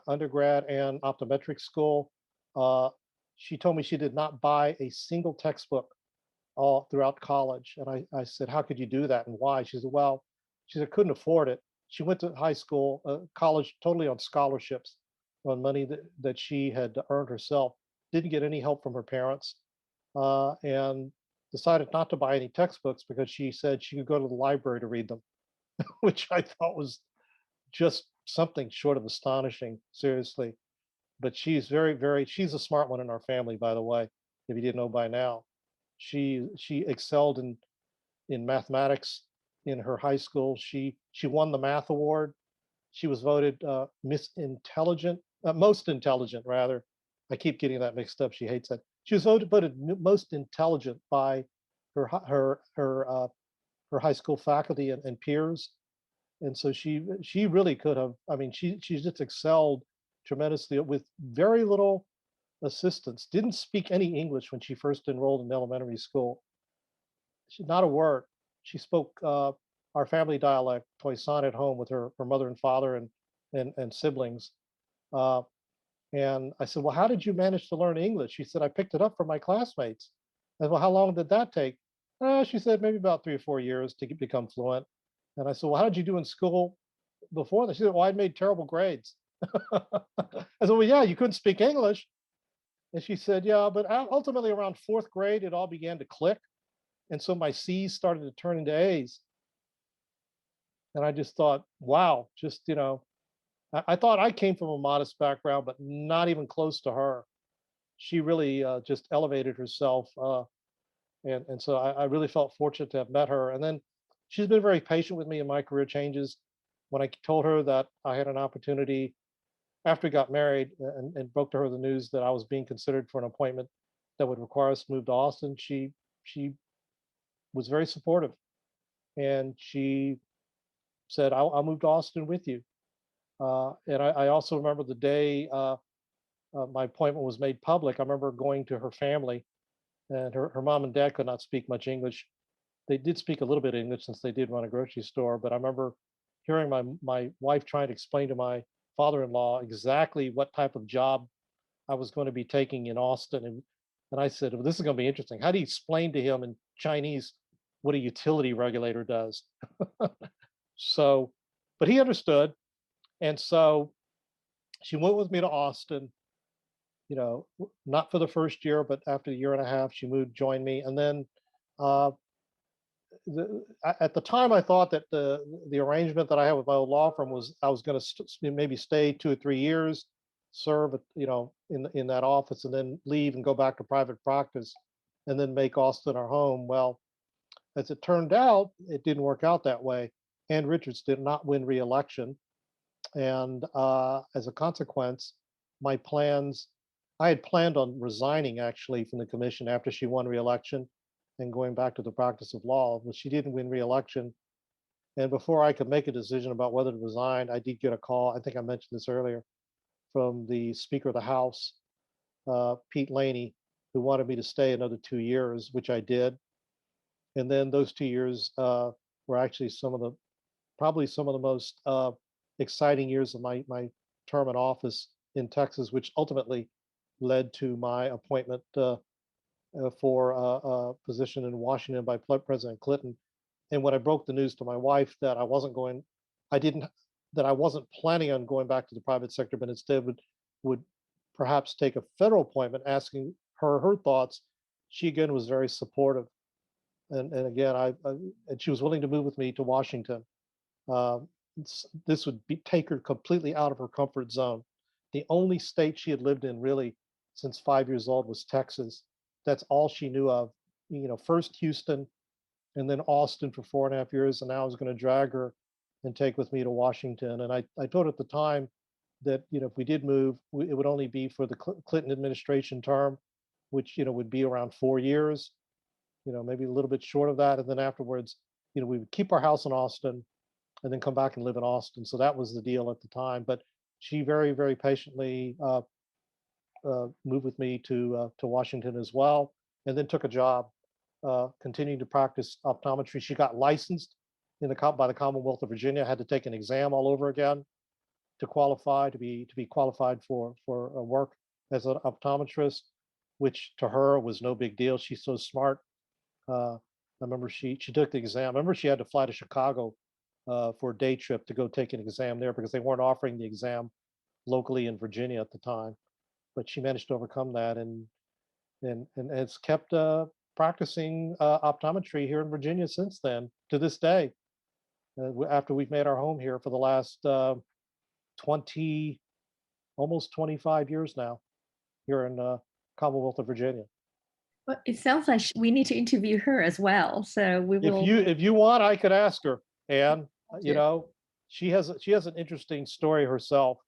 B: undergrad and optometric school. Uh, she told me she did not buy a single textbook all throughout college. And I said, "How could you do that, and why?" She said, "Well," she said, "couldn't afford it." She went to high school, college, totally on scholarships, on money that she had earned herself. Didn't get any help from her parents, and decided not to buy any textbooks because she said she could go to the library to read them, which I thought was just something short of astonishing, seriously. But she's very, very, she's a smart one in our family, by the way, if you didn't know by now. She excelled in mathematics in her high school. She won the math award. She was voted Miss Intelligent, most intelligent rather. I keep getting that mixed up. She hates that. She was voted most intelligent by her high school faculty and peers. And so she really could have. I mean, she just excelled tremendously with very little assistance. Didn't speak any English when she first enrolled in elementary school. She not a word. She spoke our family dialect, Toisan, at home with her mother and father and siblings. Uh, and I said, "Well, how did you manage to learn English?" She said, "I picked it up from my classmates." I said, "Well, how long did that take?" She said, "Maybe about 3 or 4 years to become fluent." And I said, "Well, how did you do in school before that?" She said, "Well, I made terrible grades." I said, "Well, yeah, you couldn't speak English." And she said, "Yeah, but ultimately around fourth grade, it all began to click. And so my C's started to turn into A's." And I just thought, wow, just, I thought I came from a modest background, but not even close to her. She really just elevated herself. And so I really felt fortunate to have met her. And then she's been very patient with me in my career changes. When I told her that I had an opportunity after we got married and broke to her the news that I was being considered for an appointment that would require us to move to Austin, she was very supportive. And she said, I'll move to Austin with you. And I also remember the day my appointment was made public. I remember going to her family, and her mom and dad could not speak much English. They did speak a little bit of English since they did run a grocery store, but I remember hearing my wife trying to explain to my father-in-law exactly what type of job I was going to be taking in Austin. And I said, "Well, this is going to be interesting. How do you explain to him in Chinese what a utility regulator does?" So, but he understood. And so she went with me to Austin, not for the first year, but after a year and a half, she moved, joined me. And then uh, at the time, I thought that the arrangement that I had with my old law firm was I was going to maybe stay 2 or 3 years, serve, in that office, and then leave and go back to private practice, and then make Austin our home. Well, As it turned out, it didn't work out that way. Ann Richards did not win re-election, and as a consequence, my plans. I had planned on resigning actually from the commission after she won re-election and going back to the practice of law, but she didn't win re-election. And before I could make a decision about whether to resign, I did get a call. I think I mentioned this earlier from the Speaker of the House, Pete Laney, who wanted me to stay another 2 years, which I did. And then those 2 years were actually probably some of the most exciting years of my term in office in Texas, which ultimately led to my appointment for a position in Washington by President Clinton. And when I broke the news to my wife that I didn't, that I wasn't planning on going back to the private sector, but instead would perhaps take a federal appointment, asking her thoughts, she again was very supportive. And again, and she was willing to move with me to Washington. This would take her completely out of her comfort zone. The only state she had lived in really since 5 years old was Texas. That's all she knew of. First Houston, and then Austin for 4.5 years, and now I was going to drag her and take with me to Washington. And I told her at the time that if we did move, it would only be for the Clinton administration term, which would be around 4 years, maybe a little bit short of that, and then afterwards, we would keep our house in Austin, and then come back and live in Austin. So that was the deal at the time. But she very, very patiently moved with me to Washington as well, and then took a job continuing to practice optometry. She got licensed by the Commonwealth of Virginia. Had to take an exam all over again to qualify to be qualified for work as an optometrist, which to her was no big deal. She's so smart. I remember she took the exam. I remember she had to fly to Chicago for a day trip to go take an exam there because they weren't offering the exam locally in Virginia at the time. But she managed to overcome that and has kept practicing optometry here in Virginia since then, to this day, after we've made our home here for the last 20, almost 25 years now, here in Commonwealth of Virginia.
C: Well, it sounds like we need to interview her as well. So we will.
B: If you want, I could ask her. And
C: Yeah.
B: she has an interesting story herself.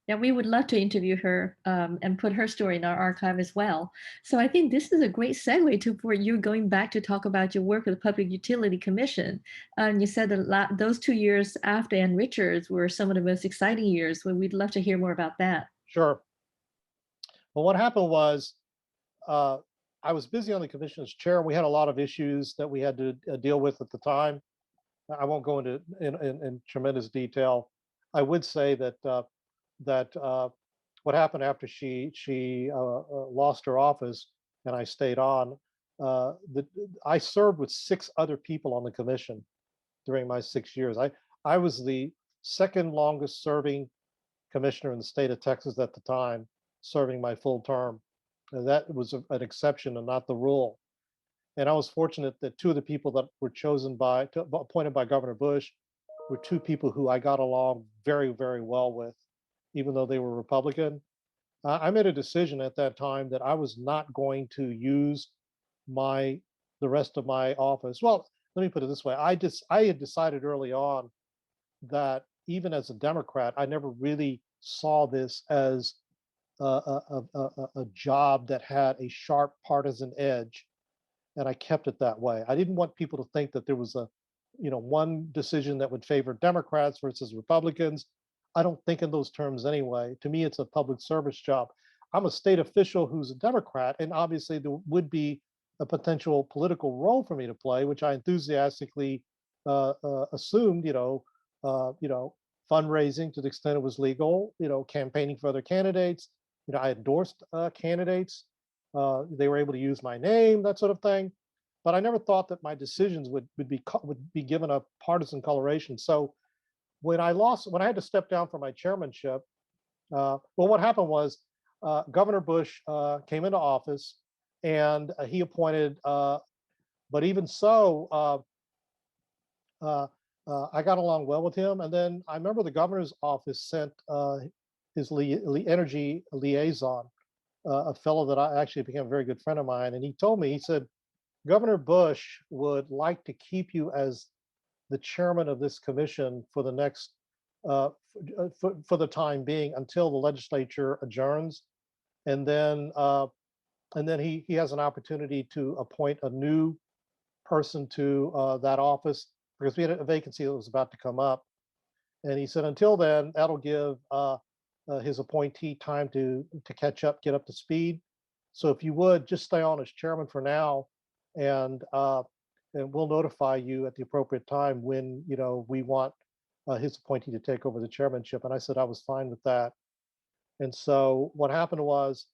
C: Yeah, we would love to interview her and put her story in our archive as well. So I think this is a great segue for you going back to talk about your work with the Public Utility Commission. And you said that those 2 years after Ann Richards were some of the most exciting years. Well, we'd love to hear more about that.
B: Sure. Well, what happened was I was busy on the commission as chair, and we had a lot of issues that we had to deal with at the time. I won't go into in tremendous detail. I would say that what happened after she lost her office and I stayed on, I served with 6 other people on the commission during my 6 years. I was the second longest serving commissioner in the state of Texas at the time, serving my full term. And that was an exception and not the rule. And I was fortunate that 2 of the people that were appointed by Governor Bush were 2 people who I got along very, very well with, even though they were Republican. I made a decision at that time that I was not going to use the rest of my office. Well, let me put it this way. I had decided early on that even as a Democrat, I never really saw this as a job that had a sharp partisan edge, and I kept it that way. I didn't want people to think that there was one decision that would favor Democrats versus Republicans. I don't think in those terms anyway. To me, it's a public service job. I'm a state official who's a Democrat, and obviously there would be a potential political role for me to play, which I enthusiastically assumed. Fundraising to the extent it was legal. Campaigning for other candidates. I endorsed candidates. They were able to use my name, that sort of thing. But I never thought that my decisions would be given a partisan coloration. So when I had to step down from my chairmanship, what happened was Governor Bush came into office and he appointed, but even so, I got along well with him. And then I remember the governor's office sent his energy liaison, a fellow that I actually became a very good friend of mine. And he told me, he said, Governor Bush would like to keep you as the chairman of this commission for the next, for the time being until the legislature adjourns. And then he has an opportunity to appoint a new person to that office because we had a vacancy that was about to come up. And he said, until then, that'll give his appointee time to catch up, get up to speed. So if you would just stay on as chairman for now, and we'll notify you at the appropriate time when we want his appointee to take over the chairmanship. And I said I was fine with that. And so what happened was,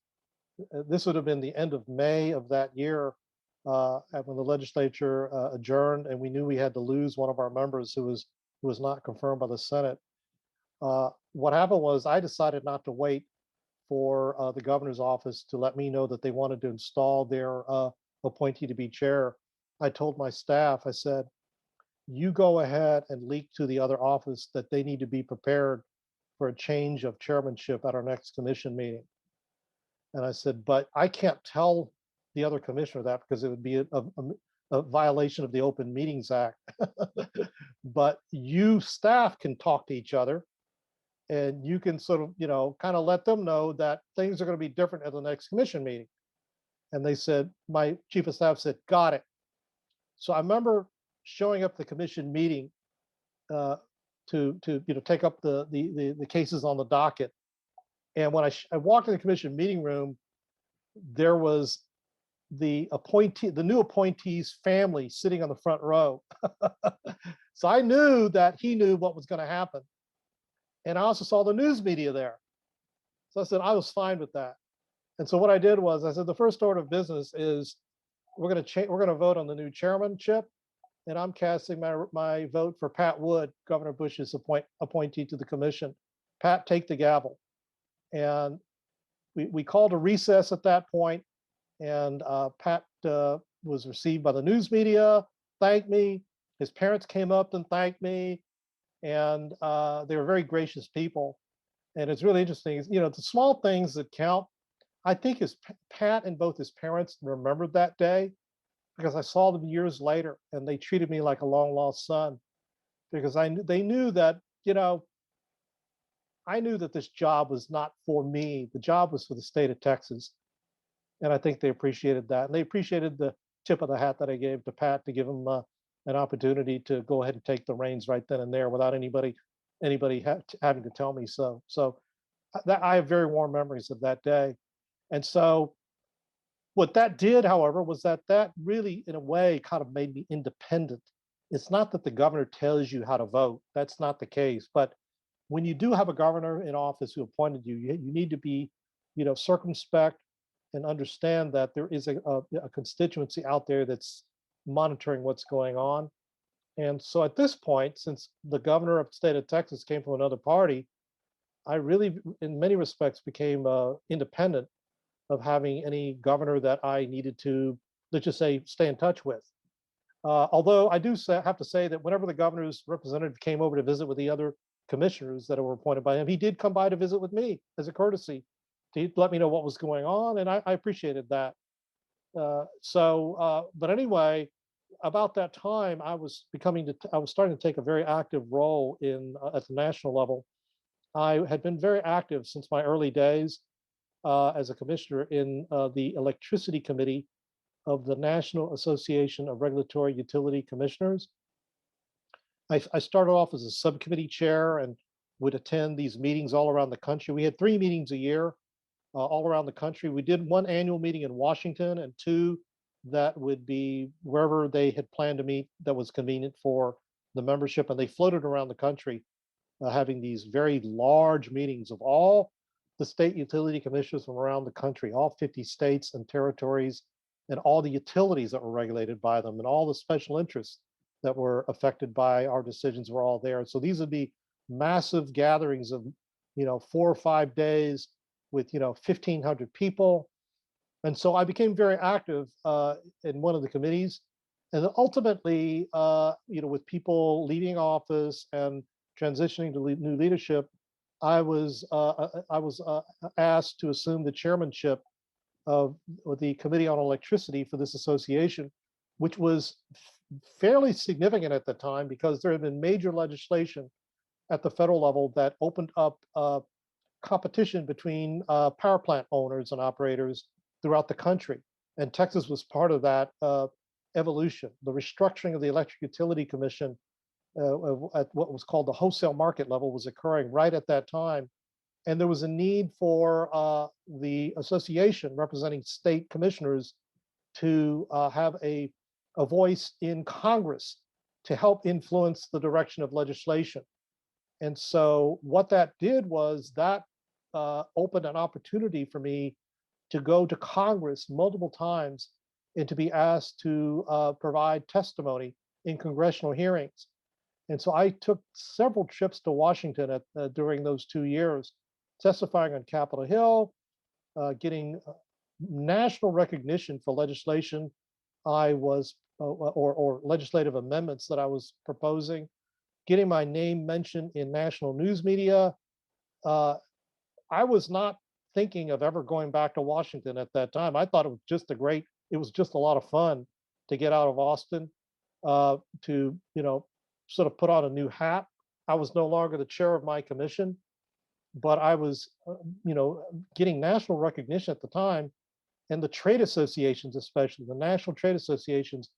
B: this would have been the end of May of that year when the legislature adjourned, and we knew we had to lose one of our members who was not confirmed by the Senate. What happened was I decided not to wait for the governor's office to let me know that they wanted to install their appointee to be chair. I told my staff, I said, you go ahead and leak to the other office that they need to be prepared for a change of chairmanship at our next commission meeting. And I said, but I can't tell the other commissioner that because it would be a violation of the Open Meetings Act. But you staff can talk to each other, and you can sort of, kind of let them know that things are going to be different at the next commission meeting. And they said, my chief of staff said, got it. So I remember showing up at the commission meeting to take up the cases on the docket. And when I walked in the commission meeting room, there was the new appointee's family sitting on the front row. So I knew that he knew what was going to happen. And I also saw the news media there. So I said, I was fine with that. And so what I did was I said, the first order of business is we're going to vote on the new chairmanship. And I'm casting my vote for Pat Wood, Governor Bush's appointee to the commission. Pat, take the gavel. And we called a recess at that point, and Pat was received by the news media, thanked me. His parents came up and thanked me, and they were very gracious people. And it's really interesting, the small things that count. I think Pat and both his parents remembered that day because I saw them years later, and they treated me like a long lost son because they knew that, I knew that this job was not for me. The job was for the state of Texas. And I think they appreciated that. And they appreciated the tip of the hat that I gave to Pat to give him an opportunity to go ahead and take the reins right then and there without anybody having to tell me so. So I have very warm memories of that day. And so what that did, however, was that really, in a way, kind of made me independent. It's not that the governor tells you how to vote. That's not the case. But when you do have a governor in office who appointed you, you need to be, circumspect and understand that there is a constituency out there that's monitoring what's going on. And so at this point, since the governor of the state of Texas came from another party, I really, in many respects, became independent of having any governor that I needed to, let's just say, stay in touch with. Although I do have to say that whenever the governor's representative came over to visit with the other commissioners that were appointed by him, he did come by to visit with me as a courtesy to let me know what was going on, and I appreciated that. But anyway, about that time, I was starting to take a very active role at the national level. I had been very active since my early days as a commissioner in the Electricity Committee of the National Association of Regulatory Utility Commissioners. I started off as a subcommittee chair and would attend these meetings all around the country. We had 3 meetings a year all around the country. We did 1 annual meeting in Washington and 2 that would be wherever they had planned to meet that was convenient for the membership. And they floated around the country having these very large meetings of all the state utility commissioners from around the country, all 50 states and territories, and all the utilities that were regulated by them, and all the special interests that were affected by our decisions were all there. So these would be massive gatherings of, 4 or 5 days with, 1,500 people. And so I became very active in one of the committees. And ultimately, with people leaving office and transitioning to new leadership, I was asked to assume the chairmanship of the Committee on Electricity for this association, which was fairly significant at the time because there had been major legislation at the federal level that opened up competition between power plant owners and operators throughout the country. And Texas was part of that evolution. The restructuring of the Electric Utility Commission at what was called the wholesale market level was occurring right at that time. And there was a need for the association representing state commissioners to have a voice in Congress to help influence the direction of legislation. And so what that did was that opened an opportunity for me to go to Congress multiple times and to be asked to provide testimony in congressional hearings. And so I took several trips to Washington during those 2 years, testifying on Capitol Hill, getting national recognition for legislation I was, or legislative amendments that I was proposing, getting my name mentioned in national news media. I was not thinking of ever going back to Washington at that time. I thought it was just a lot of fun to get out of Austin, to, sort of put on a new hat. I was no longer the chair of my commission, but I was, getting national recognition at the time. And the trade associations, especially the national trade associations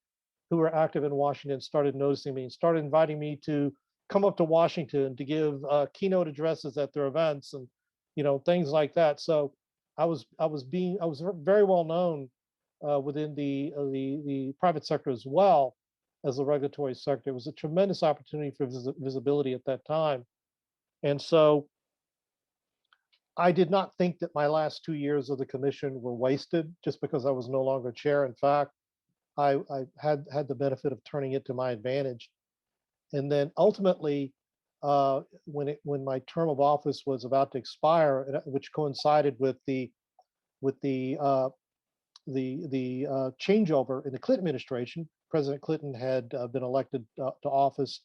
B: who were active in Washington, started noticing me and started inviting me to come up to Washington to give keynote addresses at their events and things like that. So I was very well known within the private sector as well as the regulatory sector. It was a tremendous opportunity for visibility at that time. And so I did not think that my last 2 years of the commission were wasted just because I was no longer chair. In fact, I had the benefit of turning it to my advantage. And then ultimately, when my term of office was about to expire, which coincided with the changeover in the Clinton administration, President Clinton had been elected to office,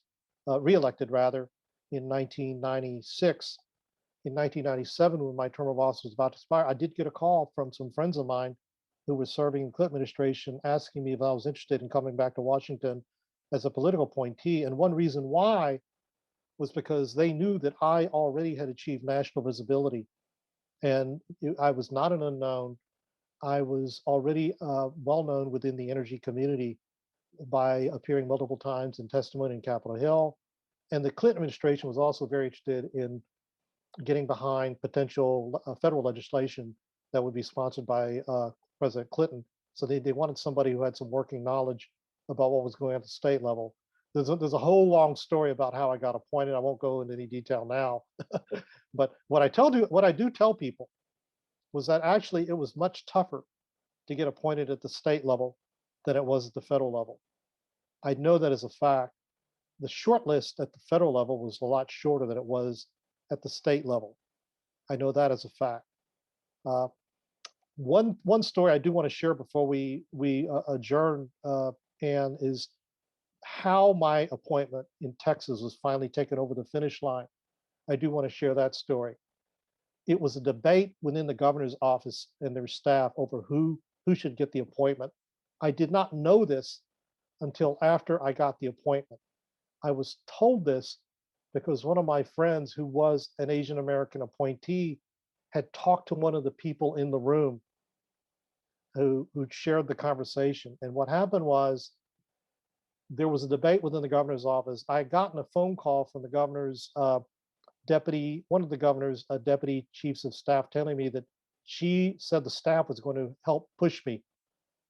B: reelected rather, in 1996. In 1997, when my term of office was about to expire, I did get a call from some friends of mine who were serving in the Clinton administration asking me if I was interested in coming back to Washington as a political appointee. And one reason why was because they knew that I already had achieved national visibility. And I was not an unknown. I was already well known within the energy community by appearing multiple times in testimony in Capitol Hill. And the Clinton administration was also very interested in getting behind potential federal legislation that would be sponsored by President Clinton. So they wanted somebody who had some working knowledge about what was going on at the state level. There's a whole long story about how I got appointed. I won't go into any detail now. But what I do tell people was that actually it was much tougher to get appointed at the state level than it was at the federal level. I know that as a fact. The short list at the federal level was a lot shorter than it was at the state level. I know that as a fact. One story I do want to share before we adjourn, Anne, is how my appointment in Texas was finally taken over the finish line. I do want to share that story. It was a debate within the governor's office and their staff over who should get the appointment. I did not know this until after I got the appointment. I was told this because one of my friends who was an Asian American appointee had talked to one of the people in the room who shared the conversation. And what happened was there was a debate within the governor's office. I had gotten a phone call from the governor's one of the governor's deputy chiefs of staff telling me that she said the staff was going to help push me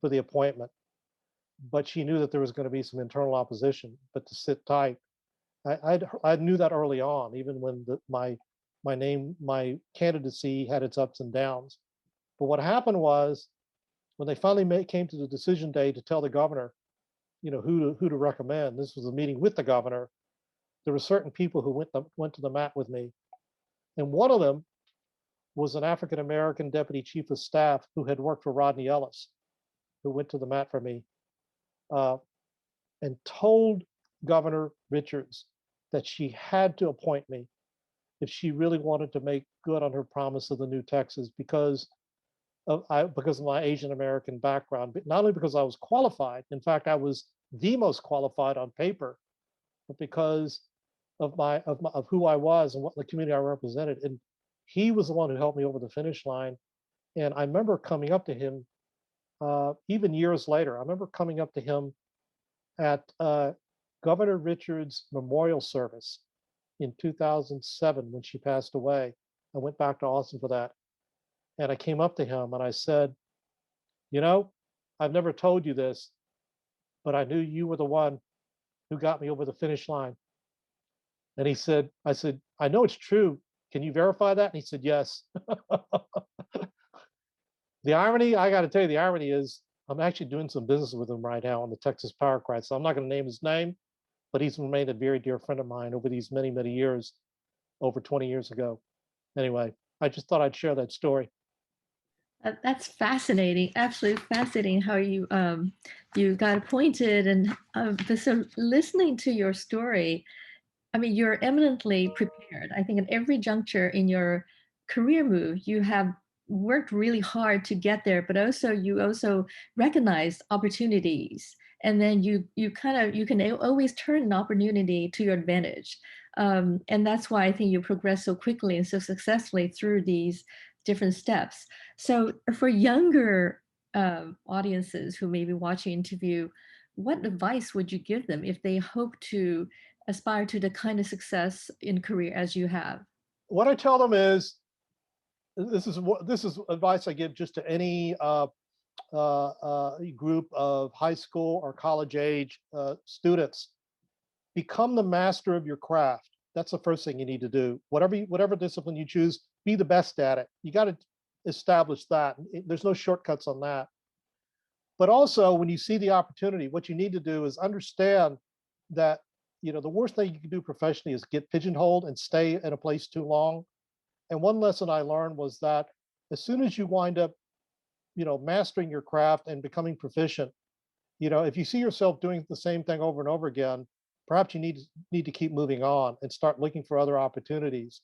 B: for the appointment. But she knew that there was going to be some internal opposition, but to sit tight. I knew that early on, even when my candidacy had its ups and downs. But what happened was, when they finally came to the decision day to tell the governor, who to recommend, this was a meeting with the governor, there were certain people who went to the mat with me. And one of them was an African American deputy chief of staff who had worked for Rodney Ellis, who went to the mat for me, and told Governor Richards that she had to appoint me if she really wanted to make good on her promise of the new Texas, because because of my Asian American background, but not only because I was qualified. In fact, I was the most qualified on paper, but because of who I was and what the community I represented. And he was the one who helped me over the finish line. And I remember coming up to him, even years later. I remember coming up to him at Governor Richards' memorial service in 2007 when she passed away. I went back to Austin for that. And I came up to him and I said, you know, I've never told you this, but I knew you were the one who got me over the finish line. And he said, I said, I know it's true. Can you verify that? And he said, yes. The irony, I got to tell you, the irony is I'm actually doing some business with him right now on the Texas Power Crisis. So I'm not going to name his name, but he's remained a very dear friend of mine over these many, many years, over 20 years ago. Anyway, I just thought I'd share that story.
C: That's fascinating, absolutely fascinating how you got appointed. And so listening to your story, I mean, you're eminently prepared. I think at every juncture in your career move, you have worked really hard to get there, but also you also recognize opportunities, and then you can always turn an opportunity to your advantage. And that's why I think you progress so quickly and so successfully through these different steps. So for younger audiences who may be watching interview, what advice would you give them if they hope to aspire to the kind of success in career as you have?
B: What I tell them is, this is advice I give just to any group of high school or college age students. Become the master of your craft. That's the first thing you need to do. Whatever discipline you choose, be the best at it. You got to establish that. There's no shortcuts on that. But also, when you see the opportunity, what you need to do is understand that, you know, the worst thing you can do professionally is get pigeonholed and stay in a place too long. And one lesson I learned was that as soon as you wind up, you know, mastering your craft and becoming proficient, you know, if you see yourself doing the same thing over and over again, perhaps you need to keep moving on and start looking for other opportunities.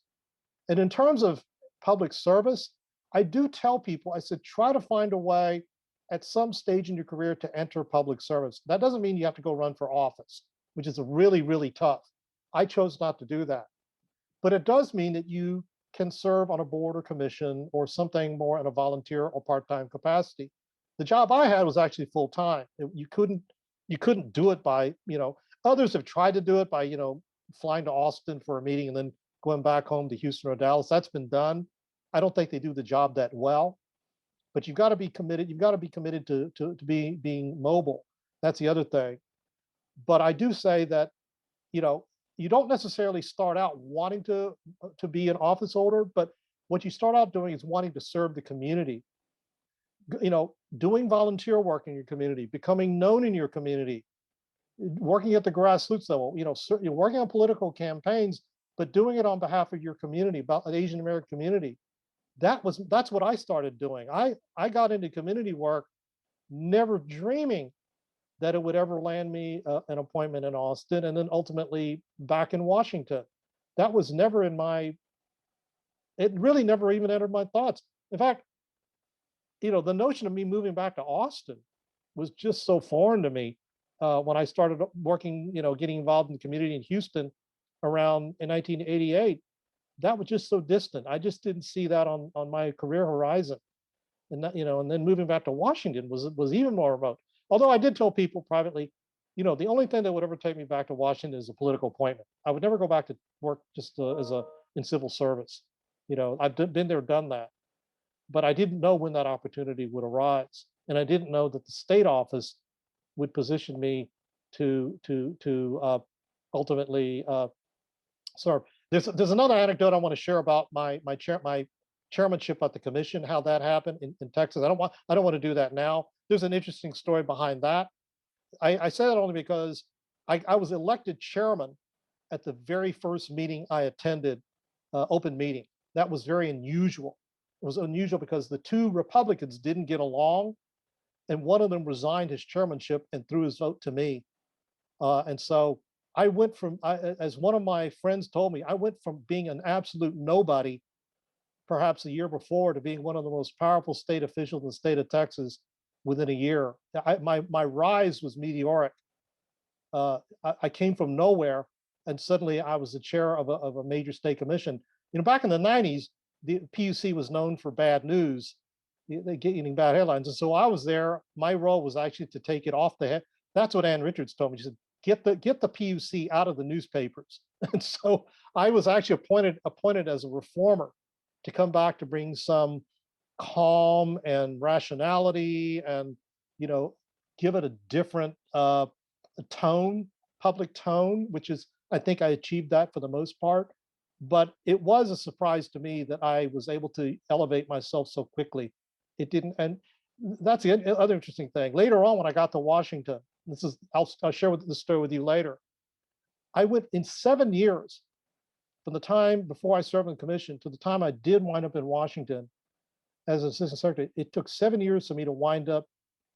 B: And in terms of public service, I do tell people, I said, try to find a way at some stage in your career to enter public service. That doesn't mean you have to go run for office, which is really, really tough. I chose not to do that. But it does mean that you can serve on a board or commission or something more in a volunteer or part-time capacity. The job I had was actually full-time. You couldn't do it by, you know, others have tried to do it by, you know, flying to Austin for a meeting and then going back home to Houston or Dallas. That's been done. I don't think they do the job that well, but you've got to be committed. You've got to be committed to being mobile. That's the other thing. But I do say that, you know, you don't necessarily start out wanting to be an office holder, but what you start out doing is wanting to serve the community. You know, doing volunteer work in your community, becoming known in your community, working at the grassroots level. You know, you're working on political campaigns, but doing it on behalf of your community, about the Asian American community. That's what I started doing. I got into community work, never dreaming that it would ever land me an appointment in Austin and then ultimately back in Washington. That was never in my, it really never even entered my thoughts. In fact, you know, the notion of me moving back to Austin was just so foreign to me when I started working, you know, getting involved in the community in Houston around in 1988. That was just so distant. I just didn't see that on my career horizon. And that, you know, and then moving back to Washington was even more remote. Although I did tell people privately, you know, the only thing that would ever take me back to Washington is a political appointment. I would never go back to work just in civil service. You know, I've been there, done that, but I didn't know when that opportunity would arise, and I didn't know that the state office would position me to ultimately serve. There's another anecdote I want to share about my chairmanship at the commission, how that happened in Texas. I don't want to do that now. There's an interesting story behind that. I say that only because I was elected chairman at the very first meeting I attended, open meeting. That was very unusual. It was unusual because the two Republicans didn't get along, and one of them resigned his chairmanship and threw his vote to me. And so I went from, as one of my friends told me, I went from being an absolute nobody perhaps the year before, to being one of the most powerful state officials in the state of Texas within a year. My rise was meteoric. I came from nowhere, and suddenly I was the chair of a major state commission. Back in the 90s, the PUC was known for bad news, they getting bad headlines. And so I was there. My role was actually to take it off the head. That's what Ann Richards told me. She said, get the PUC out of the newspapers. And so I was actually appointed as a reformer to come back to bring some calm and rationality and, give it a different tone, public tone, which is, I think I achieved that for the most part. But it was a surprise to me that I was able to elevate myself so quickly. It didn't, and that's the other interesting thing. Later on, when I got to Washington, I'll share this story with you later. I went in 7 years from the time before I served in the commission to the time I did wind up in Washington as an assistant secretary. It took 7 years for me to wind up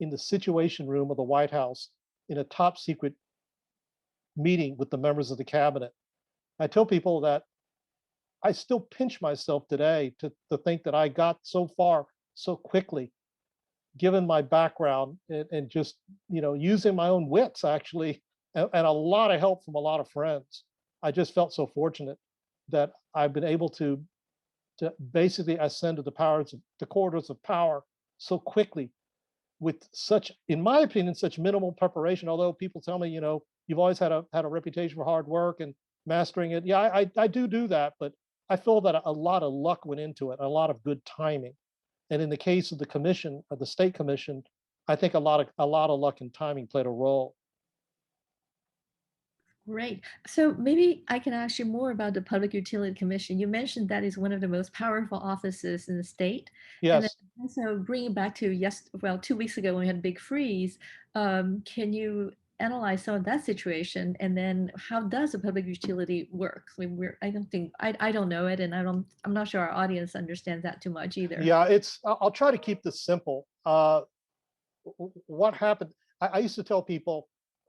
B: in the Situation Room of the White House in a top secret meeting with the members of the cabinet. I tell people that I still pinch myself today to think that I got so far so quickly, given my background and just, using my own wits actually, and a lot of help from a lot of friends. I just felt so fortunate that I've been able to basically ascend to the corridors of power so quickly with such, in my opinion, such minimal preparation. Although people tell me, you've always had a reputation for hard work and mastering it. Yeah, I do that, but I feel that a lot of luck went into it, a lot of good timing. And in the case of the commission, of the state commission, I think a lot of luck and timing played a role.
C: Great. So maybe I can ask you more about the Public Utility Commission. You mentioned that is one of the most powerful offices in the state. And then
B: Yes.
C: also bringing back to 2 weeks ago when we had a big freeze, can you analyze some of that situation? And then how does a public utility work? I mean, I don't know it, and I'm not sure our audience understands that too much either.
B: Yeah, I'll try to keep this simple. What happened? I used to tell people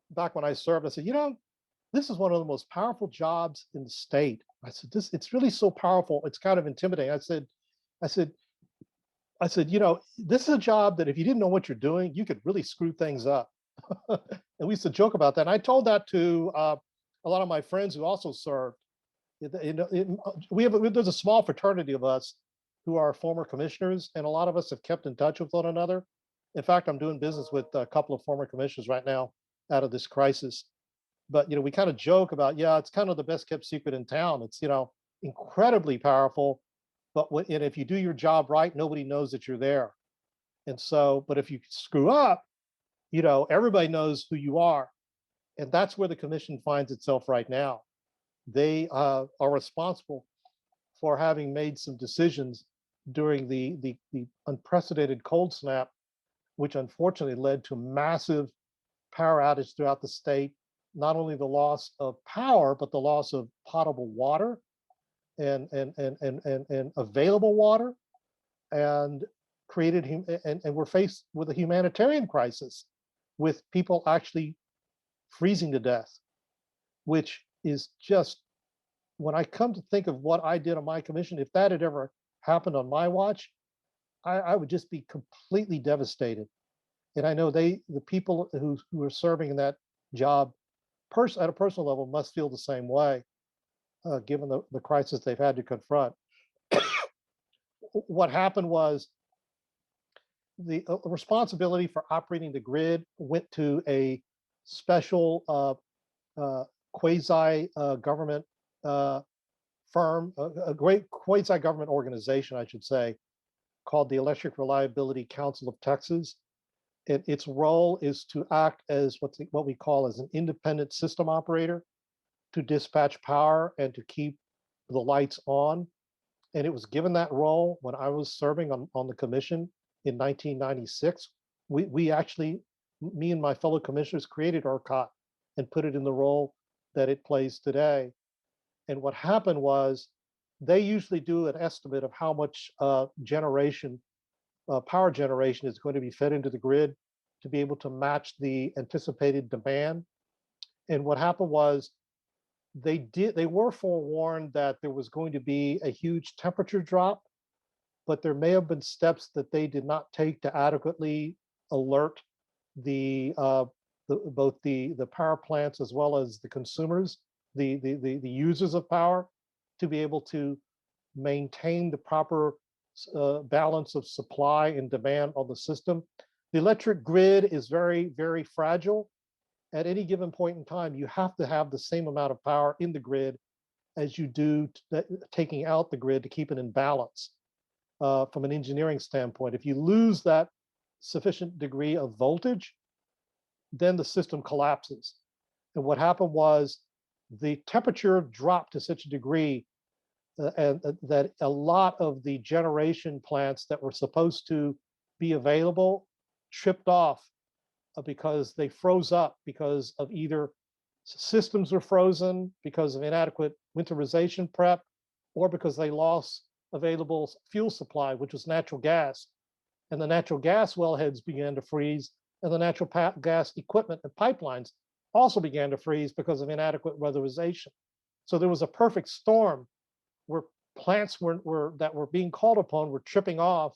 B: back when I served, I said, this is one of the most powerful jobs in the state. I said, it's really so powerful. It's kind of intimidating. I said, this is a job that if you didn't know what you're doing, you could really screw things up. And we used to joke about that. And I told that to a lot of my friends who also served. There's a small fraternity of us who are former commissioners, and a lot of us have kept in touch with one another. In fact, I'm doing business with a couple of former commissioners right now out of this crisis. But we kind of joke about, it's kind of the best kept secret in town. It's incredibly powerful, but and if you do your job right, nobody knows that you're there. And so, but if you screw up, everybody knows who you are, and that's where the commission finds itself right now. They are responsible for having made some decisions during the unprecedented cold snap, which unfortunately led to massive power outage throughout the state. Not only the loss of power, but the loss of potable water and available water, and we're faced with a humanitarian crisis with people actually freezing to death, which is just, when I come to think of what I did on my commission, if that had ever happened on my watch, I would just be completely devastated. And I know the people who are serving in that job at a personal level must feel the same way, given the crisis they've had to confront. What happened was the responsibility for operating the grid went to a special quasi government firm, a great quasi government organization, I should say, called the Electric Reliability Council of Texas. Its role is to act as what we call as an independent system operator, to dispatch power and to keep the lights on. And it was given that role when I was serving on the commission in 1996. We actually, me and my fellow commissioners, created ERCOT and put it in the role that it plays today. And what happened was they usually do an estimate of how much power generation is going to be fed into the grid to be able to match the anticipated demand. And what happened was they were forewarned that there was going to be a huge temperature drop but there may have been steps that they did not take to adequately alert both the power plants as well as the consumers, the users of power, to be able to maintain the proper balance of supply and demand on the system. The electric grid is very, very fragile. At any given point in time, you have to have the same amount of power in the grid as you do taking out the grid to keep it in balance from an engineering standpoint. If you lose that sufficient degree of voltage, then the system collapses. And what happened was the temperature dropped to such a degree that a lot of the generation plants that were supposed to be available tripped off because they froze up because of either systems were frozen because of inadequate winterization prep, or because they lost available fuel supply, which was natural gas. And the natural gas wellheads began to freeze, and the natural gas equipment and pipelines also began to freeze because of inadequate weatherization. So there was a perfect storm where plants that were being called upon were tripping off,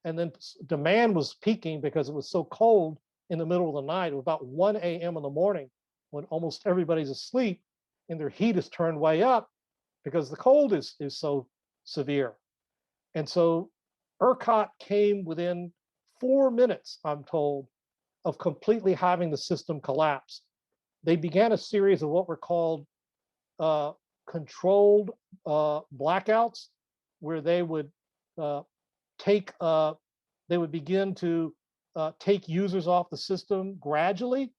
B: and then demand was peaking because it was so cold in the middle of the night. It was about 1 a.m. in the morning when almost everybody's asleep and their heat is turned way up because the cold is so severe. And so ERCOT came within 4 minutes, I'm told, of completely having the system collapse. They began a series of what were called controlled blackouts, where they would begin to take users off the system gradually,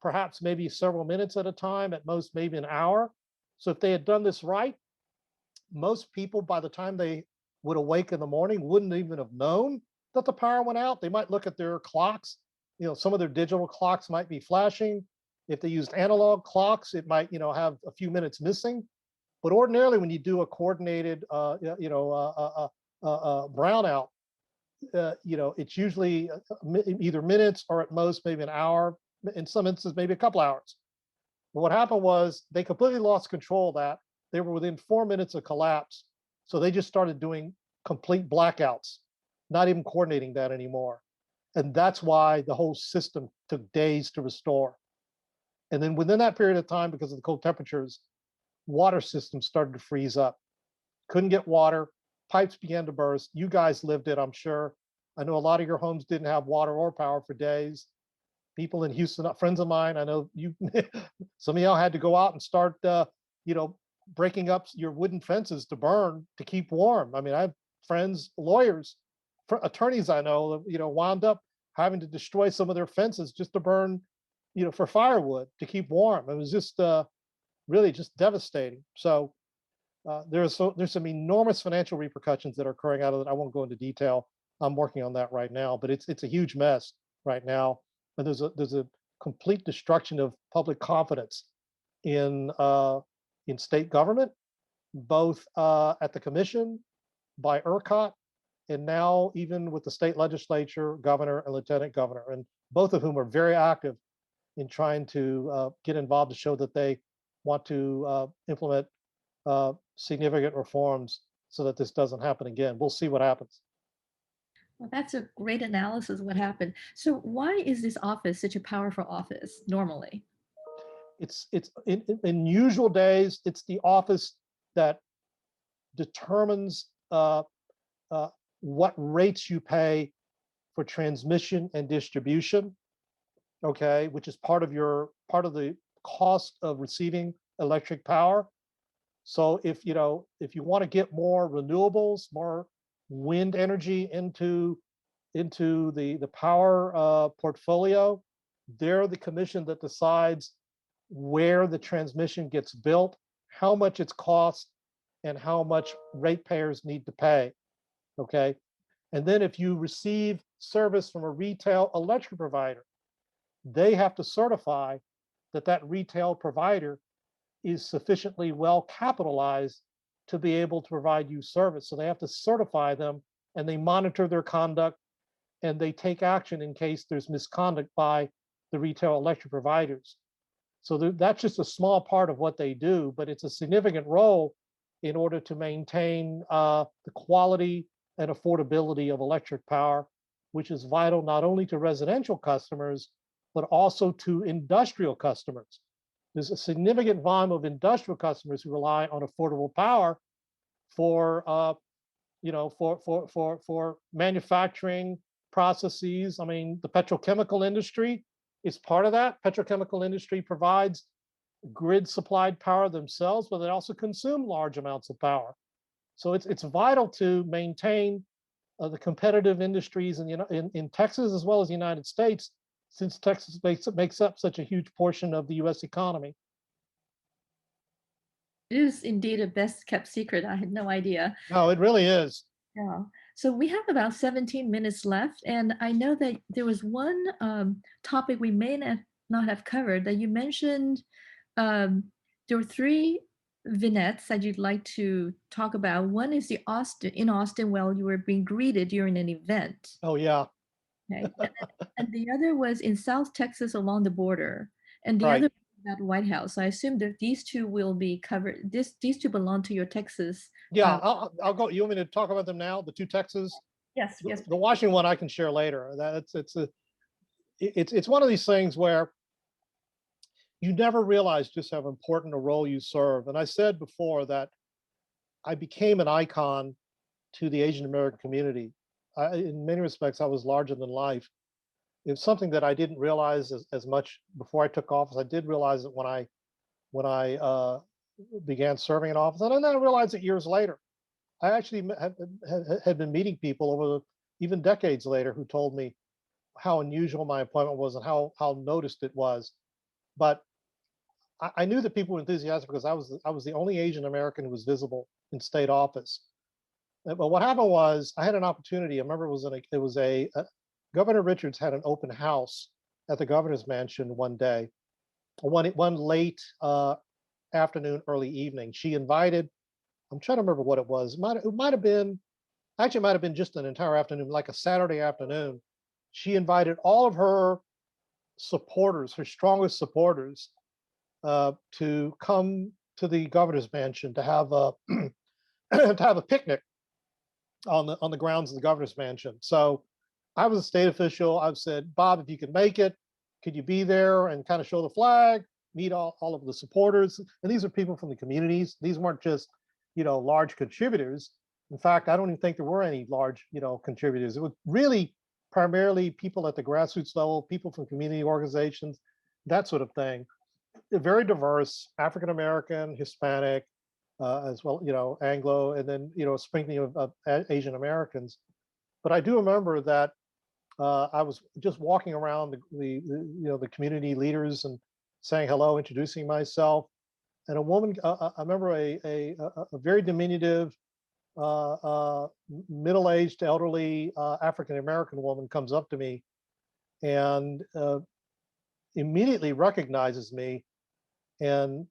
B: perhaps maybe several minutes at a time, at most maybe an hour. So if they had done this right, most people, by the time they would awake in the morning, wouldn't even have known that the power went out. They might look at their clocks. Some of their digital clocks might be flashing. If they used analog clocks, it might, have a few minutes missing. But ordinarily, when you do a coordinated, brownout, it's usually either minutes or at most maybe an hour. In some instances, maybe a couple hours. But what happened was they completely lost control of that. They were within 4 minutes of collapse. So they just started doing complete blackouts, not even coordinating that anymore. And that's why the whole system took days to restore. And then within that period of time, because of the cold temperatures, water systems started to freeze up. Couldn't get water, pipes began to burst. You guys lived it, I'm sure. I know a lot of your homes didn't have water or power for days. People in Houston, friends of mine, I know you, some of y'all had to go out and start, breaking up your wooden fences to burn to keep warm. I mean, I have friends, lawyers, attorneys I know, wound up having to destroy some of their fences just to burn, for firewood to keep warm. It was just really just devastating. So there's some enormous financial repercussions that are occurring out of it. I won't go into detail. I'm working on that right now, but it's a huge mess right now. And there's a complete destruction of public confidence in state government, both at the commission, by ERCOT, and now even with the state legislature, governor and lieutenant governor, and both of whom are very active in trying to get involved to show that they want to implement significant reforms so that this doesn't happen again. We'll see what happens.
C: Well, that's a great analysis of what happened. So why is this office such a powerful office normally?
B: It's in usual days, it's the office that determines what rates you pay for transmission and distribution, okay, which is part of the cost of receiving electric power. So if you want to get more renewables, more wind energy into the power portfolio, they're the commission that decides where the transmission gets built, how much it's cost, and how much ratepayers need to pay. Okay. And then if you receive service from a retail electric provider, they have to certify that retail provider is sufficiently well capitalized to be able to provide you service. So they have to certify them, and they monitor their conduct, and they take action in case there's misconduct by the retail electric providers. So that's just a small part of what they do, but it's a significant role in order to maintain the quality and affordability of electric power, which is vital not only to residential customers, but also to industrial customers. There's a significant volume of industrial customers who rely on affordable power for, for manufacturing processes. I mean, the petrochemical industry is part of that. Petrochemical industry provides grid supplied power themselves, but they also consume large amounts of power. So it's vital to maintain the competitive industries in Texas as well as the United States, since Texas makes up such a huge portion of the U.S. economy.
C: It is indeed a best kept secret. I had no idea.
B: No, it really is.
C: Yeah. So we have about 17 minutes left, and I know that there was one topic we may not have covered that you mentioned. There were three vignettes that you'd like to talk about. One is in Austin, while you were being greeted during an event.
B: Oh yeah.
C: Okay. And the other was in South Texas along the border, and the
B: Right.
C: other about White House. So I assume that these two will be covered. These two belong to your Texas.
B: Yeah, I'll go. You want me to talk about them now? The two Texas.
C: Yes. Yes.
B: The Washington one I can share later. It's one of these things where you never realize just how important a role you serve. And I said before that I became an icon to the Asian American community. In many respects, I was larger than life. It's something that I didn't realize as much before I took office. I did realize it when I began serving in office, and then I realized it years later. I actually had been meeting people over even decades later who told me how unusual my appointment was and how noticed it was. But I knew that people were enthusiastic because I was the only Asian American who was visible in state office. But what happened was I had an opportunity. I remember Governor Richards had an open house at the governor's mansion one day, one late afternoon, early evening. She invited, I'm trying to remember what it was. It might have been just an entire afternoon, like a Saturday afternoon. She invited all of her supporters, her strongest supporters, to come to the governor's mansion to have a to have a picnic on the grounds of the governor's mansion. So I was a state official. I've said, Bob, if you can make it, could you be there and kind of show the flag, meet all of the supporters? And these are people from the communities. These weren't just, large contributors. In fact, I don't even think there were any large, contributors. It was really primarily people at the grassroots level, people from community organizations, that sort of thing. They're very diverse, African American, Hispanic, as well, Anglo, and then, a sprinkling of Asian Americans. But I do remember that I was just walking around the community leaders and saying hello, introducing myself, and a woman. I remember a very diminutive, middle-aged, elderly African American woman comes up to me, and immediately recognizes me, and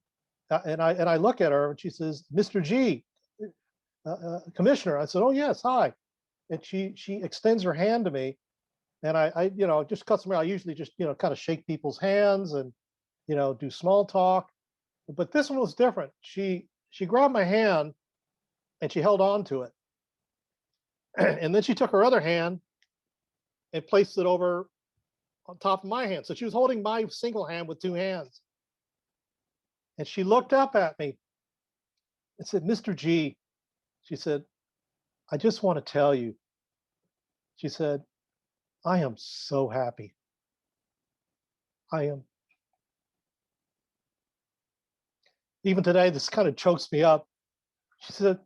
B: I look at her and she says, "Mr. G, Commissioner." I said, "Oh yes, hi." And she extends her hand to me, and I just customary, I usually just kind of shake people's hands and do small talk, but this one was different. She grabbed my hand and she held on to it, and then she took her other hand and placed it over on top of my hand. So she was holding my single hand with two hands, and she looked up at me and said, "Mr. G," she said, "I just want to tell you," she said, "I am so happy. I am." Even today, this kind of chokes me up. She said,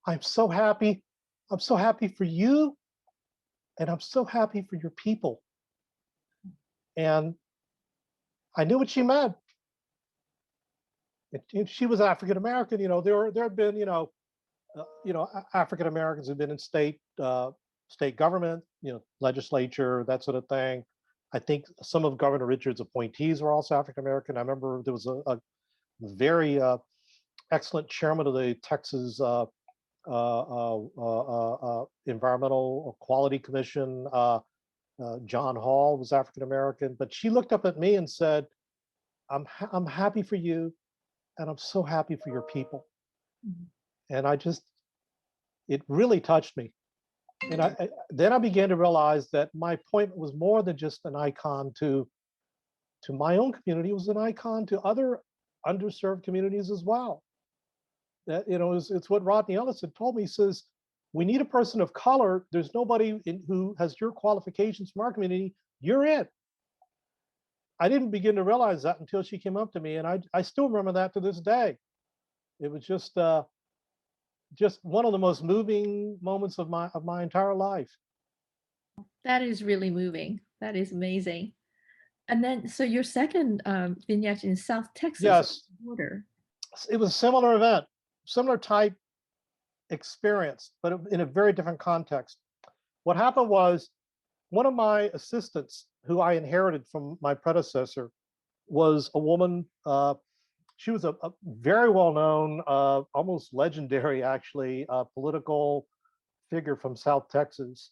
B: "I'm so happy. I'm so happy for you. And I'm so happy for your people." And I knew what she meant. If she was African American, there had been, African Americans who've been in state government, legislature, that sort of thing. I think some of Governor Richards' appointees were also African American. I remember there was a very excellent chairman of the Texas Environmental Quality Commission, John Hall, was African American. But she looked up at me and said, I'm happy for you, and I'm so happy for your people." Mm-hmm. And it really touched me. And then I began to realize that my appointment was more than just an icon to my own community. It was an icon to other underserved communities as well. That, you know, it's what Rodney Ellis had told me. He says, we need a person of color. There's nobody who has your qualifications from our community. You're it. I didn't begin to realize that until she came up to me, and I still remember that to this day. It was just one of the most moving moments of my entire life.
C: That is really moving. That is amazing. And then, so your second vignette in South Texas
B: Yes,
C: border.
B: it was a similar event, similar type experience, but in a very different context. What happened was one of my assistants, who I inherited from my predecessor, was a woman. She was a very well-known, almost legendary, actually, political figure from South Texas.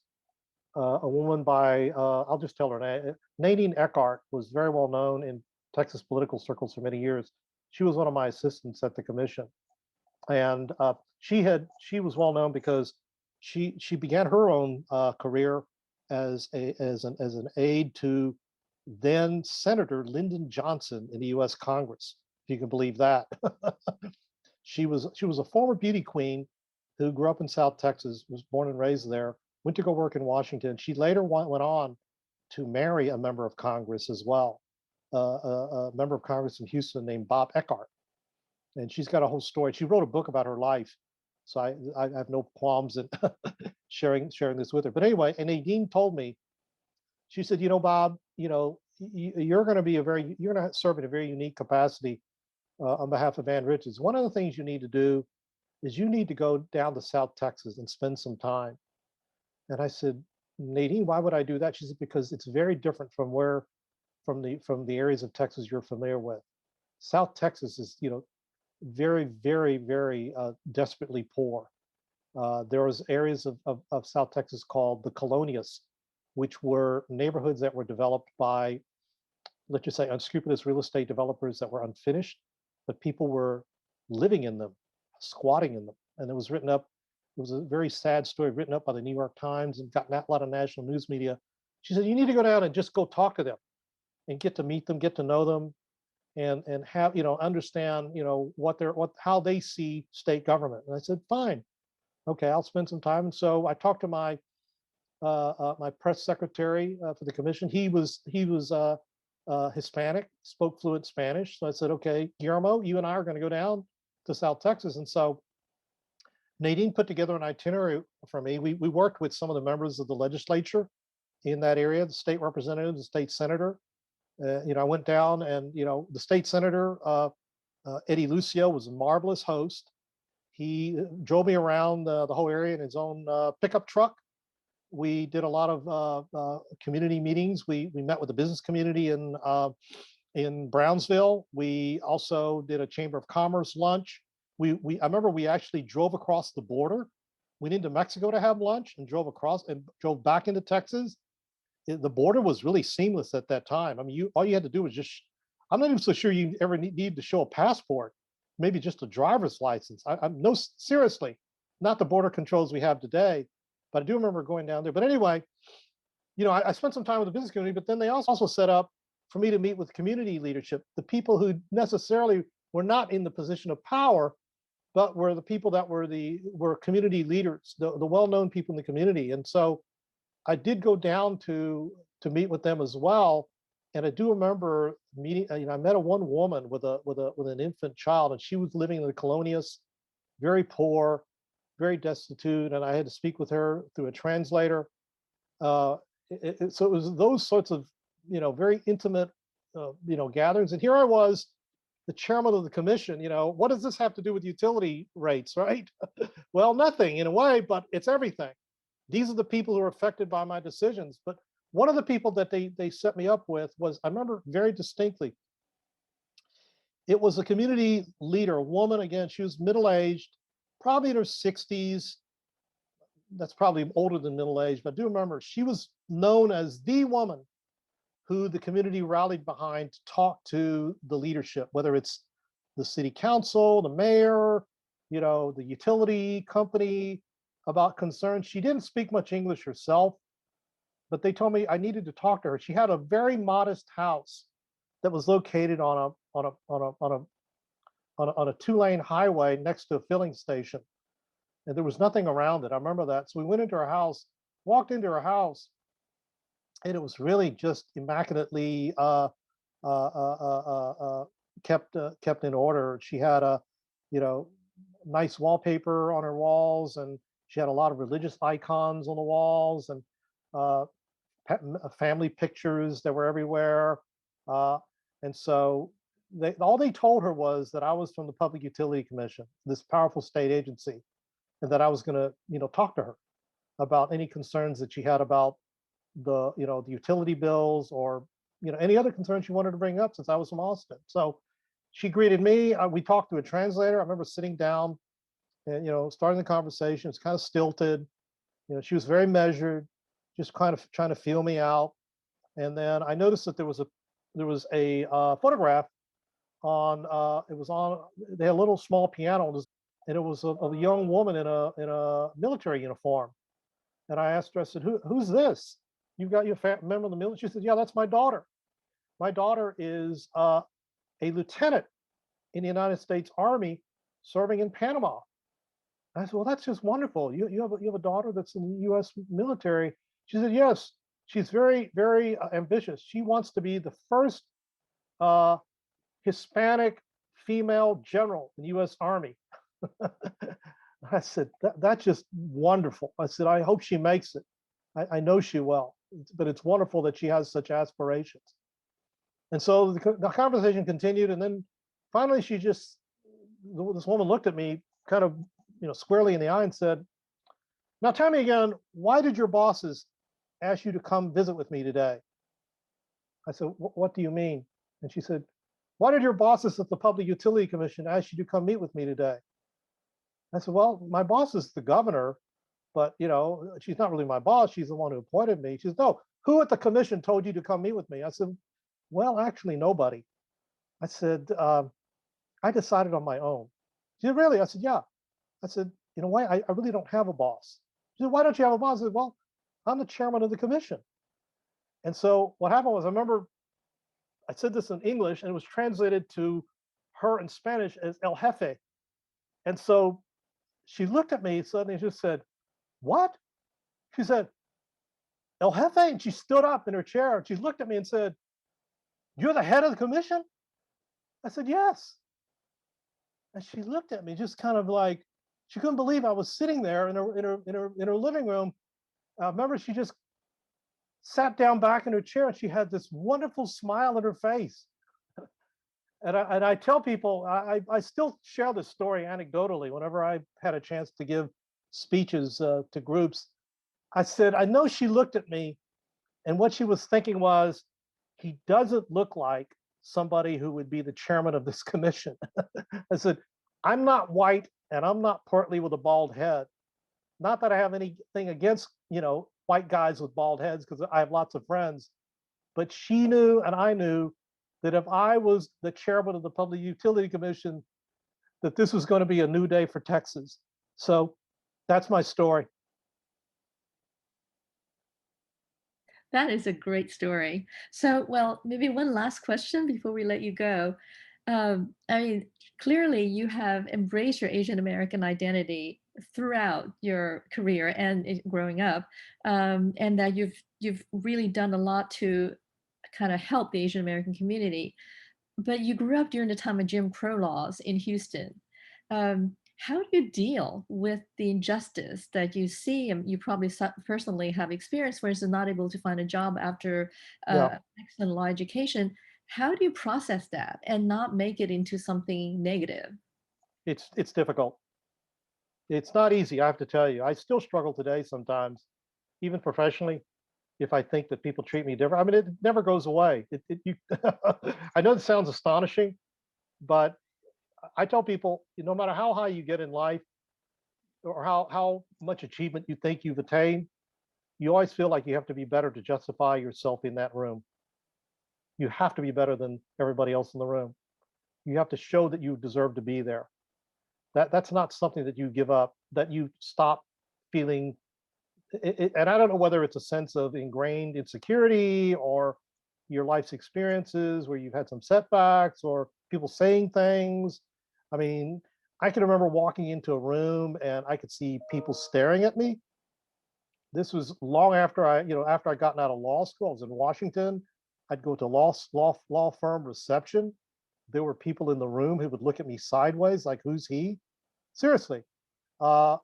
B: A woman by, I'll just tell her name. Nadine Eckhart was very well known in Texas political circles for many years. She was one of my assistants at the commission, and she was well known because she began her own career as an aide to then Senator Lyndon Johnson in the U.S. Congress, if you can believe that. She was a former beauty queen who grew up in South Texas, was born and raised there, went to go work in Washington. She later went on to marry a member of Congress as well, a member of Congress in Houston named Bob Eckhart. And she's got a whole story. She wrote a book about her life, so I have no qualms in sharing this with her. But anyway, and Nadine told me, she said, you know, Bob, you know, you're going to serve in a very unique capacity on behalf of Ann Richards. One of the things you need to do is you need to go down to South Texas and spend some time. And I said, Nadine, why would I do that? She said, because it's very different from the areas of Texas you're familiar with. South Texas is, you know, very, very, very desperately poor. There was areas of South Texas called the Colonias, which were neighborhoods that were developed by, let's just say, unscrupulous real estate developers that were unfinished, but people were living in them, squatting in them. And it was written up, it was a very sad story written up by the New York Times and got a lot of national news media. She said, you need to go down and just go talk to them and get to meet them, get to know them, and have, you know, understand, you know, how they see state government. And I said, fine, okay, I'll spend some time. And so I talked to my press secretary for the commission. He was Hispanic, spoke fluent Spanish. So I said, okay, Guillermo, you and I are going to go down to South Texas. And so Nadine put together an itinerary for me. We worked with some of the members of the legislature in that area, the state representative, the state senator. You know, I went down, and, you know, the state senator, Eddie Lucio, was a marvelous host. He drove me around the whole area in his own pickup truck. We did a lot of community meetings. We met with the business community in Brownsville. We also did a Chamber of Commerce lunch. I remember we actually drove across the border. Went into Mexico to have lunch and drove back into Texas. The border was really seamless at that time. I mean, all you had to do was I'm not even so sure you ever need to show a passport, maybe just a driver's license. Seriously, not the border controls we have today, but I do remember going down there. But anyway, you know, I spent some time with the business community, but then they also set up for me to meet with community leadership, the people who necessarily were not in the position of power, but were the people that were community leaders, the well-known people in the community. And so I did go down to meet with them as well. And I do remember meeting, you know, I met one woman with an infant child, and she was living in the Colonias, very poor, very destitute. And I had to speak with her through a translator. So it was those sorts of, you know, very intimate, you know, gatherings. And here I was, the chairman of the commission. You know, what does this have to do with utility rates, right? Well, nothing in a way, but it's everything. These are the people who are affected by my decisions. But one of the people that they set me up with was, I remember very distinctly, it was a community leader, a woman. Again, she was middle-aged, probably in her 60s. That's probably older than middle-aged, but I do remember she was known as the woman who the community rallied behind to talk to the leadership, whether it's the city council, the mayor, you know, the utility company, about concerns. She didn't speak much English herself, but they told me I needed to talk to her. She had a very modest house that was located on a two-lane highway next to a filling station, and there was nothing around it. I remember that. So we went into her house, walked into her house, and it was really just immaculately uh, uh, uh, uh, kept in order. She had a, you know, nice wallpaper on her walls, and she had a lot of religious icons on the walls, and uh, family pictures that were everywhere. Uh, and so all they told her was that I was from the Public Utility Commission, this powerful state agency, and that I was going to, talk to her about any concerns that she had about the utility bills, or any other concerns she wanted to bring up, since I was from Austin. So she greeted me. We talked to a translator. I remember sitting down and starting the conversation. It's kind of stilted. She was very measured, just kind of trying to feel me out. And then I noticed that there was a photograph on. It was on. They had a little small piano, and it was a young woman in a military uniform. And I asked her. I said, "Who's this? You've got your member of the military?" She said, "Yeah, that's my daughter. My daughter is a lieutenant in the United States Army serving in Panama." I said, "Well, that's just wonderful. You have a daughter that's in the U.S. military." She said, "Yes, she's very, very ambitious. She wants to be the first uh, Hispanic female general in the U.S. Army." I said, "That's just wonderful." I said, "I hope she makes it. I know she will, but it's wonderful that she has such aspirations." And so the conversation continued, and then finally, this woman looked at me kind of, squarely in the eye and said, "Now tell me again, why did your bosses ask you to come visit with me today?" I said, "What do you mean?" And she said, "Why did your bosses at the Public Utility Commission ask you to come meet with me today?" I said, "Well, my boss is the governor, but she's not really my boss. She's the one who appointed me." She says, "No, who at the commission told you to come meet with me?" I said, "Well, actually, nobody." I said, "I decided on my own." She said, "Really?" I said, "Yeah." I said, "You know why? I really don't have a boss." She said, "Why don't you have a boss?" I said, "Well, I'm the chairman of the commission." And so what happened was, I remember I said this in English, and it was translated to her in Spanish as El Jefe. And so she looked at me suddenly and just said, "What?" She said, "El Jefe." And she stood up in her chair and she looked at me and said, "You're the head of the commission?" I said, "Yes." And she looked at me just kind of like, she couldn't believe I was sitting there in her living room. Remember, she just sat down back in her chair and she had this wonderful smile on her face. And I tell people, I still share this story anecdotally whenever I had a chance to give speeches to groups. I said, I know she looked at me, and what she was thinking was, he doesn't look like somebody who would be the chairman of this commission. I said, "I'm not white and I'm not portly with a bald head. Not that I have anything against, white guys with bald heads, because I have lots of friends. But she knew and I knew that if I was the chairman of the Public Utility Commission, that this was going to be a new day for Texas." So that's my story.
C: That is a great story. So, well, maybe one last question before we let you go. I mean, clearly you have embraced your Asian American identity throughout your career and growing up, and that you've really done a lot to kind of help the Asian American community. But you grew up during the time of Jim Crow laws in Houston. How do you deal with the injustice that you see and you probably personally have experienced, for instance, not able to find a job after
B: Yeah,
C: excellent law education? How do you process that and not make it into something negative?
B: it's difficult. It's not easy, I have to tell you. I still struggle today sometimes, even professionally, if I think that people treat me different. I mean, it never goes away. I know it sounds astonishing, but I tell people, no matter how high you get in life, or how much achievement you think you've attained, you always feel like you have to be better to justify yourself in that room. You have to be better than everybody else in the room. You have to show that you deserve to be there. That's not something that you give up, that you stop feeling, and I don't know whether it's a sense of ingrained insecurity or your life's experiences where you've had some setbacks or people saying things. I mean, I can remember walking into a room and I could see people staring at me. This was long after after I gotten out of law school. I was in Washington. I'd go to law firm reception. There were people in the room who would look at me sideways, like, "Who's he?" Seriously. Uh,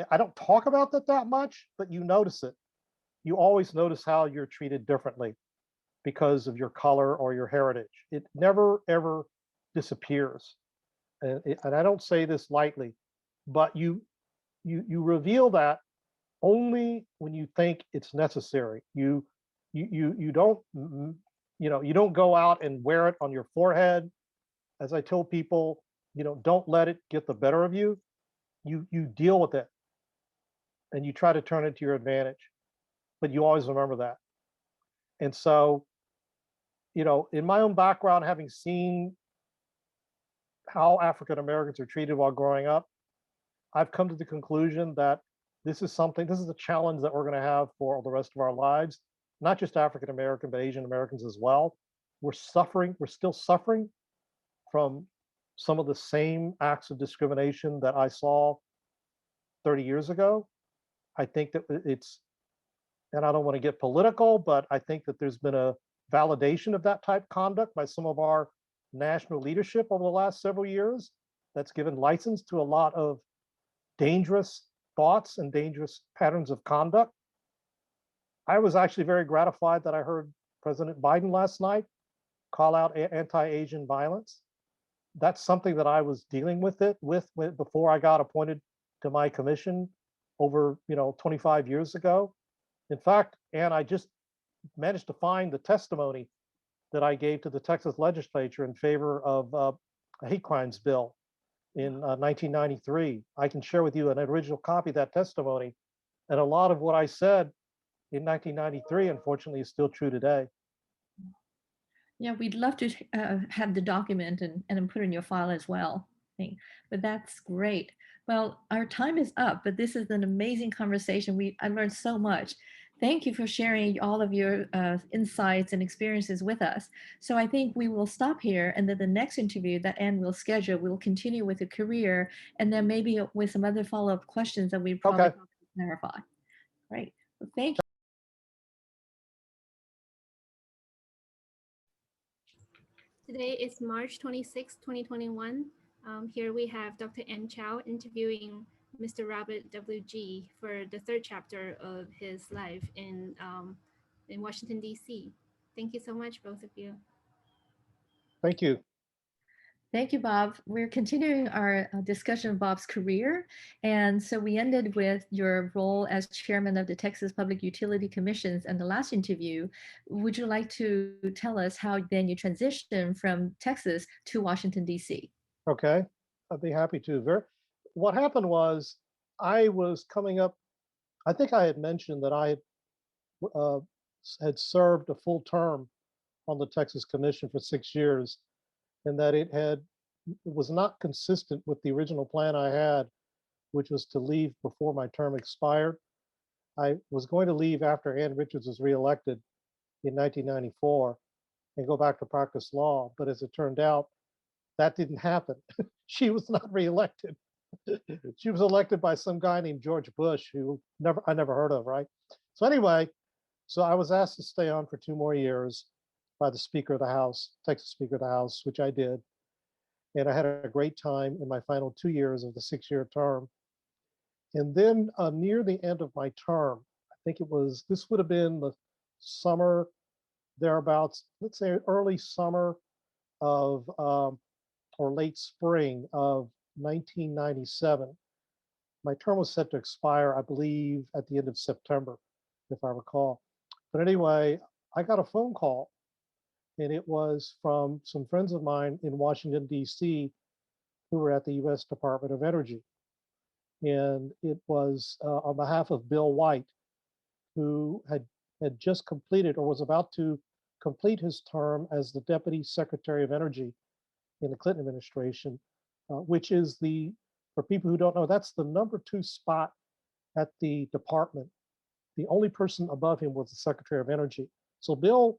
B: I don't talk about that much, but you notice it. You always notice how you're treated differently because of your color or your heritage. It never ever disappears, and I don't say this lightly, but you reveal that only when you think it's necessary. You don't you don't go out and wear it on your forehead. As I tell people, don't let it get the better of you. You deal with it and you try to turn it to your advantage, but you always remember that. And so, in my own background, having seen how African Americans are treated while growing up, I've come to the conclusion that this is a challenge that we're going to have for the rest of our lives, not just African American, but Asian Americans as well. We're still suffering from some of the same acts of discrimination that I saw 30 years ago. I think that and I don't want to get political, but I think that there's been a validation of that type of conduct by some of our national leadership over the last several years that's given license to a lot of dangerous thoughts and dangerous patterns of conduct. I was actually very gratified that I heard President Biden last night call out anti-Asian violence. That's something that I was dealing with before I got appointed to my commission over 25 years ago. In fact, and I just managed to find the testimony that I gave to the Texas legislature in favor of a hate crimes bill in 1993. I can share with you an original copy of that testimony. And a lot of what I said in 1993, unfortunately, is still true today.
C: Yeah, we'd love to have the document and then put it in your file as well. But that's great. Well, our time is up, but this is an amazing conversation. I learned so much. Thank you for sharing all of your insights and experiences with us. So I think we will stop here, and then the next interview that Anne will schedule, we'll continue with the career, and then maybe with some other follow-up questions that we probably clarify. Great. Well, thank you.
A: Today is March 26, 2021. Here we have Dr. Ann Chow interviewing Mr. Robert W.G. for the third chapter of his life in Washington, D.C. Thank you so much, both of you.
B: Thank you.
C: Thank you, Bob. We're continuing our discussion of Bob's career. And so we ended with your role as chairman of the Texas Public Utility Commissions in the last interview. Would you like to tell us how then you transitioned from Texas to Washington, D.C.?
B: Okay, I'd be happy to. What happened was I was coming up, I think I had mentioned that I had served a full term on the Texas Commission for 6 years, and that it was not consistent with the original plan I had, which was to leave before my term expired. I was going to leave after Ann Richards was reelected in 1994 and go back to practice law, but as it turned out, that didn't happen. She was not reelected. She was elected by some guy named George Bush, who I never heard of, right? So anyway, I was asked to stay on for 2 more years by the Speaker of the House, Texas Speaker of the House, which I did. And I had a great time in my final 2 years of the 6-year term. And then near the end of my term, I think this would have been the summer, thereabouts, let's say early summer of, or late spring of 1997. My term was set to expire, I believe, at the end of September, if I recall. But anyway, I got a phone call, and it was from some friends of mine in Washington, D.C., who were at the U.S. Department of Energy. And it was on behalf of Bill White, who had just completed or was about to complete his term as the Deputy Secretary of Energy in the Clinton administration, which is for people who don't know, that's the #2 spot at the department. The only person above him was the Secretary of Energy. So Bill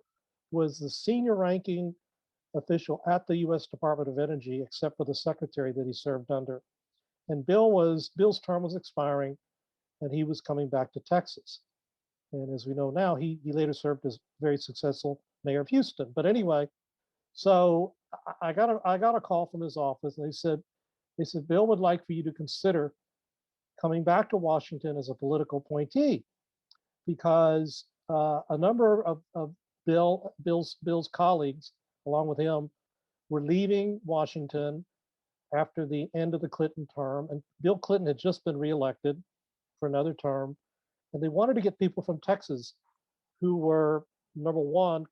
B: was the senior ranking official at the US Department of Energy, except for the secretary that he served under. And Bill's term was expiring and he was coming back to Texas. And as we know now, he later served as very successful mayor of Houston. But anyway, so I got a call from his office and they said, Bill would like for you to consider coming back to Washington as a political appointee because a number of Bill's colleagues, along with him, were leaving Washington after the end of the Clinton term. And Bill Clinton had just been reelected for another term. And they wanted to get people from Texas who were, number one,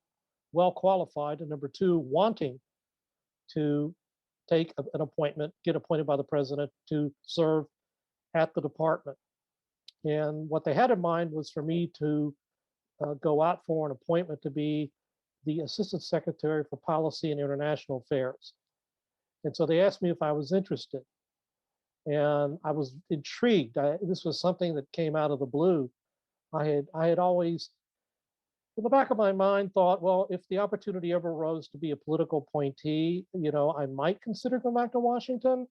B: well qualified, and number two, wanting to take an appointment, get appointed by the president to serve at the department. And what they had in mind was for me to go out for an appointment to be the Assistant Secretary for Policy and International Affairs. And so they asked me if I was interested. And I was intrigued. This was something that came out of the blue. I had always, in the back of my mind, thought, well, if the opportunity ever arose to be a political appointee, I might consider going back to Washington,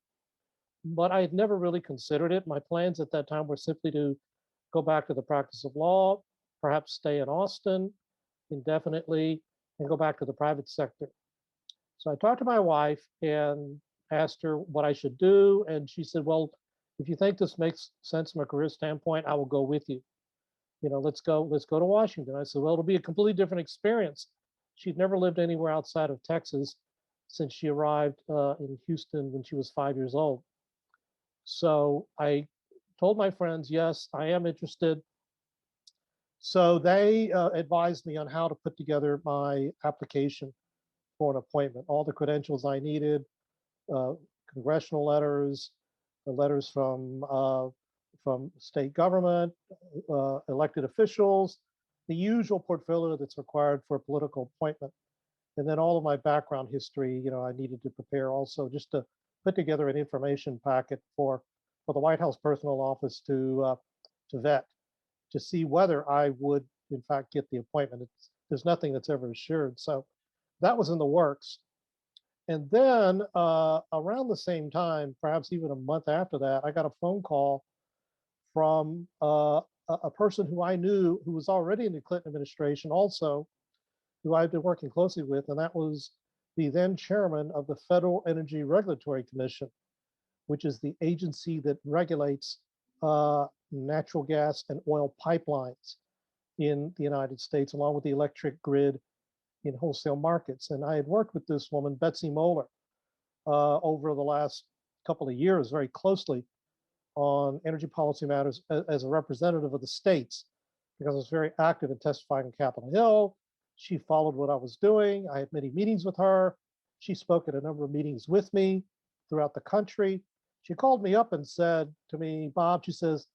B: but I had never really considered it. My plans at that time were simply to go back to the practice of law, perhaps stay in Austin indefinitely, and go back to the private sector. So I talked to my wife and asked her what I should do. And she said, well, if you think this makes sense from a career standpoint, I will go with you. Let's go to Washington. I said, well, it'll be a completely different experience. She'd never lived anywhere outside of Texas since she arrived in Houston when she was 5 years old. So I told my friends, yes, I am interested. So they advised me on how to put together my application for an appointment, all the credentials I needed, congressional letters, the letters from state government, elected officials, the usual portfolio that's required for a political appointment. And then all of my background history, I needed to prepare also just to put together an information packet for the White House Personal Office to vet, to see whether I would, in fact, get the appointment. There's nothing that's ever assured. So that was in the works. And then around the same time, perhaps even a month after that, I got a phone call from a person who I knew who was already in the Clinton administration also, who I've been working closely with, and that was the then chairman of the Federal Energy Regulatory Commission, which is the agency that regulates natural gas and oil pipelines in the United States, along with the electric grid in wholesale markets. And I had worked with this woman, Betsy Moeller, over the last couple of years very closely on energy policy matters as a representative of the states, because I was very active in testifying on Capitol Hill. She followed what I was doing. I had many meetings with her. She spoke at a number of meetings with me throughout the country. She called me up and said to me, Bob, she says,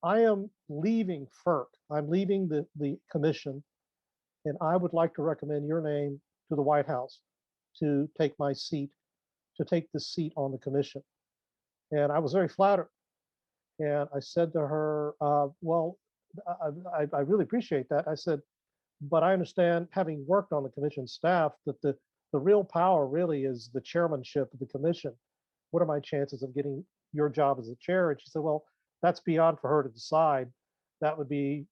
B: I am leaving FERC. I'm leaving the commission, and I would like to recommend your name to the White House to take my seat, to take the seat on the commission. And I was very flattered. And I said to her, well, I really appreciate that. I said, but I understand, having worked on the commission staff, that the real power really is the chairmanship of the commission. What are my chances of getting your job as a chair? And she said, well, that's beyond for her to decide. That would be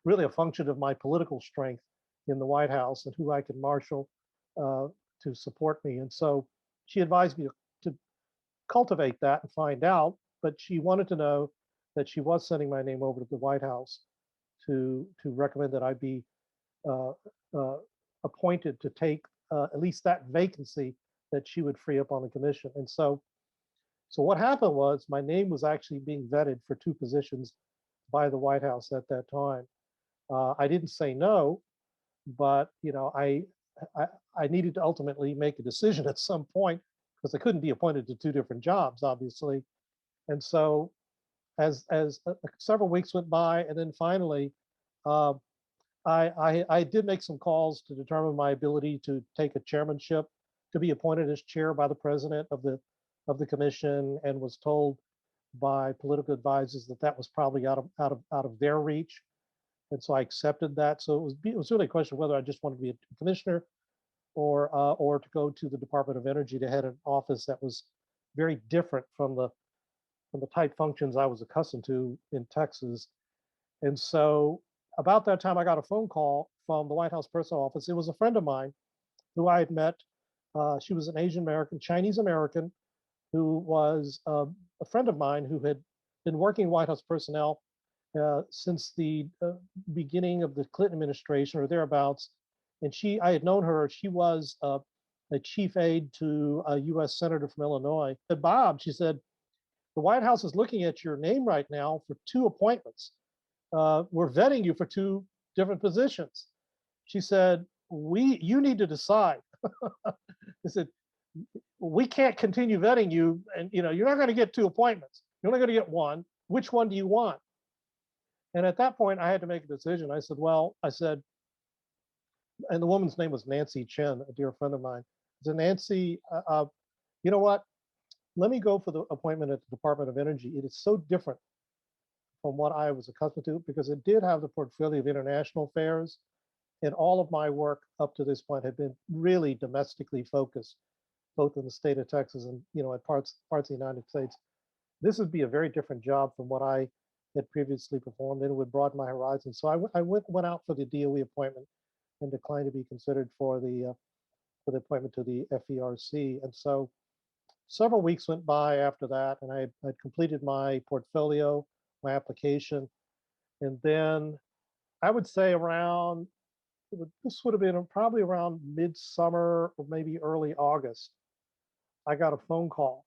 B: really a function of my political strength in the White House and who I can marshal to support me. And so she advised me to cultivate that and find out, but she wanted to know that she was sending my name over to the White House to recommend that I be appointed to take at least that vacancy that she would free up on the commission. And so what happened was my name was actually being vetted for two positions by the White House at that time. I didn't say no, but I needed to ultimately make a decision at some point, because I couldn't be appointed to two different jobs, obviously. And so as several weeks went by, and then finally, I did make some calls to determine my ability to take a chairmanship, to be appointed as chair by the president of the commission, and was told by political advisors that that was probably out of their reach, and so I accepted that. So it was really a question of whether I just wanted to be a commissioner or to go to the Department of Energy to head an office that was very different from the type functions I was accustomed to in Texas. And so about that time, I got a phone call from the White House personnel office. It was a friend of mine who I had met. She was an Asian American, Chinese American, who was a friend of mine who had been working White House personnel since the beginning of the Clinton administration or thereabouts. And I had known her. She was a chief aide to a U.S. senator from Illinois. Said, Bob, she said, the White House is looking at your name right now for 2 appointments. We're vetting you for 2 different positions. She said, you need to decide. I said, we can't continue vetting you, and you're not going to get 2 appointments. You're only going to get 1. Which one do you want? And at that point, I had to make a decision. I said, and the woman's name was Nancy Chen, a dear friend of mine. I said, Nancy, you know what? Let me go for the appointment at the Department of Energy. It is so different from what I was accustomed to because it did have the portfolio of international affairs, and all of my work up to this point had been really domestically focused, both in the state of Texas and at parts of the United States. This would be a very different job from what I had previously performed, and it would broaden my horizon. So I went out for the DOE appointment and declined to be considered for the appointment to the FERC. And so several weeks went by after that, and I had completed my portfolio, my application, and then I would say this would have been probably around midsummer or maybe early August. I got a phone call,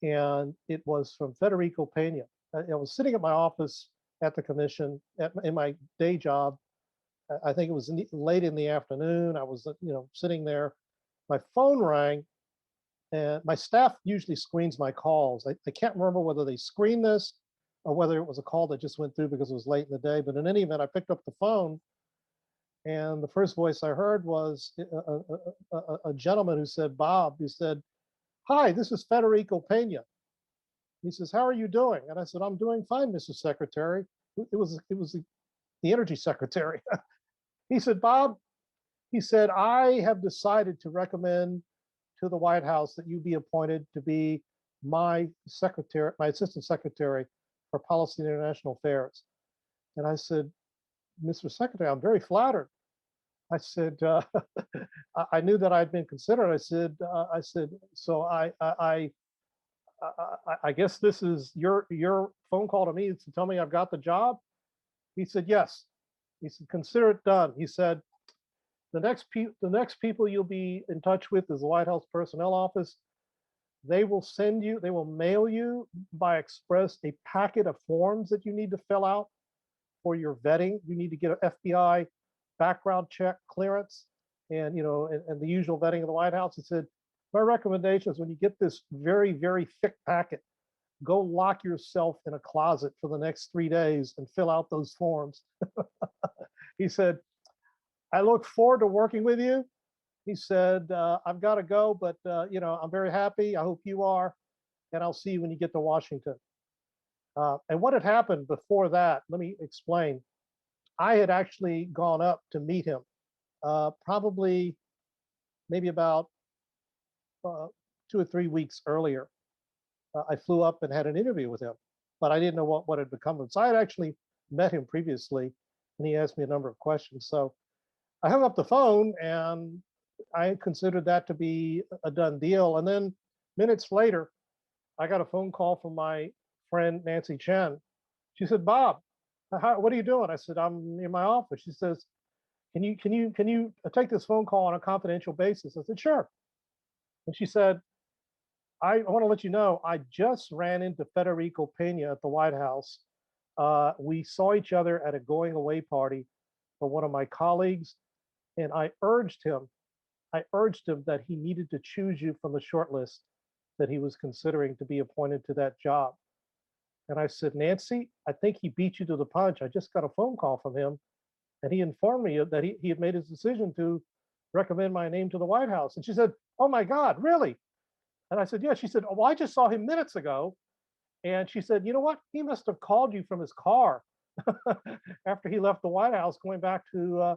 B: and it was from Federico Pena. I was sitting at my office at the commission in my day job. I think it was late in the afternoon. I was sitting there. My phone rang, and my staff usually screens my calls. I can't remember whether they screened this or whether it was a call that just went through because it was late in the day. But in any event, I picked up the phone, and the first voice I heard was a gentleman who said, Bob, he said, hi, this is Federico Pena. He says, how are you doing? And I said, I'm doing fine, Mr. Secretary. It was the energy secretary. He said, Bob, he said, I have decided to recommend to the White House that you be appointed to be my assistant secretary for policy and international affairs. And I said, Mr. Secretary, I'm very flattered. I said, I knew that I'd been considered. I said, so I guess this is your phone call to me to tell me I've got the job. He said, yes. He said, consider it done. He said, the next people you'll be in touch with is the White House Personnel Office. They will mail you by express a packet of forms that you need to fill out for your vetting. You need to get an FBI background check clearance and the usual vetting of the White House. He said, my recommendation is when you get this very, very thick packet, go lock yourself in a closet for the next 3 days and fill out those forms. He said, I look forward to working with you. He said, I've got to go, but I'm very happy. I hope you are, and I'll see you when you get to Washington. And what had happened before that, let me explain. I had actually gone up to meet him, probably maybe about 2 or 3 weeks earlier. I flew up and had an interview with him, but I didn't know what had become of him. So I had actually met him previously, and he asked me a number of questions. So I hung up the phone, and I considered that to be a done deal. And then minutes later, I got a phone call from my friend Nancy Chen. She said, Bob, what are you doing? I said, I'm in my office. She says, can you take this phone call on a confidential basis? I said, sure. And she said, I want to let you know, I just ran into Federico Pena at the White House. We saw each other at a going away party for one of my colleagues, and I urged him that he needed to choose you from the short list that he was considering to be appointed to that job. And I said, Nancy, I think he beat you to the punch. I just got a phone call from him, and he informed me that he had made his decision to recommend my name to the White House. And she said, oh my God, really? And I said, yeah. She said, oh, well, I just saw him minutes ago, And she said, you know what? He must have called you from his car after he left the White House, going back to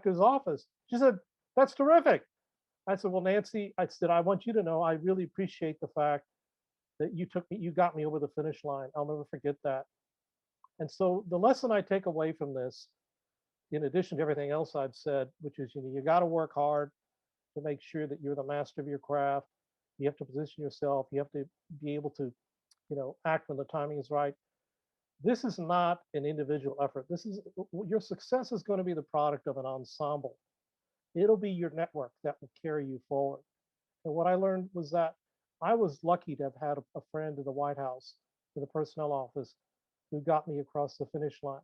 B: his office. She said, that's terrific. I said, well, Nancy, I said, I want you to know I really appreciate the fact that you got me over the finish line. I'll never forget that. And so the lesson I take away from this, in addition to everything else I've said, which is, you got to work hard to make sure that you're the master of your craft. You have to position yourself. You have to be able to, act when the timing is right. This is not an individual effort. Your success is going to be the product of an ensemble. It'll be your network that will carry you forward. And what I learned was that I was lucky to have had a friend in the White House, in the personnel office, who got me across the finish line.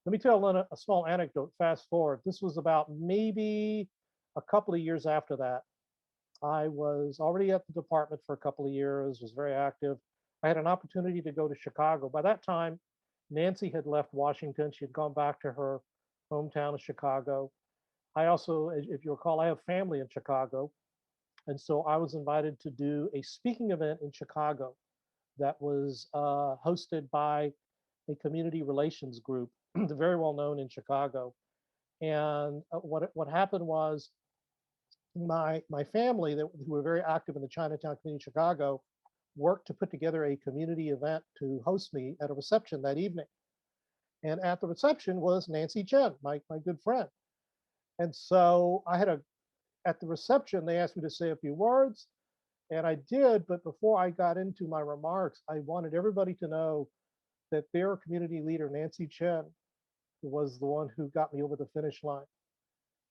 B: Let me tell a small anecdote. Fast forward. This was about maybe a couple of years after that. I was already at the department for a couple of years, was very active. I had an opportunity to go to Chicago. By that time, Nancy had left Washington. She had gone back to her hometown of Chicago. I also, if you recall, I have family in Chicago. And so I was invited to do a speaking event in Chicago that was hosted by a community relations group, very well known in Chicago. And what happened was my family who were very active in the Chinatown community in Chicago worked to put together a community event to host me at a reception that evening. And at the reception was Nancy Chen, my good friend. And so at the reception, they asked me to say a few words, and I did. But before I got into my remarks, I wanted everybody to know that their community leader, Nancy Chen, was the one who got me over the finish line.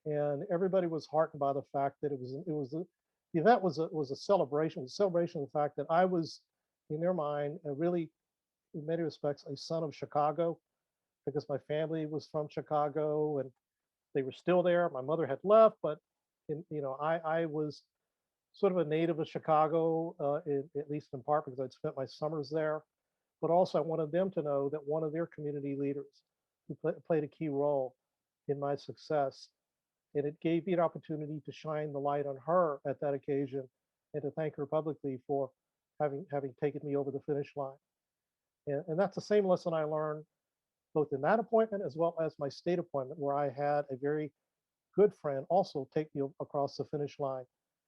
B: And everybody was heartened by the fact that the event was a celebration, of the fact that I was, in their mind, really, in many respects, a son of Chicago, because my family was from Chicago and they were still there. My mother had left, but I was sort of a native of Chicago, at least in part because I'd spent my summers there. But also, I wanted them to know that one of their community leaders who played a key role in my success. And it gave me an opportunity to shine the light on her at that occasion and to thank her publicly for having taken me over the finish line. And that's the same lesson I learned both in that appointment as well as my state appointment, where I had a very good friend also take me across the finish line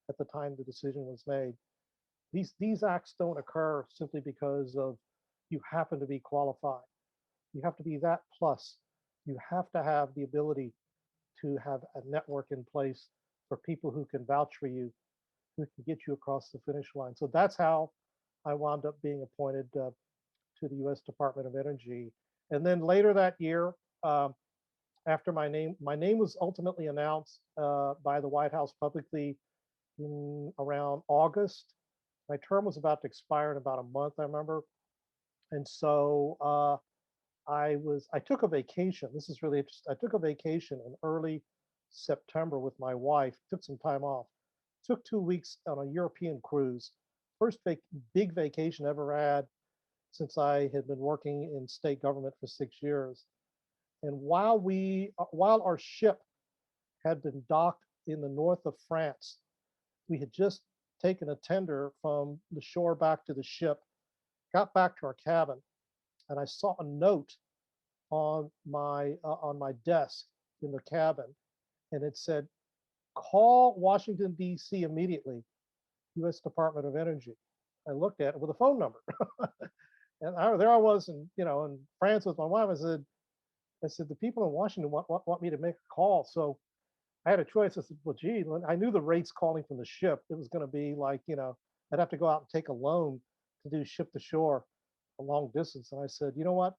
B: at the time the decision was made. These acts don't occur simply because of you happen to be qualified. You have to be that plus. You have to have the ability to have a network in place for people who can vouch for you, who can get you across the finish line. So that's how I wound up being appointed to the U.S. Department of Energy. And then later that year, after my name was ultimately announced by the White House publicly in around August. My term was about to expire in about a month, I remember. And so I took a vacation. This is really interesting. I took a vacation in early September with my wife, took some time off, took 2 weeks on a European cruise. First big vacation I ever had since I had been working in state government for 6 years. And while our ship had been docked in the north of France, we had just taken a tender from the shore back to the ship, got back to our cabin, and I saw a note on my desk in the cabin, and it said, "Call Washington D.C. immediately, U.S. Department of Energy." I looked at it with a phone number, and there I was, in France with my wife. I said, the people in Washington want me to make a call. So I had a choice. I said, well, gee, I knew the rates calling from the ship. It was going to be like, I'd have to go out and take a loan to do ship to shore a long distance. And I said, you know what?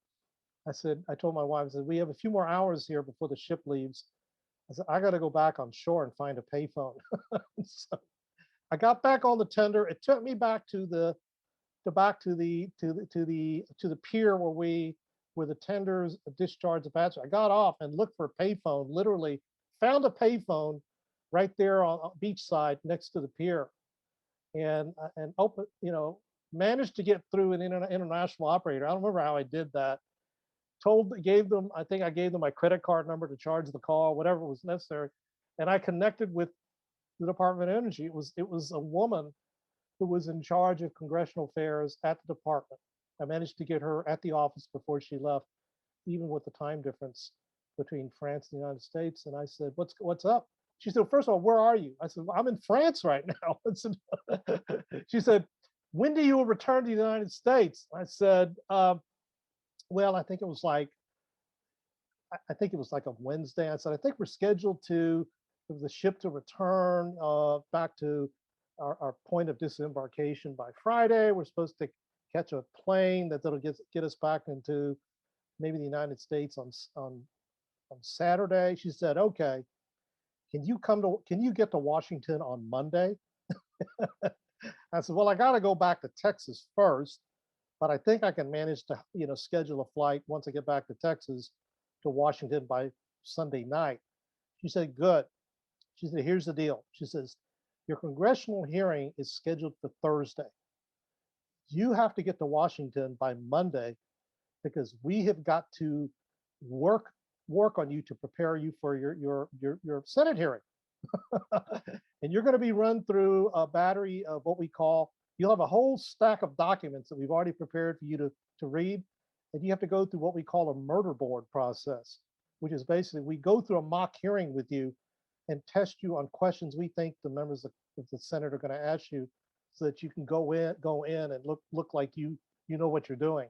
B: I told my wife, I said, we have a few more hours here before the ship leaves. I said, I got to go back on shore and find a payphone. So I got back on the tender. It took me back to the pier where the tenders discharged the passengers. I got off and looked for a payphone, literally found a payphone right there on beachside next to the pier, and managed to get through an international operator. I don't remember how I did that. I think I gave them my credit card number to charge the call, whatever was necessary, and I connected with the Department of Energy. It was a woman who was in charge of congressional affairs at the department. I managed to get her at the office before she left, even with the time difference between France and the United States. And I said, what's up? She said, first of all, where are you? I said, well, I'm in France right now. She said, when do you return to the United States? I said, well, I think it was like a Wednesday. I said, I think we're scheduled to for the ship to return back to our point of disembarkation by Friday. We're supposed to catch a plane that'll get us back into maybe the United States on Saturday. She said, okay, can you get to Washington on Monday? I said, well, I got to go back to Texas first, but I think I can manage to, schedule a flight once I get back to Texas to Washington by Sunday night. She said, good. She said, here's the deal. She says, your congressional hearing is scheduled for Thursday. You have to get to Washington by Monday because we have got to work on you to prepare you for your Senate hearing. And you're going to be run through a battery of what we call, you'll have a whole stack of documents that we've already prepared for you to read. And you have to go through what we call a murder board process, which is basically we go through a mock hearing with you and test you on questions we think the members of the Senate are going to ask you so that you can go in and look like you know what you're doing.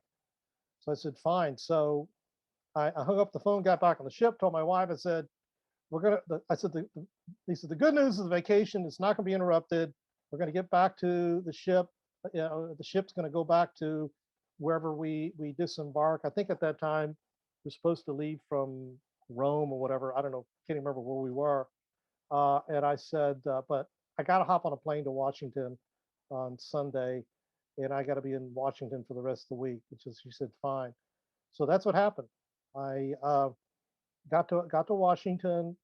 B: So I said, fine. So I hung up the phone, got back on the ship, told my wife, I said, they said, the good news is the vacation is not going to be interrupted. We're going to get back to the ship. The ship's going to go back to wherever we disembark. I think at that time we're supposed to leave from Rome or whatever. I don't know, can't remember where we were. And I said, but I got to hop on a plane to Washington on Sunday, and I got to be in Washington for the rest of the week. She said, fine. So that's what happened. I got to Washington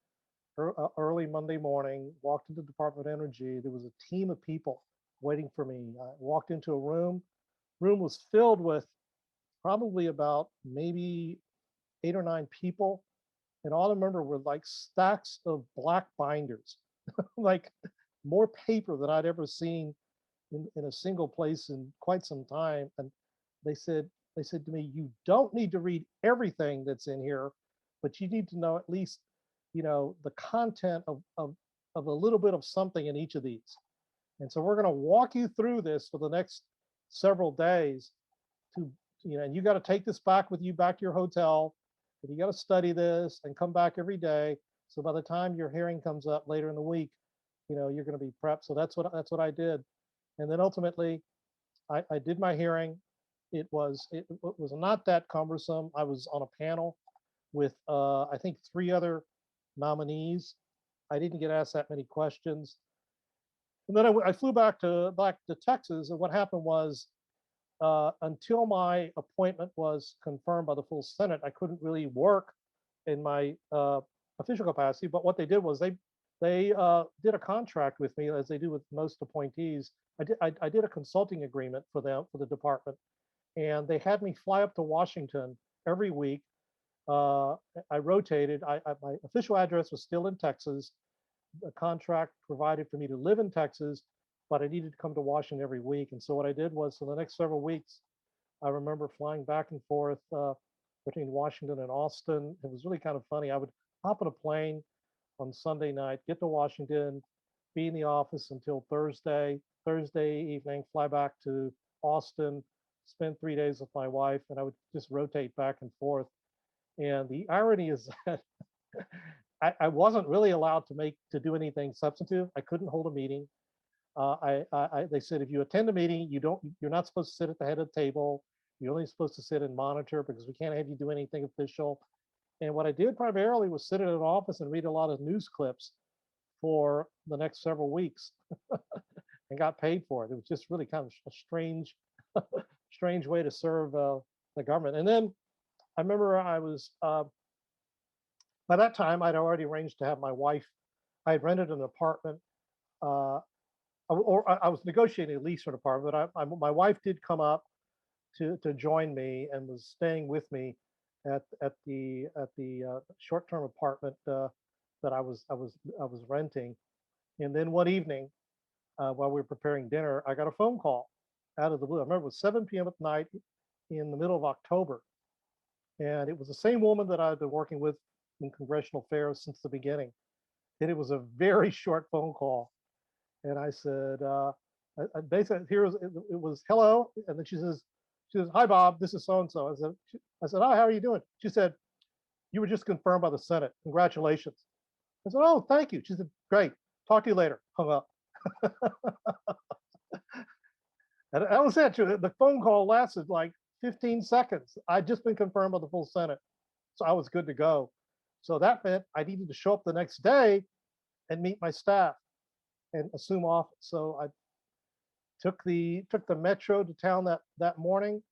B: early Monday morning, walked into the Department of Energy. There was a team of people waiting for me. I walked into a room. Room was filled with probably about maybe 8 or 9 people. And all I remember were like stacks of black binders, like more paper than I'd ever seen in a single place in quite some time. And they said to me, you don't need to read everything that's in here, but you need to know at least, the content of a little bit of something in each of these. And so we're going to walk you through this for the next several days to, and you got to take this back with you back to your hotel, and you got to study this and come back every day. So by the time your hearing comes up later in the week, you're going to be prepped. So that's what I did. And then ultimately I did my hearing. It was not that cumbersome. I was on a panel with I think 3 other nominees. I didn't get asked that many questions. And then I flew back to Texas. And what happened was, until my appointment was confirmed by the full Senate, I couldn't really work in my official capacity. But what they did was they did a contract with me, as they do with most appointees. I did a consulting agreement for them, for the department, and they had me fly up to Washington every week. I rotated. My official address was still in Texas. The contract provided for me to live in Texas, but I needed to come to Washington every week. And so what I did was, for the next several weeks, I remember flying back and forth between Washington and Austin. It was really kind of funny. I would hop on a plane on Sunday night, get to Washington, be in the office until Thursday evening, fly back to Austin, spend 3 days with my wife, and I would just rotate back and forth. And the irony is that I wasn't really allowed to do anything substantive. I couldn't hold a meeting. They said, if you attend a meeting, you're not supposed to sit at the head of the table. You're only supposed to sit and monitor, because we can't have you do anything official. And what I did primarily was sit in an office and read a lot of news clips for the next several weeks and got paid for it. It was just really kind of a strange way to serve the government. And then I remember I was, by that time, I'd already arranged to have my wife, I had rented an apartment, or I was negotiating a lease for an apartment, but my wife did come up to join me and was staying with me at the short-term apartment that I was renting. And then one evening, while we were preparing dinner, I got a phone call out of the blue. I remember it was 7 p.m. at night in the middle of October. And it was the same woman that I've been working with in congressional affairs since the beginning. And it was a very short phone call. And I said, basically, it was hello. And then she says, hi, Bob, this is so-and-so. I said, oh, how are you doing? She said, you were just confirmed by the Senate. Congratulations. I said, oh, thank you. She said, great. Talk to you later. Hung up. And that was it. The phone call lasted like 15 seconds. I'd just been confirmed by the full Senate. So I was good to go. So that meant I needed to show up the next day and meet my staff and assume office. So I took the metro to town that morning.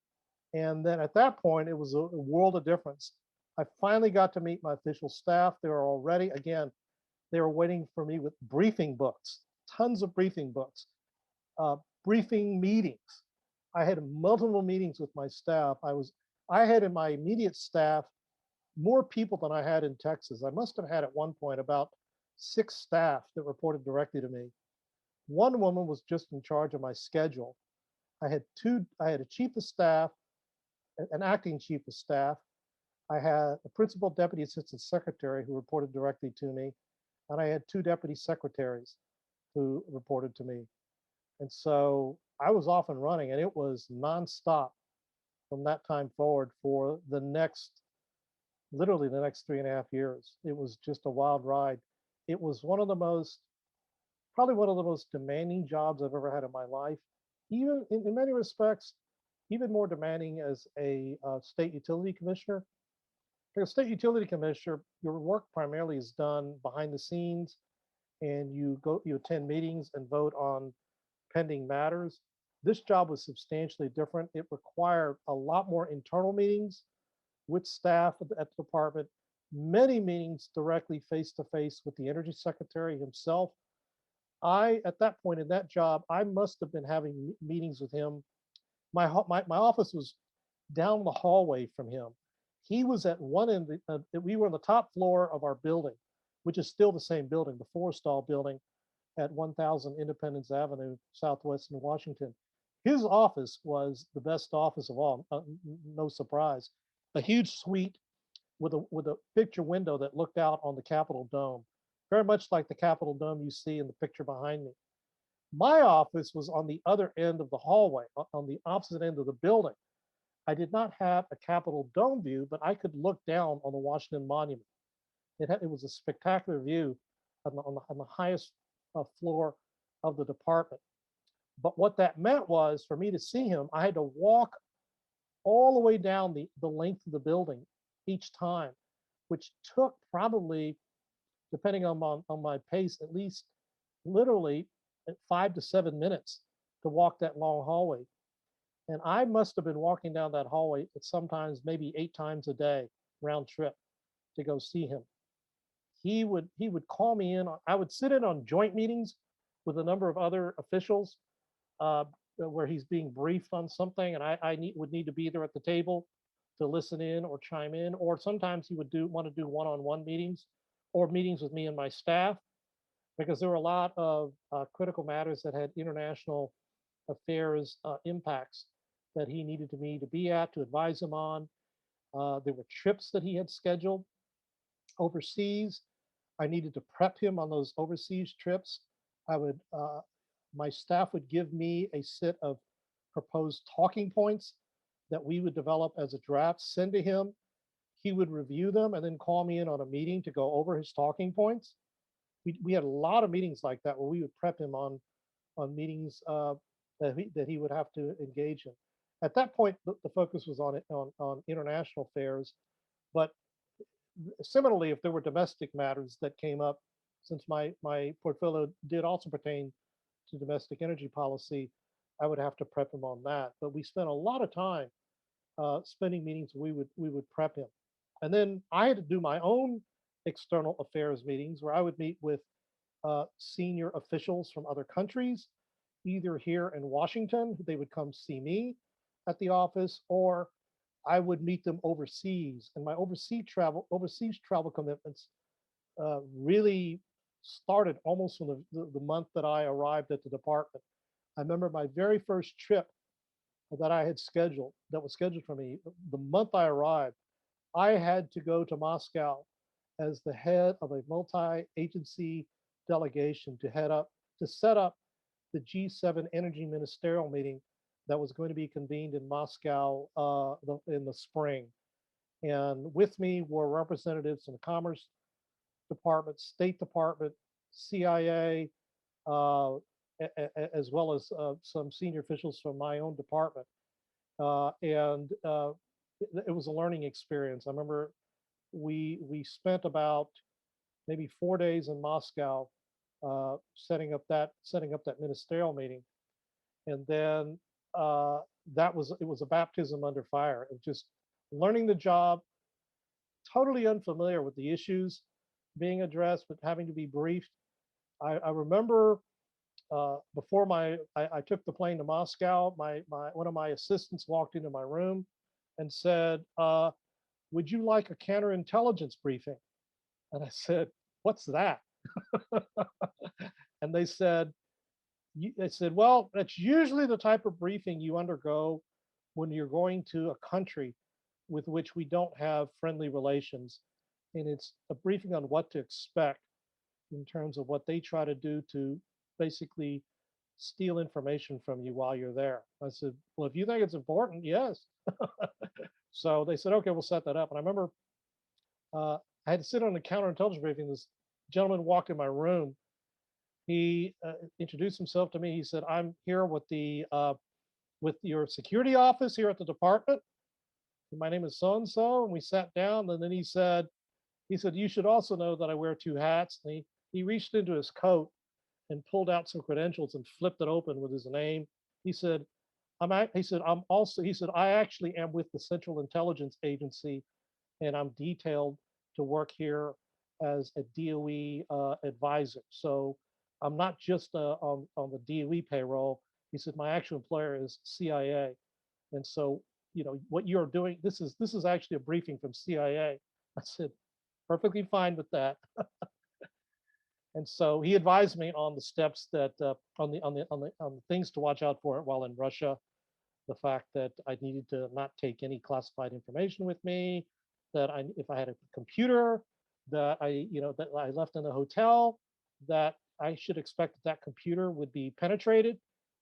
B: And then at that point, it was a world of difference. I finally got to meet my official staff. They were already, again, they were waiting for me with briefing books, tons of briefing books, briefing meetings. I had multiple meetings with my staff. I had in my immediate staff more people than I had in Texas. I must have had at one point about 6 staff that reported directly to me. One woman was just in charge of my schedule. I had a chief of staff, an acting chief of staff. I had a principal deputy assistant secretary who reported directly to me, and I had 2 deputy secretaries who reported to me. And so I was off and running, and it was nonstop from that time forward for literally the next 3.5 years. It was just a wild ride. It was probably one of the most demanding jobs I've ever had in my life. Even in many respects, even more demanding as a state utility commissioner. As a state utility commissioner, your work primarily is done behind the scenes, and you attend meetings and vote on pending matters. This job was substantially different. It required a lot more internal meetings with staff at the department, many meetings directly face to face with the energy secretary himself. At that point in that job, I must have been having meetings with him. My office was down the hallway from him. He was at one end. We were on the top floor of our building, which is still the same building, the Forrestal building at 1000 Independence Avenue, Southwest in Washington. His office was the best office of all, no surprise. A huge suite with a picture window that looked out on the Capitol Dome, very much like the Capitol Dome you see in the picture behind me. My office was on the other end of the hallway, on the opposite end of the building. I did not have a Capitol Dome view, but I could look down on the Washington Monument. It was a spectacular view on the highest floor of the department. But what that meant was for me to see him, I had to walk all the way down the length of the building each time, which took probably, depending on my pace, at least literally 5 to 7 minutes to walk that long hallway. And I must have been walking down that hallway at sometimes maybe 8 times a day, round trip, to go see him. He would call me in. I would sit in on joint meetings with a number of other officials where he's being briefed on something, and I would need to be there at the table to listen in or chime in. Or sometimes he would want to do one-on-one meetings or meetings with me and my staff, because there were a lot of critical matters that had international affairs impacts that he needed me to be at to advise him on. There were trips that he had scheduled overseas. I needed to prep him on those overseas trips. My staff would give me a set of proposed talking points that we would develop as a draft, send to him. He would review them and then call me in on a meeting to go over his talking points. We had a lot of meetings like that where we would prep him on meetings that he would have to engage in. At that point, the focus was on international affairs, but similarly, if there were domestic matters that came up, since my portfolio did also pertain to domestic energy policy, I would have to prep him on that. But we spent a lot of time spending meetings. We would prep him, and then I had to do my own external affairs meetings where I would meet with senior officials from other countries, either here in Washington. They would come see me at the office, or I would meet them overseas. And my overseas travel commitments really started almost from the month that I arrived at the department. I remember my very first trip that I had scheduled, that was scheduled for me, the month I arrived, I had to go to Moscow as the head of a multi-agency delegation to set up the G7 energy ministerial meeting that was going to be convened in Moscow in the spring. And with me were representatives from the Commerce Department, State Department, CIA, uh, as well as some senior officials from my own department. And it was a learning experience. I remember we spent about maybe 4 days in Moscow setting up that ministerial meeting, and then it was a baptism under fire. It just learning the job, totally unfamiliar with the issues being addressed, but having to be briefed. I remember before I took the plane to Moscow, my one of my assistants walked into my room and said, "Would you like a counterintelligence briefing?" And I said, "What's that?" And they said, "Well, that's usually the type of briefing you undergo when you're going to a country with which we don't have friendly relations. And it's a briefing on what to expect in terms of what they try to do to basically steal information from you while you're there." I said, "Well, if you think it's important, yes." So they said, "Okay, we'll set that up." And I remember uh, I had to sit on the counterintelligence briefing. This gentleman walked in my room. He introduced himself to me. He said, "I'm here with your security office here at the department. My name is so and so." And we sat down. And then he said, "You should also know that I wear two hats." And he reached into his coat and pulled out some credentials and flipped it open with his name. He said, he said, "I actually am with the Central Intelligence Agency, and I'm detailed to work here as a DOE advisor. So I'm not just on the DOE payroll." He said, "My actual employer is CIA. And so, what you're doing, this is actually a briefing from CIA." I said, "Perfectly fine with that." And so he advised me on the steps that on the things to watch out for while in Russia. The fact that I needed to not take any classified information with me, that if I had a computer that I left in the hotel, that I should expect that computer would be penetrated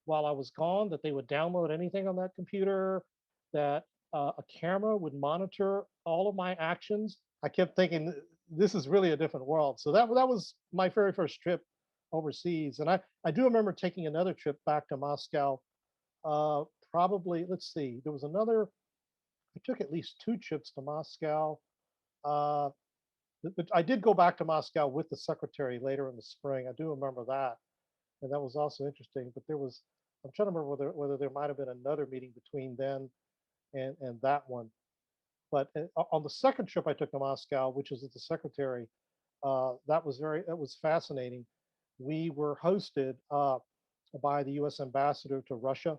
B: while I was gone, that they would download anything on that computer, that a camera would monitor all of my actions. I kept thinking, this is really a different world. So that was my very first trip overseas. And I do remember taking another trip back to Moscow. uh, Probably, let's see, there was another, I took at least two trips to Moscow. Uh, I did go back to Moscow with the secretary later in the spring. I do remember that. And that was also interesting. But I'm trying to remember whether there might have been another meeting between then and that one. But on the second trip I took to Moscow, which was with the secretary, that was fascinating. We were hosted by the U.S. ambassador to Russia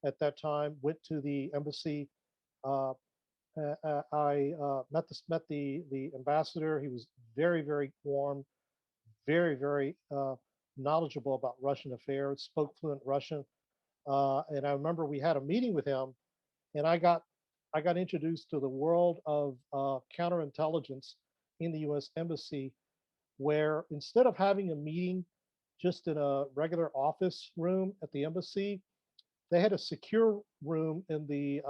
B: at that time. Went to the embassy. Uh, I met the ambassador. He was very, very warm, very, very knowledgeable about Russian affairs. Spoke fluent Russian. And I remember we had a meeting with him, and I got introduced to the world of counterintelligence in the U.S. embassy, where instead of having a meeting just in a regular office room at the embassy, they had a secure room in the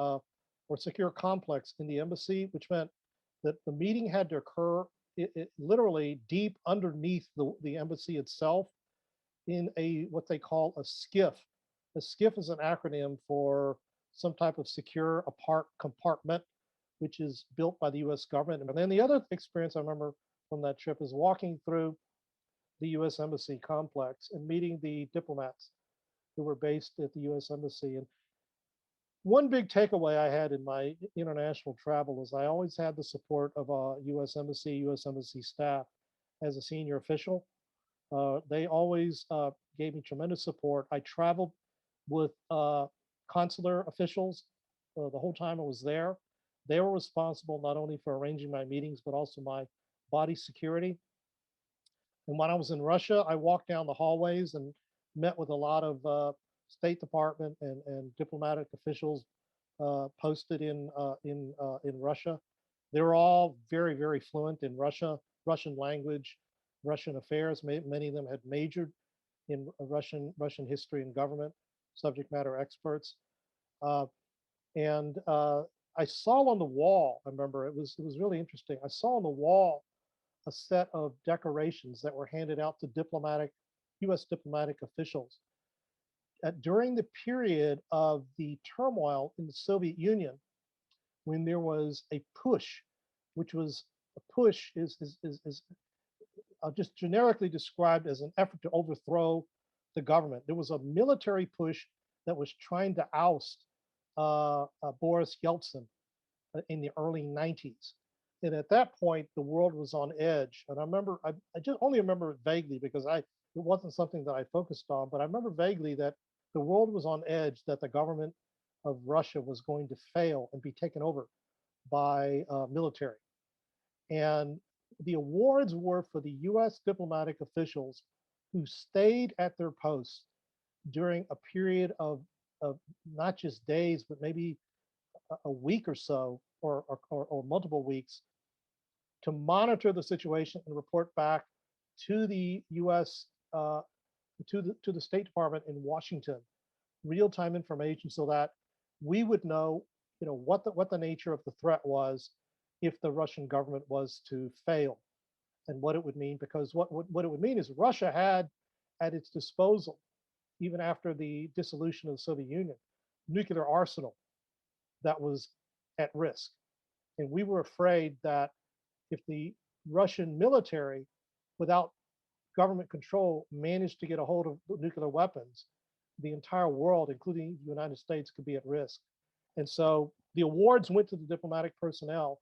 B: or secure complex in the embassy, which meant that the meeting had to occur literally deep underneath the embassy itself in a what they call a SCIF. A SCIF is an acronym for some type of secure apart compartment, which is built by the U.S. government. And then the other experience I remember from that trip is walking through the U.S. embassy complex and meeting the diplomats who were based at the U.S. embassy. And one big takeaway I had in my international travel is I always had the support of a U.S. embassy staff as a senior official. They always gave me tremendous support. I traveled with consular officials the whole time I was there. They were responsible not only for arranging my meetings, but also my body security. And when I was in Russia, I walked down the hallways and met with a lot of State Department and diplomatic officials posted in Russia. They were all very, very fluent in Russian language, Russian affairs. Many of them had majored in Russian history and government, subject matter experts. Uh, and I saw on the wall. I remember it was really interesting. I saw on the wall a set of decorations that were handed out to U.S. diplomatic officials during the period of the turmoil in the Soviet Union, when there was a push, which was a push is just generically described as an effort to overthrow the government. There was a military push that was trying to oust Boris Yeltsin in the early 90s. And at that point, the world was on edge. And I remember, I just only remember it vaguely because it wasn't something that I focused on, but I remember vaguely that the world was on edge, that the government of Russia was going to fail and be taken over by military. And the awards were for the US diplomatic officials who stayed at their posts during a period of not just days, but maybe a week or so, or multiple weeks, to monitor the situation and report back to the U.S. To the State Department in Washington, real-time information, so that we would know, what the nature of the threat was if the Russian government was to fail, and what it would mean. Because what it would mean is Russia had at its disposal, even after the dissolution of the Soviet Union, nuclear arsenal that was at risk. And we were afraid that if the Russian military, without government control, managed to get a hold of nuclear weapons, the entire world, including the United States, could be at risk. And so the awards went to the diplomatic personnel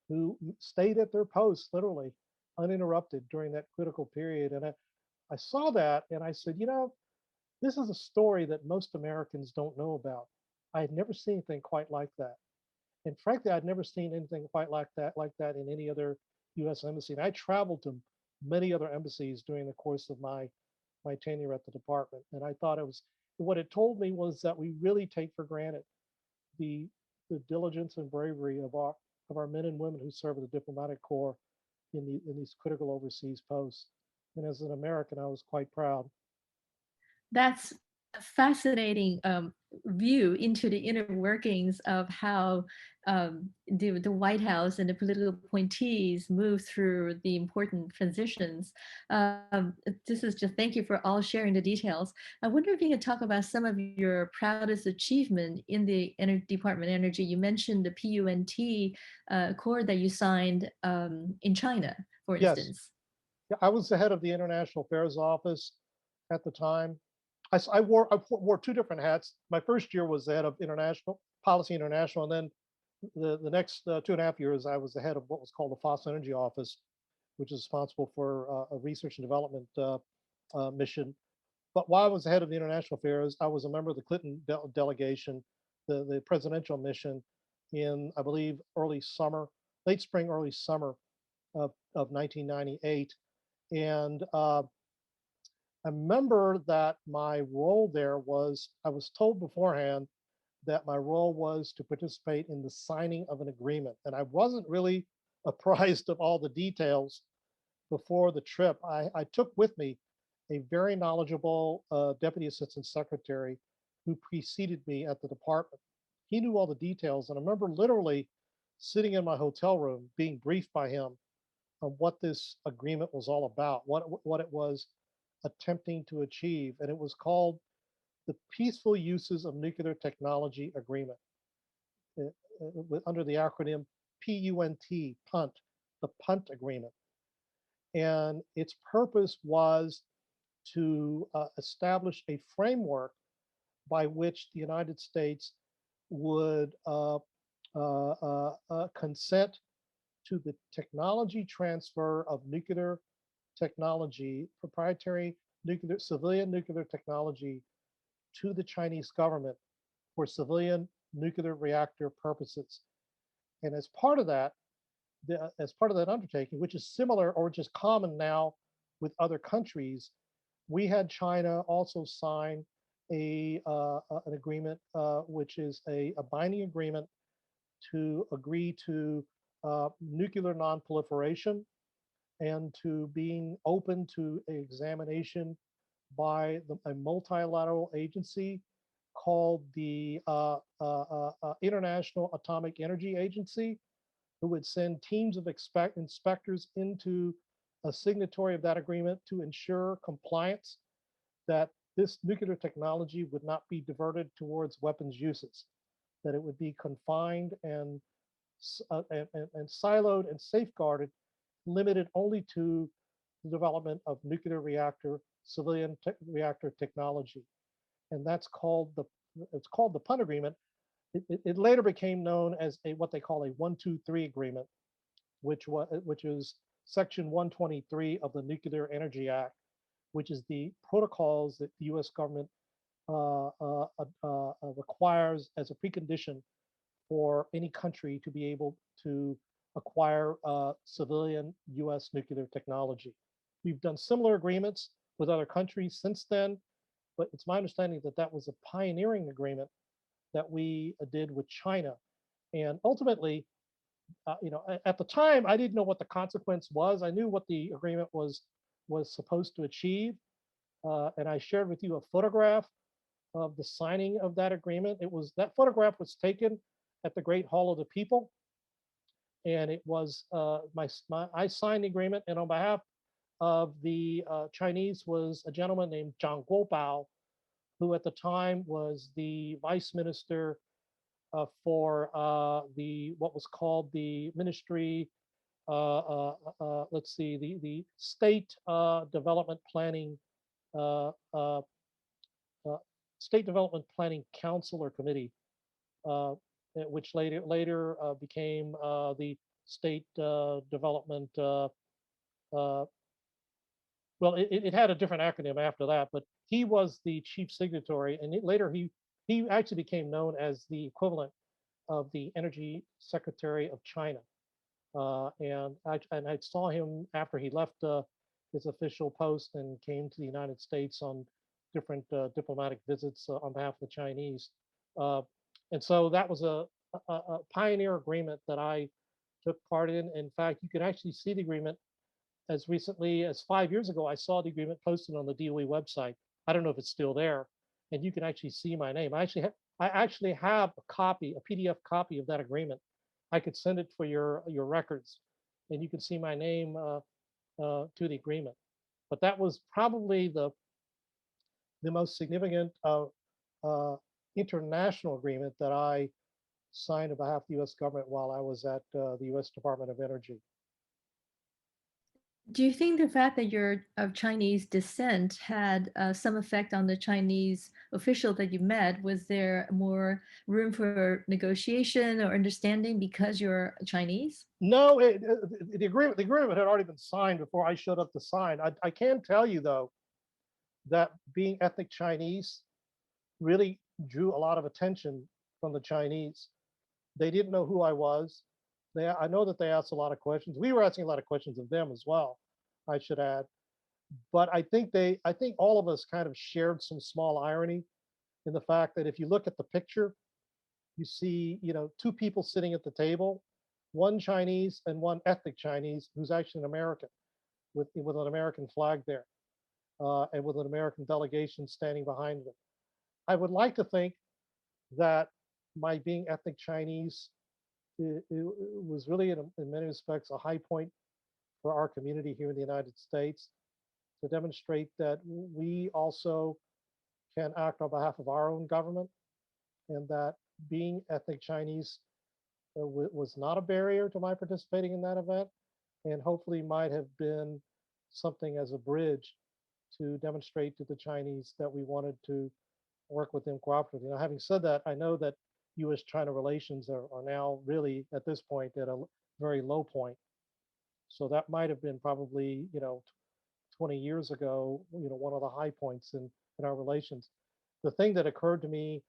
B: who stayed at their posts, literally uninterrupted during that critical period. And I saw that and I said, this is a story that most Americans don't know about. I had never seen anything quite like that. And frankly, I'd never seen anything quite like that in any other U.S. embassy. And I traveled to many other embassies during the course of my tenure at the department. And I thought what it told me was that we really take for granted the diligence and bravery of our men and women who serve in the diplomatic corps in these critical overseas posts. And as an American, I was quite proud.
C: That's a fascinating view into the inner workings of how the White House and the political appointees move through the important transitions. This is just, thank you for all sharing the details. I wonder if you could talk about some of your proudest achievement in the Department of Energy. You mentioned the PUNT accord that you signed in China, for instance.
B: Yeah, I was the head of the International Affairs Office at the time. I wore two different hats. My first year was the head of International Policy International, and then the next 2.5 years, I was the head of what was called the Fossil Energy Office, which is responsible for a research and development mission. But while I was the head of the International Affairs, I was a member of the Clinton delegation, the presidential mission in, I believe, late spring, early summer of 1998. And I remember that my role there was, I was told beforehand that my role was to participate in the signing of an agreement. And I wasn't really apprised of all the details before the trip. I took with me a very knowledgeable Deputy Assistant Secretary who preceded me at the department. He knew all the details. And I remember literally sitting in my hotel room being briefed by him on what this agreement was all about, what it was attempting to achieve. And it was called the Peaceful Uses of Nuclear Technology Agreement, under the acronym PUNT, PUNT, the PUNT Agreement. And its purpose was to establish a framework by which the United States would consent to the technology transfer of nuclear technology, proprietary civilian nuclear technology, to the Chinese government for civilian nuclear reactor purposes. And as part of that undertaking, which is similar or which is common now with other countries, we had China also sign an agreement, which is a binding agreement to agree to nuclear nonproliferation and to being open to examination by a multilateral agency called the International Atomic Energy Agency, who would send teams of inspectors into a signatory of that agreement to ensure compliance, that this nuclear technology would not be diverted towards weapons uses, that it would be confined and siloed and safeguarded, limited only to the development of nuclear reactor, civilian reactor technology. And it's called the PUN agreement. It later became known as what they call a 123 agreement, which is Section 123 of the Nuclear Energy Act, which is the protocols that the U.S. government requires as a precondition for any country to be able to acquire civilian U.S. nuclear technology. We've done similar agreements with other countries since then, but it's my understanding that that was a pioneering agreement that we did with China. And ultimately, at the time, I didn't know what the consequence was. I knew what the agreement was supposed to achieve, and I shared with you a photograph of the signing of that agreement. That photograph was taken at the Great Hall of the People, and it was I signed the agreement, and on behalf of the Chinese was a gentleman named Zhang Guobao, who at the time was the vice minister for what was called the Ministry. Let's see, the State Development Planning uh, uh, uh, State Development Planning Council or Committee, which later became the State Development. Well, it had a different acronym after that, but he was the chief signatory, and later he actually became known as the equivalent of the Energy Secretary of China. And I saw him after he left his official post and came to the United States on different diplomatic visits on behalf of the Chinese. Uh, and so that was a pioneer agreement that I took part in. In fact, you can actually see the agreement as recently as 5 years ago. I saw the agreement posted on the DOE website. I don't know if it's still there, and you can actually see my name. I actually have a copy, a PDF copy of that agreement. I could send it for your records, and you can see my name to the agreement. But that was probably the most significant uh, international agreement that I signed on behalf of the U.S. government while I was at the U.S. Department of Energy.
C: Do you think the fact that you're of Chinese descent had some effect on the Chinese official that you met? Was there more room for negotiation or understanding because you're Chinese?
B: No, the agreement had already been signed before I showed up to sign. I can tell you though that being ethnic Chinese really drew a lot of attention from the Chinese. They didn't know who I was. I know that they asked a lot of questions. We were asking a lot of questions of them as well, I should add. But I think all of us kind of shared some small irony in the fact that if you look at the picture, you see, two people sitting at the table, one Chinese and one ethnic Chinese who's actually an American with an American flag there, and with an American delegation standing behind them. I would like to think that my being ethnic Chinese it was really in many respects a high point for our community here in the United States, to demonstrate that we also can act on behalf of our own government, and that being ethnic Chinese was not a barrier to my participating in that event, and hopefully might have been something as a bridge to demonstrate to the Chinese that we wanted to work with them cooperatively. Now, having said that, I know that U.S.-China relations are now really at this point at a very low point. So that might have been probably 20 years ago, one of the high points in our relations. The thing that occurred to me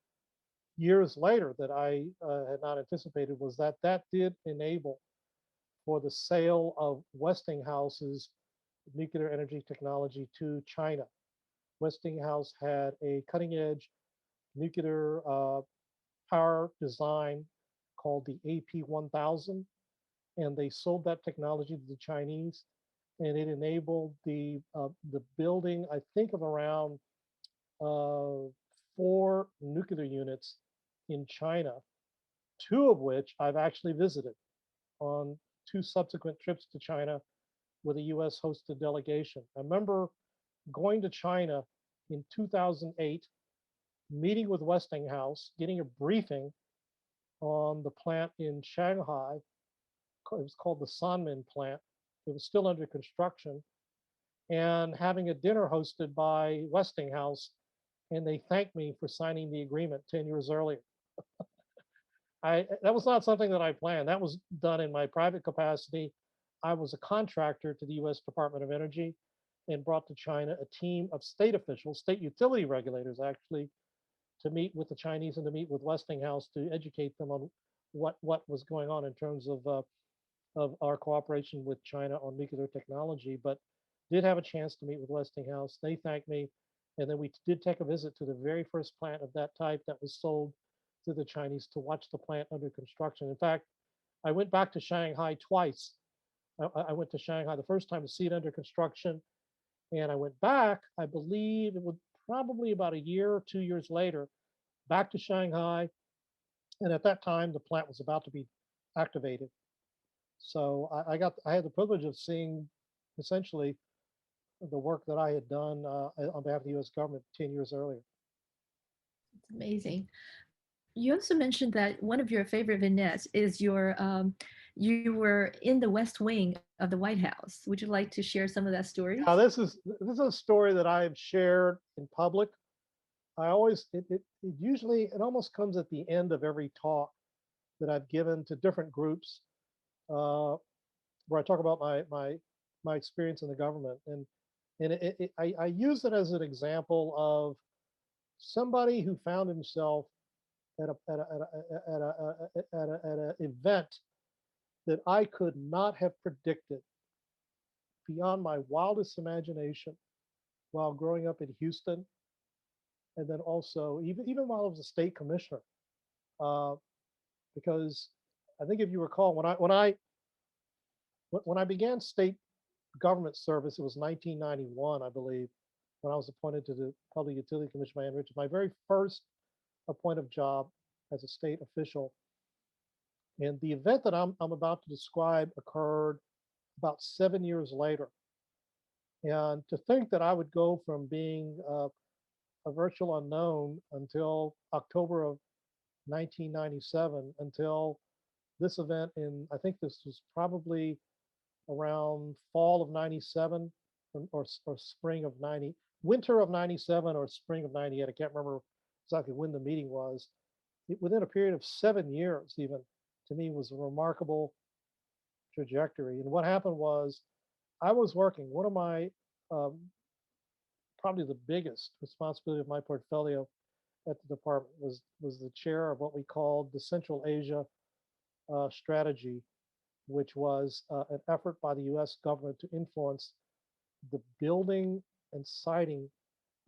B: years later that I had not anticipated was that did enable for the sale of Westinghouse's nuclear energy technology to China. Westinghouse had a cutting edge nuclear power design called the AP1000, and they sold that technology to the Chinese, and it enabled the building, I think, of around 4 nuclear units in China, 2 of which I've actually visited on 2 subsequent trips to China with a U.S. hosted delegation. I remember going to China in 2008, meeting with Westinghouse, getting a briefing on the plant in Shanghai. It was called the Sanmen plant. It was still under construction, and having a dinner hosted by Westinghouse, and they thanked me for signing the agreement 10 years earlier. That was not something that I planned. That was done in my private capacity. I was a contractor to the U.S. Department of Energy and brought to China a team of state officials, state utility regulators, actually, to meet with the Chinese and to meet with Westinghouse to educate them on what was going on in terms of our cooperation with China on nuclear technology. But did have a chance to meet with Westinghouse. They thanked me, and then we did take a visit to the very first plant of that type that was sold to the Chinese to watch the plant under construction. In fact, I went back to Shanghai twice. I went to Shanghai the first time to see it under construction, and I went back, I believe it was probably about a year or 2 years later, back to Shanghai. And at that time, the plant was about to be activated. So I had the privilege of seeing essentially the work that I had done on behalf of the U.S. government 10 years earlier.
C: It's amazing. You also mentioned that one of your favorite vignettes is you were in the West Wing of the White House. Would you like to share some of that story?
B: Now, this is a story that I have shared in public. I always it usually it almost comes at the end of every talk that I've given to different groups, where I talk about my experience in the government, and I use it as an example of somebody who found himself at an event that I could not have predicted beyond my wildest imagination while growing up in Houston, and then also even while I was a state commissioner, uh, because I think if you recall when I began state government service, it was 1991, I believe, when I was appointed to the Public Utility Commission by Ann Richards. My very first appointed job as a state official. And the event that I'm about to describe occurred about 7 years later. And to think that I would go from being a virtual unknown until October of 1997, until this event I think this was probably around fall of 97 or spring of 90, winter of 97 or spring of 98. I can't remember exactly when the meeting was. Within a period of 7 years, even, to me, was a remarkable trajectory. And what happened was I was working, one of my, probably the biggest responsibility of my portfolio at the department was the chair of what we called the Central Asia strategy, which was an effort by the US government to influence the building and siting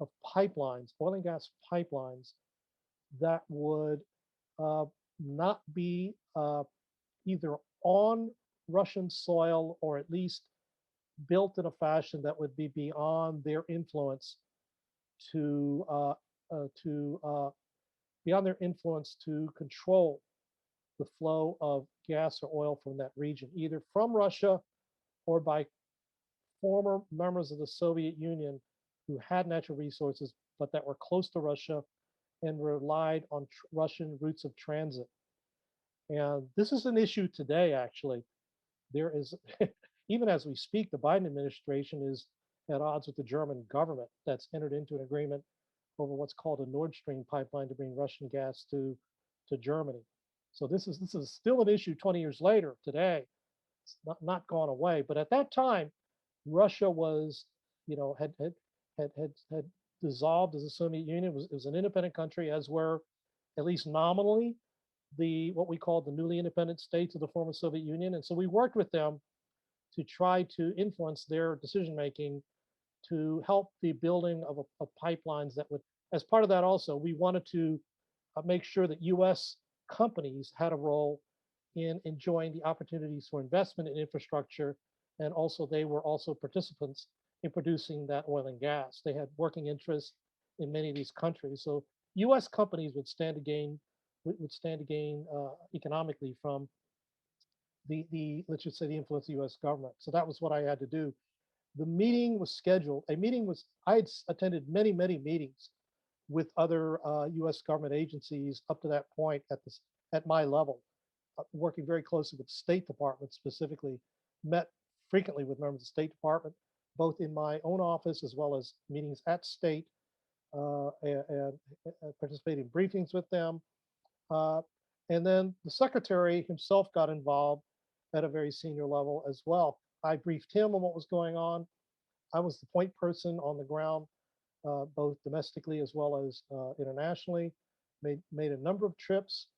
B: of pipelines, oil and gas pipelines, that would not be either on Russian soil or at least built in a fashion that would be beyond their influence to beyond their influence to control the flow of gas or oil from that region, either from Russia or by former members of the Soviet Union who had natural resources, but that were close to Russia and relied on Russian routes of transit. And this is an issue today, actually. There is, even as we speak, the Biden administration is at odds with the German government that's entered into an agreement over what's called a Nord Stream pipeline to bring Russian gas to Germany. So this is still an issue 20 years later today. It's not gone away. But at that time, Russia was, had dissolved as a Soviet Union. It was an independent country, as were, at least nominally, what we called the newly independent states of the former Soviet Union. And so we worked with them to try to influence their decision making to help the building of pipelines that would, as part of that also, we wanted to make sure that US companies had a role in enjoying the opportunities for investment in infrastructure. And also they were also participants in producing that oil and gas. They had working interests in many of these countries. So US companies would stand to gain economically from the let's just say the influence of the US government. So that was what I had to do. The meeting was scheduled. I had attended many meetings with other US government agencies up to that point at my level, working very closely with the State Department specifically, met frequently with members of the State Department, both in my own office as well as meetings at state, and participated in briefings with them. Uh, and then the secretary himself got involved at a very senior level as well. I briefed him on what was going on. I was the point person on the ground, both domestically as well as internationally. Made a number of trips.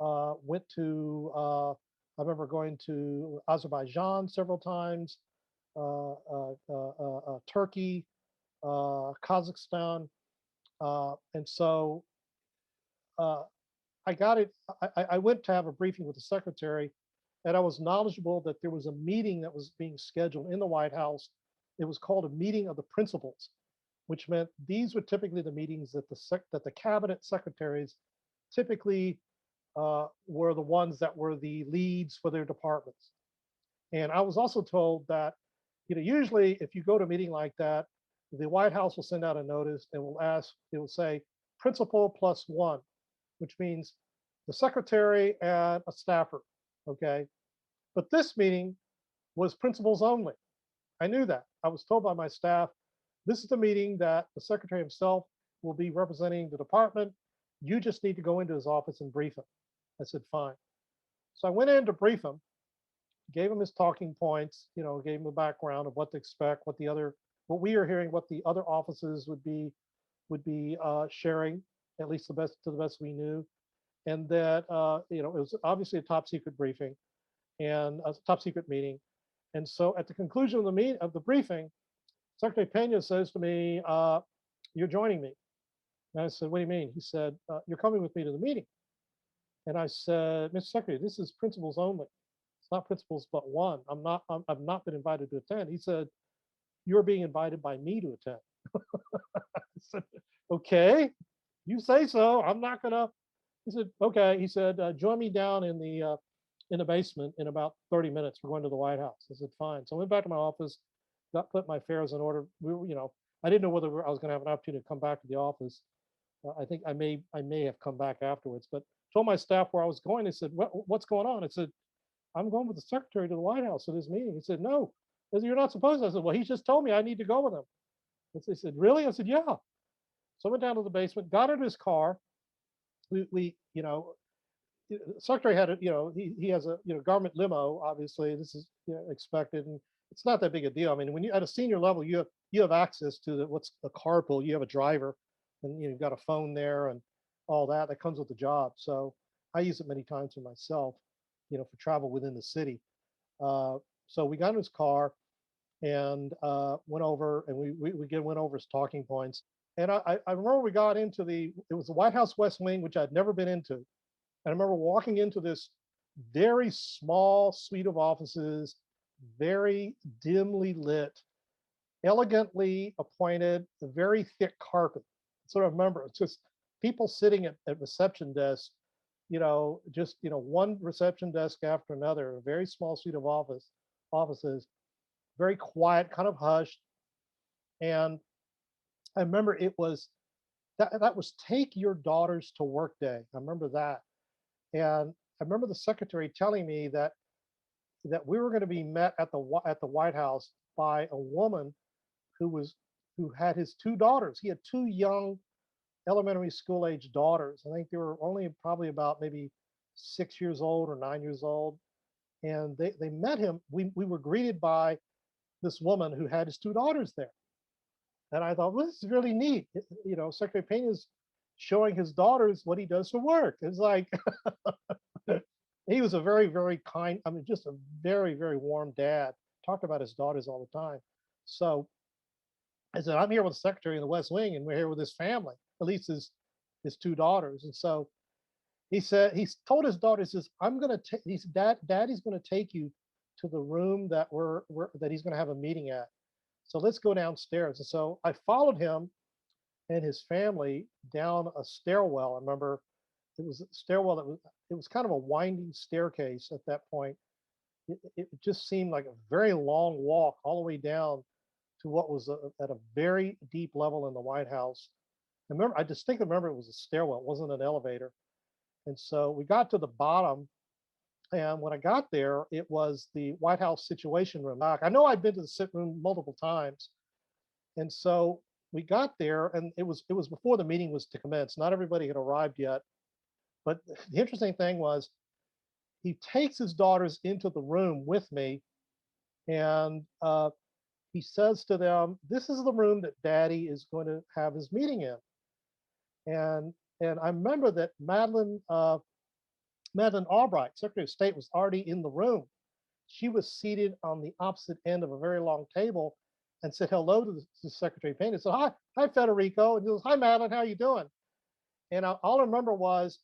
B: Went to I remember going to Azerbaijan several times, Turkey, Kazakhstan, and so uh, I got it. I went to have a briefing with the secretary, and I was knowledgeable that there was a meeting that was being scheduled in the White House. It was called a meeting of the principals, which meant these were typically the meetings that the cabinet secretaries typically were the ones that were the leads for their departments. And I was also told that, usually if you go to a meeting like that, the White House will send out a notice and it will say principal plus one, which means the secretary and a staffer. Okay. But this meeting was principals only. I knew that. I was told by my staff, this is the meeting that the secretary himself will be representing the department. You just need to go into his office and brief him. I said, fine. So I went in to brief him, gave him his talking points, gave him a background of what to expect, what we are hearing, what the other offices would be sharing, at least to the best we knew. And that, it was obviously a top secret briefing and a top secret meeting. And so at the conclusion of the briefing, Secretary Pena says to me, you're joining me. And I said, what do you mean? He said, you're coming with me to the meeting. And I said, Mr. Secretary, this is principals only. It's not principals but one. I've not been invited to attend. He said, you're being invited by me to attend. I said, okay, you say so. I'm not gonna. He said, okay. He said, join me down in the basement in about 30 minutes. We're going to the White House. I said, fine. So I went back to my office, put my affairs in order. I didn't know whether I was going to have an opportunity to come back to the office. I think I may have come back afterwards, but told my staff where I was going. They said, what's going on? I said, I'm going with the secretary to the White House for this meeting. He said, no. I said, you're not supposed to. I said, well, he just told me I need to go with him. And they said, really? I said, yeah. So I went down to the basement, got in his car. We secretary had he has a government limo. Obviously, this is expected, and it's not that big a deal. I mean, when you at a senior level, you have access to what's a carpool. You have a driver, and you've got a phone there and all that comes with the job. So I use it many times for myself, for travel within the city. So we got in his car and went over, and we again went over his talking points. And I remember we got into it was the White House West Wing, which I'd never been into. And I remember walking into this very small suite of offices, very dimly lit, elegantly appointed, a very thick carpet. So I remember it's just people sitting at reception desks, just one reception desk after another, a very small suite of offices, very quiet, kind of hushed. And I remember it was that was take your daughters to work day. I remember that. And I remember the secretary telling me that we were going to be met at the White House by a woman who had his two daughters. He had two young elementary school age daughters. I think they were only probably about maybe 6 years old or 9 years old. And they met him. We were greeted by this woman who had his two daughters there. And I thought, well, this is really neat. Secretary Pena is showing his daughters what he does for work. It's like, he was a very, very kind, just a very, very warm dad. talked about his daughters all the time. So I said, I'm here with the secretary in the West Wing, and we're here with his family, at least his two daughters. And so he said, he's told his daughter, he says, I'm going to take, he said, Daddy's going to take you to the room that that he's going to have a meeting at. So let's go downstairs. And so I followed him and his family down a stairwell. I remember it was a stairwell it was kind of a winding staircase at that point. It just seemed like a very long walk all the way down to what was at a very deep level in the White House. I distinctly remember it was a stairwell, it wasn't an elevator. And so we got to the bottom. And when I got there, it was the White House Situation Room. I know I'd been to the sit room multiple times. And so we got there, and it was before the meeting was to commence. Not everybody had arrived yet. But the interesting thing was he takes his daughters into the room with me, and he says to them, "This is the room that Daddy is going to have his meeting in." And I remember that Madeleine Albright, Secretary of State, was already in the room. She was seated on the opposite end of a very long table and said hello to the Secretary of Paine and said, hi, Federico. And he goes, hi, Madeleine, how are you doing? And all I remember was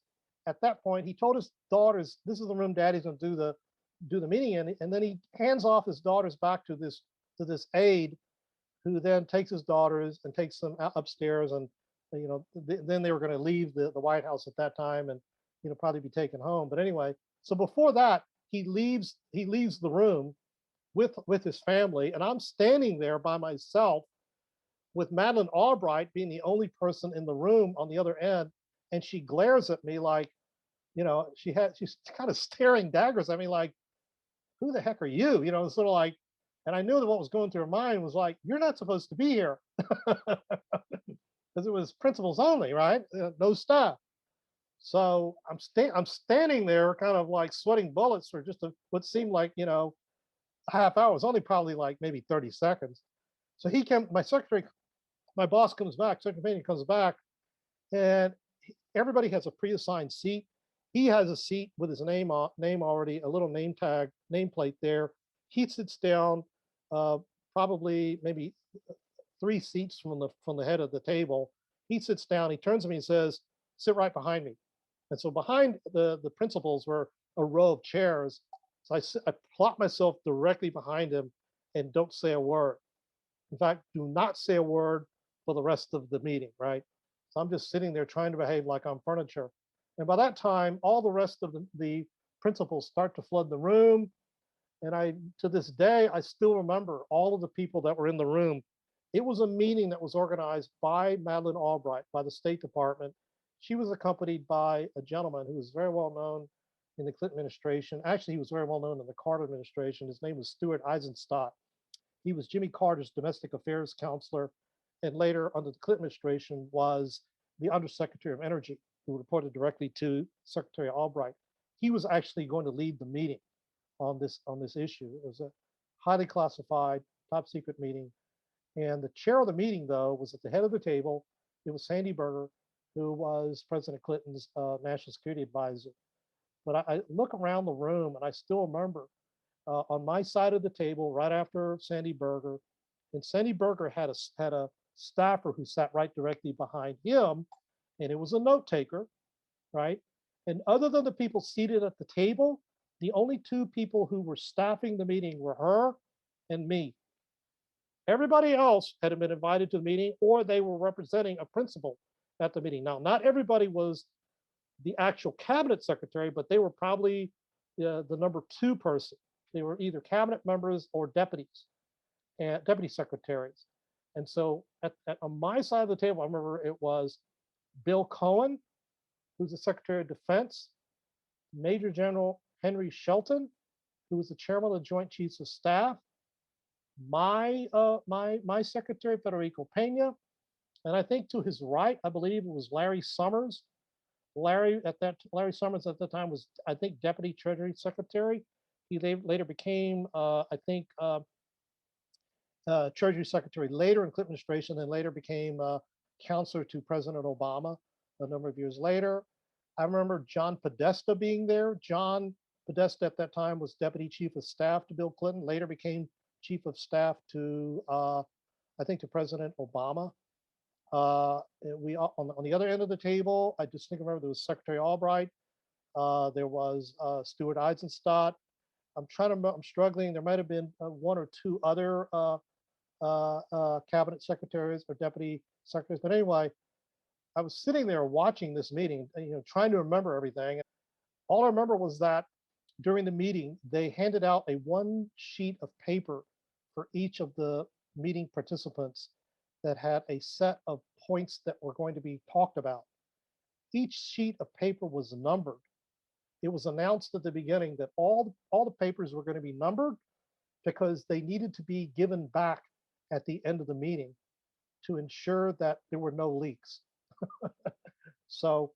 B: at that point, he told his daughters, this is the room Daddy's going to do the meeting in. And then he hands off his daughters back to this aide, who then takes his daughters and takes them upstairs. And, then they were going to leave the White House at that time and, probably be taken home. But anyway, so before that, he leaves the room with his family, and I'm standing there by myself with Madeleine Albright being the only person in the room on the other end, and she glares at me like, she's kind of staring daggers at me like, who the heck are you? Sort of like, and I knew that what was going through her mind was like, you're not supposed to be here. Because it was principals only, right? No staff. So I'm standing there kind of like sweating bullets for just what seemed like, a half hour. It was only probably like maybe 30 seconds. So my boss comes back, Secretary Paine comes back, and everybody has a pre-assigned seat. He has a seat with his name already, a little nameplate there. He sits down, probably maybe 3 seats from the head of the table. He sits down, he turns to me and says, sit right behind me. And so behind the principals were a row of chairs. So I plot myself directly behind him and don't say a word. In fact, do not say a word for the rest of the meeting, right? So I'm just sitting there trying to behave like I'm furniture. And by that time, all the rest of the principals start to flood the room. And to this day, I still remember all of the people that were in the room. It was a meeting that was organized by Madeleine Albright, by the State Department. She was accompanied by a gentleman who was very well known in the Clinton administration. Actually, he was very well known in the Carter administration. His name was Stuart Eizenstat. He was Jimmy Carter's domestic affairs counselor, and later under the Clinton administration was the Undersecretary of Energy, who reported directly to Secretary Albright. He was actually going to lead the meeting on this issue. It was a highly classified, top secret meeting. And the chair of the meeting, though, was at the head of the table. It was Sandy Berger, who was President Clinton's national security advisor. But I look around the room, and I still remember on my side of the table, right after Sandy Berger, and Sandy Berger had a staffer who sat right directly behind him, and it was a note taker, right? And other than the people seated at the table, the only 2 people who were staffing the meeting were her and me. Everybody else had been invited to the meeting, or they were representing a principal at the meeting. Now, not everybody was the actual cabinet secretary, but they were probably the number 2 person. They were either cabinet members or deputies and deputy secretaries. And so on my side of the table, I remember it was Bill Cohen, who's the Secretary of Defense, Major General Henry Shelton, who was the chairman of the Joint Chiefs of Staff, my secretary, Federico Pena, and I think to his right, I believe it was Larry Summers. Larry Summers at the time was, I think, Deputy Treasury Secretary. He later became, Treasury Secretary later in Clinton administration, and later became counselor to President Obama a number of years later. I remember John Podesta being there. John Podesta at that time was Deputy Chief of Staff to Bill Clinton, later became chief of staff to, I think, to President Obama. We on the other end of the table, I distinctly remember there was Secretary Albright. There was Stuart Eisenstadt. I'm struggling. There might have been one or two other cabinet secretaries or deputy secretaries. But anyway, I was sitting there watching this meeting, trying to remember everything. All I remember was that during the meeting, they handed out a one sheet of paper for each of the meeting participants that had a set of points that were going to be talked about. Each sheet of paper was numbered. It was announced at the beginning that all the papers were going to be numbered because they needed to be given back at the end of the meeting to ensure that there were no leaks. So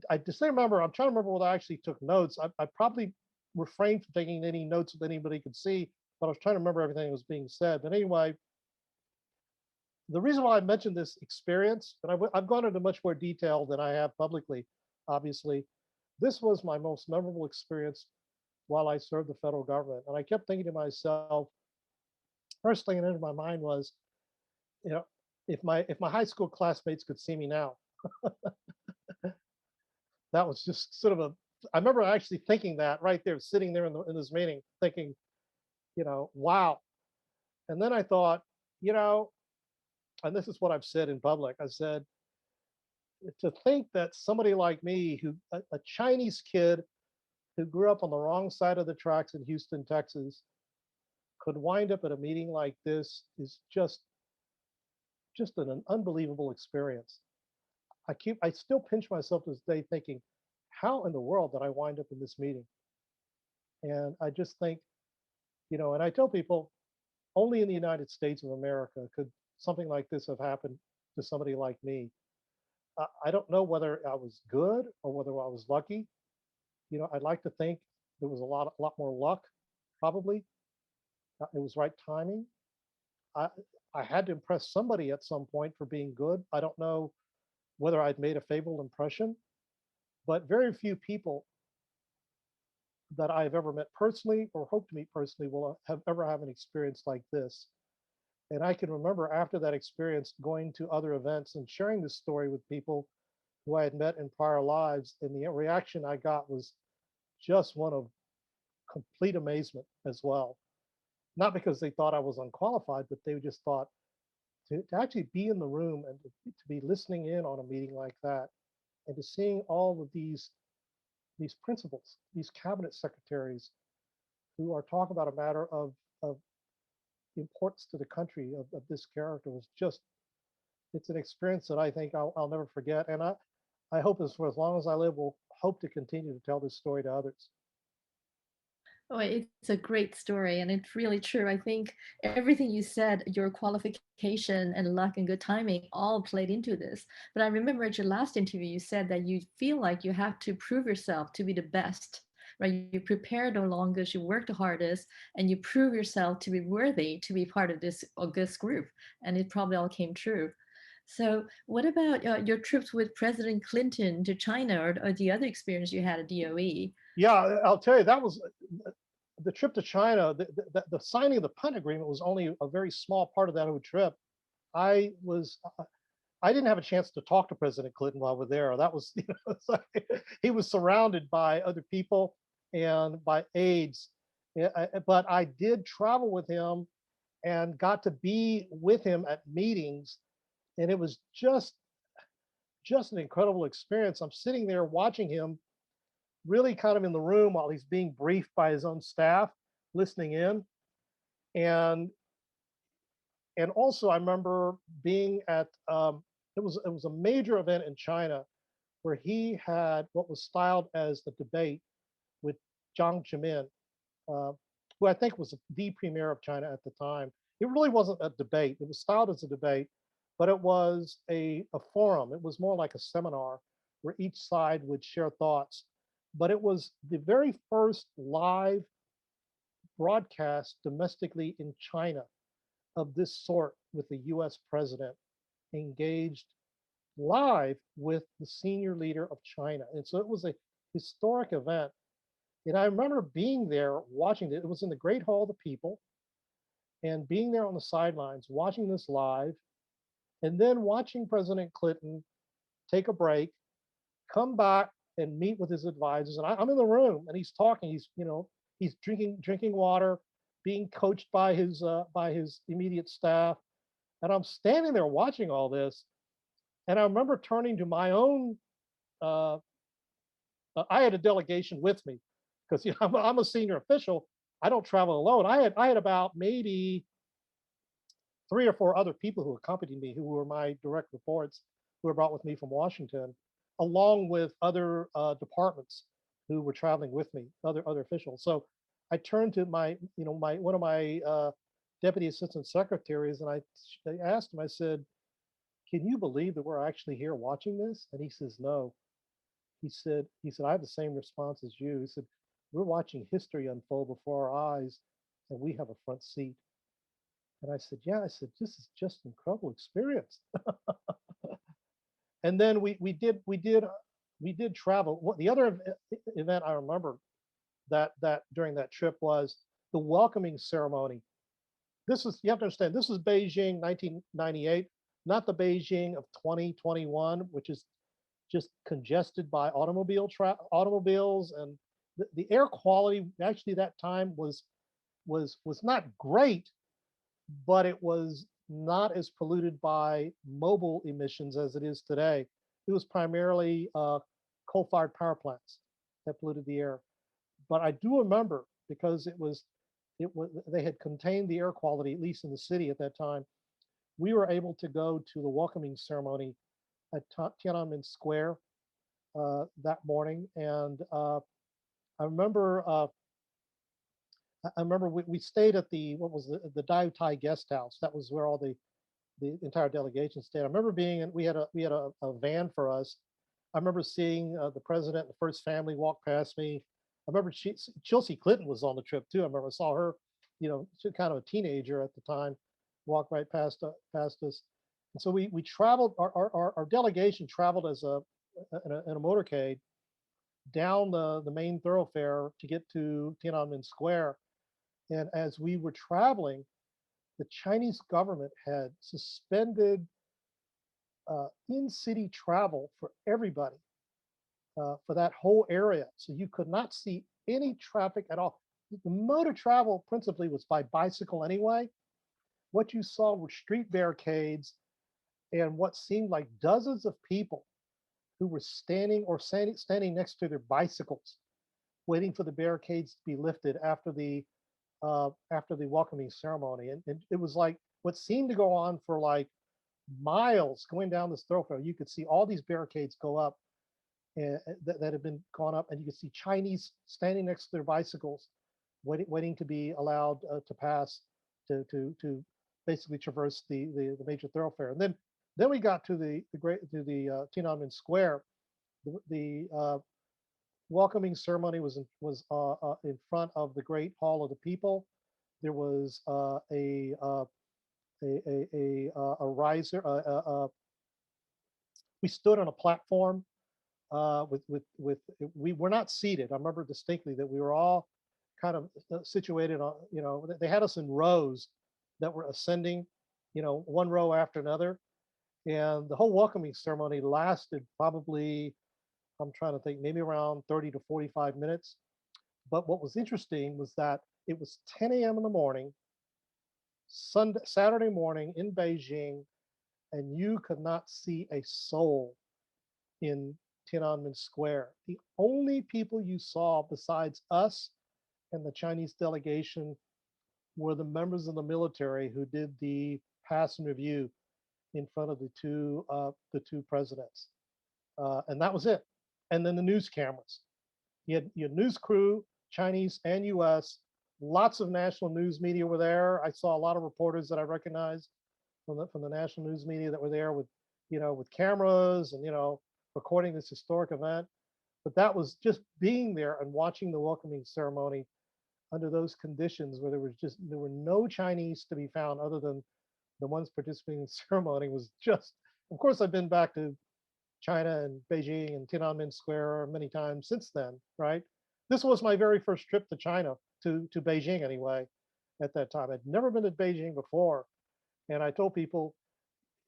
B: I just remember, I'm trying to remember whether I actually took notes. I probably refrained from taking any notes that anybody could see, but I was trying to remember everything that was being said. But anyway, the reason why I mentioned this experience, and I've gone into much more detail than I have publicly, obviously, this was my most memorable experience while I served the federal government. And I kept thinking to myself, first thing that entered my mind was, if my high school classmates could see me now, that was just sort of I remember actually thinking that right there, sitting there in this meeting, thinking, wow. And then I thought, and this is what I've said in public. I said, to think that somebody like me, a Chinese kid who grew up on the wrong side of the tracks in Houston, Texas, could wind up at a meeting like this is just an unbelievable experience. I still pinch myself to this day thinking, how in the world did I wind up in this meeting? And I just think, and I tell people, only in the United States of America could something like this have happened to somebody like me. I don't know whether I was good or whether I was lucky. I'd like to think there was a lot more luck, probably. It was right timing. I had to impress somebody at some point for being good. I don't know whether I'd made a favorable impression, but very few people that I've ever met personally or hope to meet personally will have an experience like this. And I can remember after that experience going to other events and sharing this story with people who I had met in prior lives. And the reaction I got was just one of complete amazement as well. Not because they thought I was unqualified, but they just thought to actually be in the room and to be listening in on a meeting like that and to seeing all of these principals, these cabinet secretaries who are talking about a matter of importance to the country of this character was just, it's an experience that I think I'll never forget. And I hope for as long as I live, will hope to continue to tell this story to others.
C: Oh, it's a great story, and it's really true. I think everything you said, your qualification and luck and good timing all played into this. But I remember at your last interview, you said that you feel like you have to prove yourself to be the best, right? You prepare the longest, you work the hardest, and you prove yourself to be worthy to be part of this august group. And it probably all came true. So, what about your trips with President Clinton to China or the other experience you had at DOE?
B: Yeah, I'll tell you, that was the trip to China. The signing of the Punt agreement was only a very small part of that whole trip. I didn't have a chance to talk to President Clinton while we're there. That was, he was surrounded by other people and by aides. But I did travel with him and got to be with him at meetings, and it was just an incredible experience. I'm sitting there watching him, really kind of in the room while he's being briefed by his own staff, listening in, and also I remember being at it was a major event in China where he had what was styled as the debate with Jiang Zemin, who I think was the premier of China at the time. It really wasn't a debate. It was styled as a debate, but it was a forum. It was more like a seminar where each side would share thoughts. But it was the very first live broadcast domestically in China of this sort with the US president engaged live with the senior leader of China. And so it was a historic event. And I remember being there watching it. It was in the Great Hall of the People. and being there on the sidelines, watching this live, and then watching President Clinton take a break, come back and meet with his advisors. And I'm in the room and he's talking. He's drinking water, being coached by his immediate staff. And I'm standing there watching all this. And I remember turning to my own. Uh, I had a delegation with me because I'm a senior official. I don't travel alone. I had about maybe 3 or 4 other people who accompanied me, who were my direct reports, who were brought with me from Washington, along with other departments who were traveling with me, other officials. So I turned to my one of my deputy assistant secretaries, and I asked him. I said, "Can you believe that we're actually here watching this?" And he says, "No." He said, "I have the same response as you." He said, "We're watching history unfold before our eyes, and we have a front seat." And I said, "Yeah." I said, "This is just an incredible experience." And then we did travel. What the other event I remember that during that trip was the welcoming ceremony. You have to understand, this is Beijing 1998, not the Beijing of 2021, which is just congested by automobiles, and the air quality actually that time was not great, but it was not as polluted by mobile emissions as it is today. It was primarily coal-fired power plants that polluted the air. But I do remember, because it was they had contained the air quality, at least in the city at that time. We were able to go to the welcoming ceremony at Tiananmen Square that morning, and I remember we stayed at the Diu Tai guest house. That was where all the entire delegation stayed. I remember we had a van for us. I remember seeing the president and the first family walk past me. I remember Chelsea Clinton was on the trip too. I remember I saw her, she's kind of a teenager at the time, walk right past us. And so we traveled. Our delegation traveled in a motorcade down the main thoroughfare to get to Tiananmen Square. And as we were traveling, the Chinese government had suspended in-city travel for everybody for that whole area. So you could not see any traffic at all. The mode of travel principally was by bicycle anyway. What you saw were street barricades and what seemed like dozens of people who were standing next to their bicycles, waiting for the barricades to be lifted after the welcoming ceremony. And it was like what seemed to go on for like miles going down this thoroughfare. You could see all these barricades go up and that had been gone up, and you could see Chinese standing next to their bicycles, waiting to be allowed to pass to basically traverse the major thoroughfare. And then we got to the Tiananmen Square. The welcoming ceremony was in front of the Great Hall of the People. There was a riser. We stood on a platform with we were not seated. I remember distinctly that we were all kind of situated on. They had us in rows that were ascending, one row after another, and the whole welcoming ceremony lasted probably, I'm trying to think, maybe around 30 to 45 minutes. But what was interesting was that it was 10 a.m. in the morning, Saturday morning in Beijing, and you could not see a soul in Tiananmen Square. The only people you saw besides us and the Chinese delegation were the members of the military who did the pass and review in front of the two presidents, and that was it. And then the news cameras. You had news crew, Chinese and U.S. Lots of national news media were there. I saw a lot of reporters that I recognized from the national news media that were there with cameras and recording this historic event. But that was just being there and watching the welcoming ceremony under those conditions where there were no Chinese to be found other than the ones participating in the ceremony. Was just, of course, I've been back to China and Beijing and Tiananmen Square many times since then, right? This was my very first trip to China, to Beijing anyway. at that time. I'd never been to Beijing before. And I told people,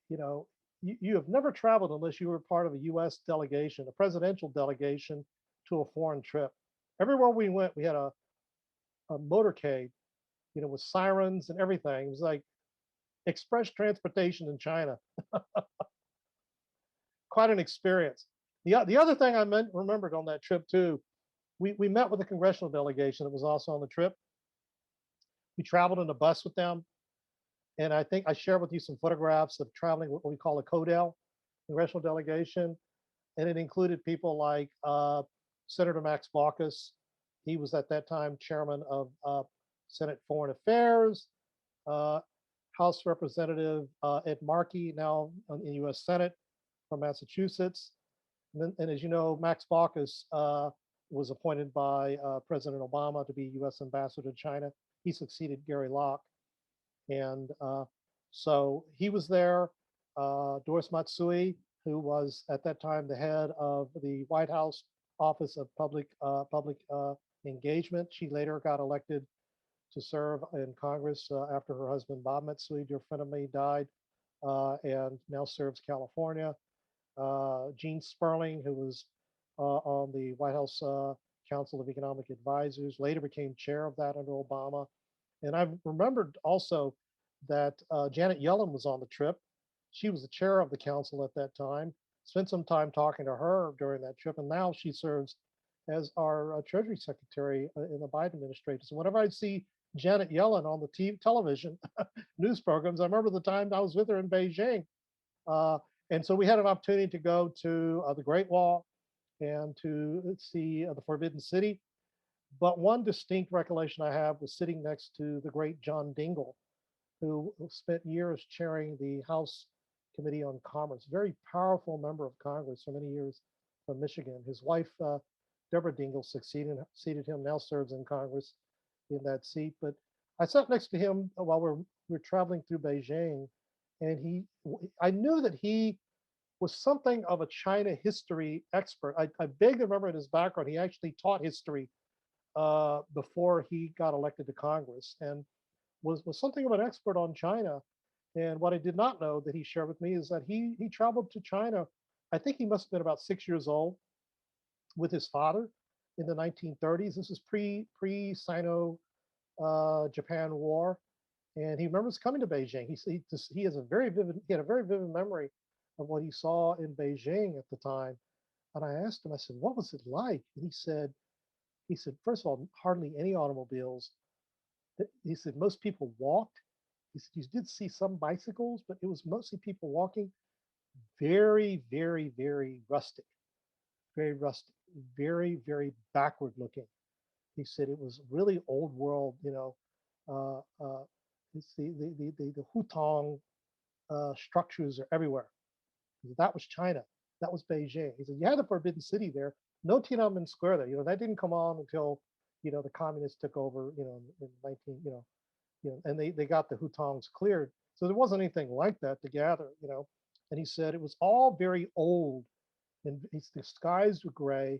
B: you know, you have never traveled unless you were part of a US delegation, a presidential delegation to a foreign trip. Everywhere we went, we had a motorcade, you know, with sirens and everything. It was like express transportation in China. Quite an experience. The other thing I remembered on that trip too, we met with a congressional delegation that was also on the trip. We traveled in a bus with them. And I think I shared with you some photographs of traveling what we call a CODEL, congressional delegation. And it included people like Senator Max Baucus. He was at that time chairman of Senate Foreign Affairs. House Representative Ed Markey, now in the US Senate from Massachusetts. And as you know, Max Baucus was appointed by President Obama to be US Ambassador to China. He succeeded Gary Locke. And so he was there. Doris Matsui, who was at that time the head of the White House Office of Public Engagement. She later got elected to serve in Congress after her husband, Bob Matsui, dear friend of mine, died, and now serves California. Gene Sperling, who was on the White House Council of Economic Advisors, later became chair of that under Obama. And I remembered also that Janet Yellen was on the trip. She was the chair of the council at that time. Spent some time talking to her during that trip, and now she serves as our Treasury Secretary in the Biden administration. So whenever I see Janet Yellen on the television news programs, I remember the time I was with her in Beijing. And so we had an opportunity to go to the Great Wall and to see the Forbidden City. But one distinct recollection I have was sitting next to the great John Dingell, who spent years chairing the House Committee on Commerce, very powerful member of Congress for many years from Michigan. His wife, Deborah Dingell, succeeded him, now serves in Congress in that seat. But I sat next to him while we're traveling through Beijing, and I knew that he was something of a China history expert. I vaguely remember in his background, he actually taught history before he got elected to Congress, and was something of an expert on China. And what I did not know that he shared with me is that he traveled to China. I think he must have been about 6 years old with his father in the 1930s. This is pre-Sino Japan War, and he remembers coming to Beijing. He had a very vivid memory of what he saw in Beijing at the time. And I asked him, I said, "What was it like?" And he said, first of all, hardly any automobiles. He said most people walked. He said you did see some bicycles, but it was mostly people walking. Very, very, very rustic, very, very backward looking. He said it was really old world, it's the Hutong structures are everywhere. That was China. That was Beijing. He said you had the Forbidden City there. No Tiananmen Square there. That didn't come on until the communists took over. In 19. And they got the Hutongs cleared. So there wasn't anything like that to gather. And he said it was all very old, and the skies were gray.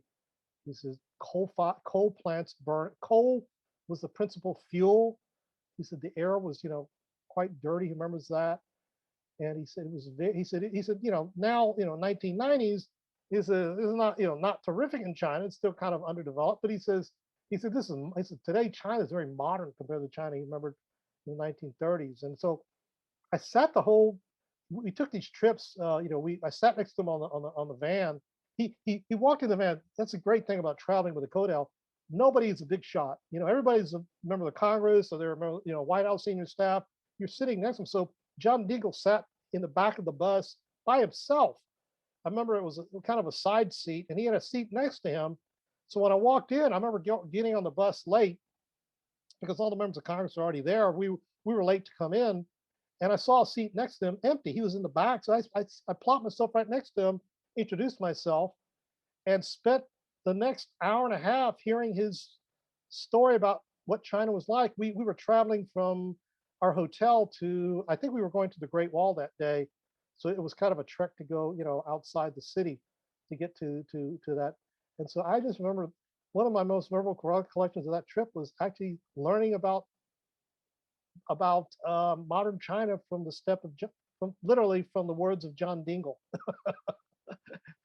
B: He says coal plants burnt. Coal was the principal fuel. He said the air was quite dirty. He remembers that. And he said it was he said now 1990s is not not terrific in China. It's still kind of underdeveloped. But he said today China is very modern compared to China he remembered in the 1930s. And so I sat we took these trips. I sat next to him on the van. He walked in the van. That's a great thing about traveling with a CODEL. Nobody's a big shot. Everybody's a member of the Congress, or they're White House senior staff. You're sitting next to them. So John Dingell sat in the back of the bus by himself. I remember it was kind of a side seat, and he had a seat next to him. So when I walked in, I remember getting on the bus late because all the members of Congress were already there. We were late to come in, and I saw a seat next to him empty. He was in the back, so I plopped myself right next to him, introduced myself, and spent the next hour and a half hearing his story about what China was like. We were traveling from our hotel to, I think we were going to the Great Wall that day. So it was kind of a trek to go, outside the city to get to that. And so I just remember one of my most memorable recollections of that trip was actually learning about about modern China from the step of from literally from the words of John Dingle.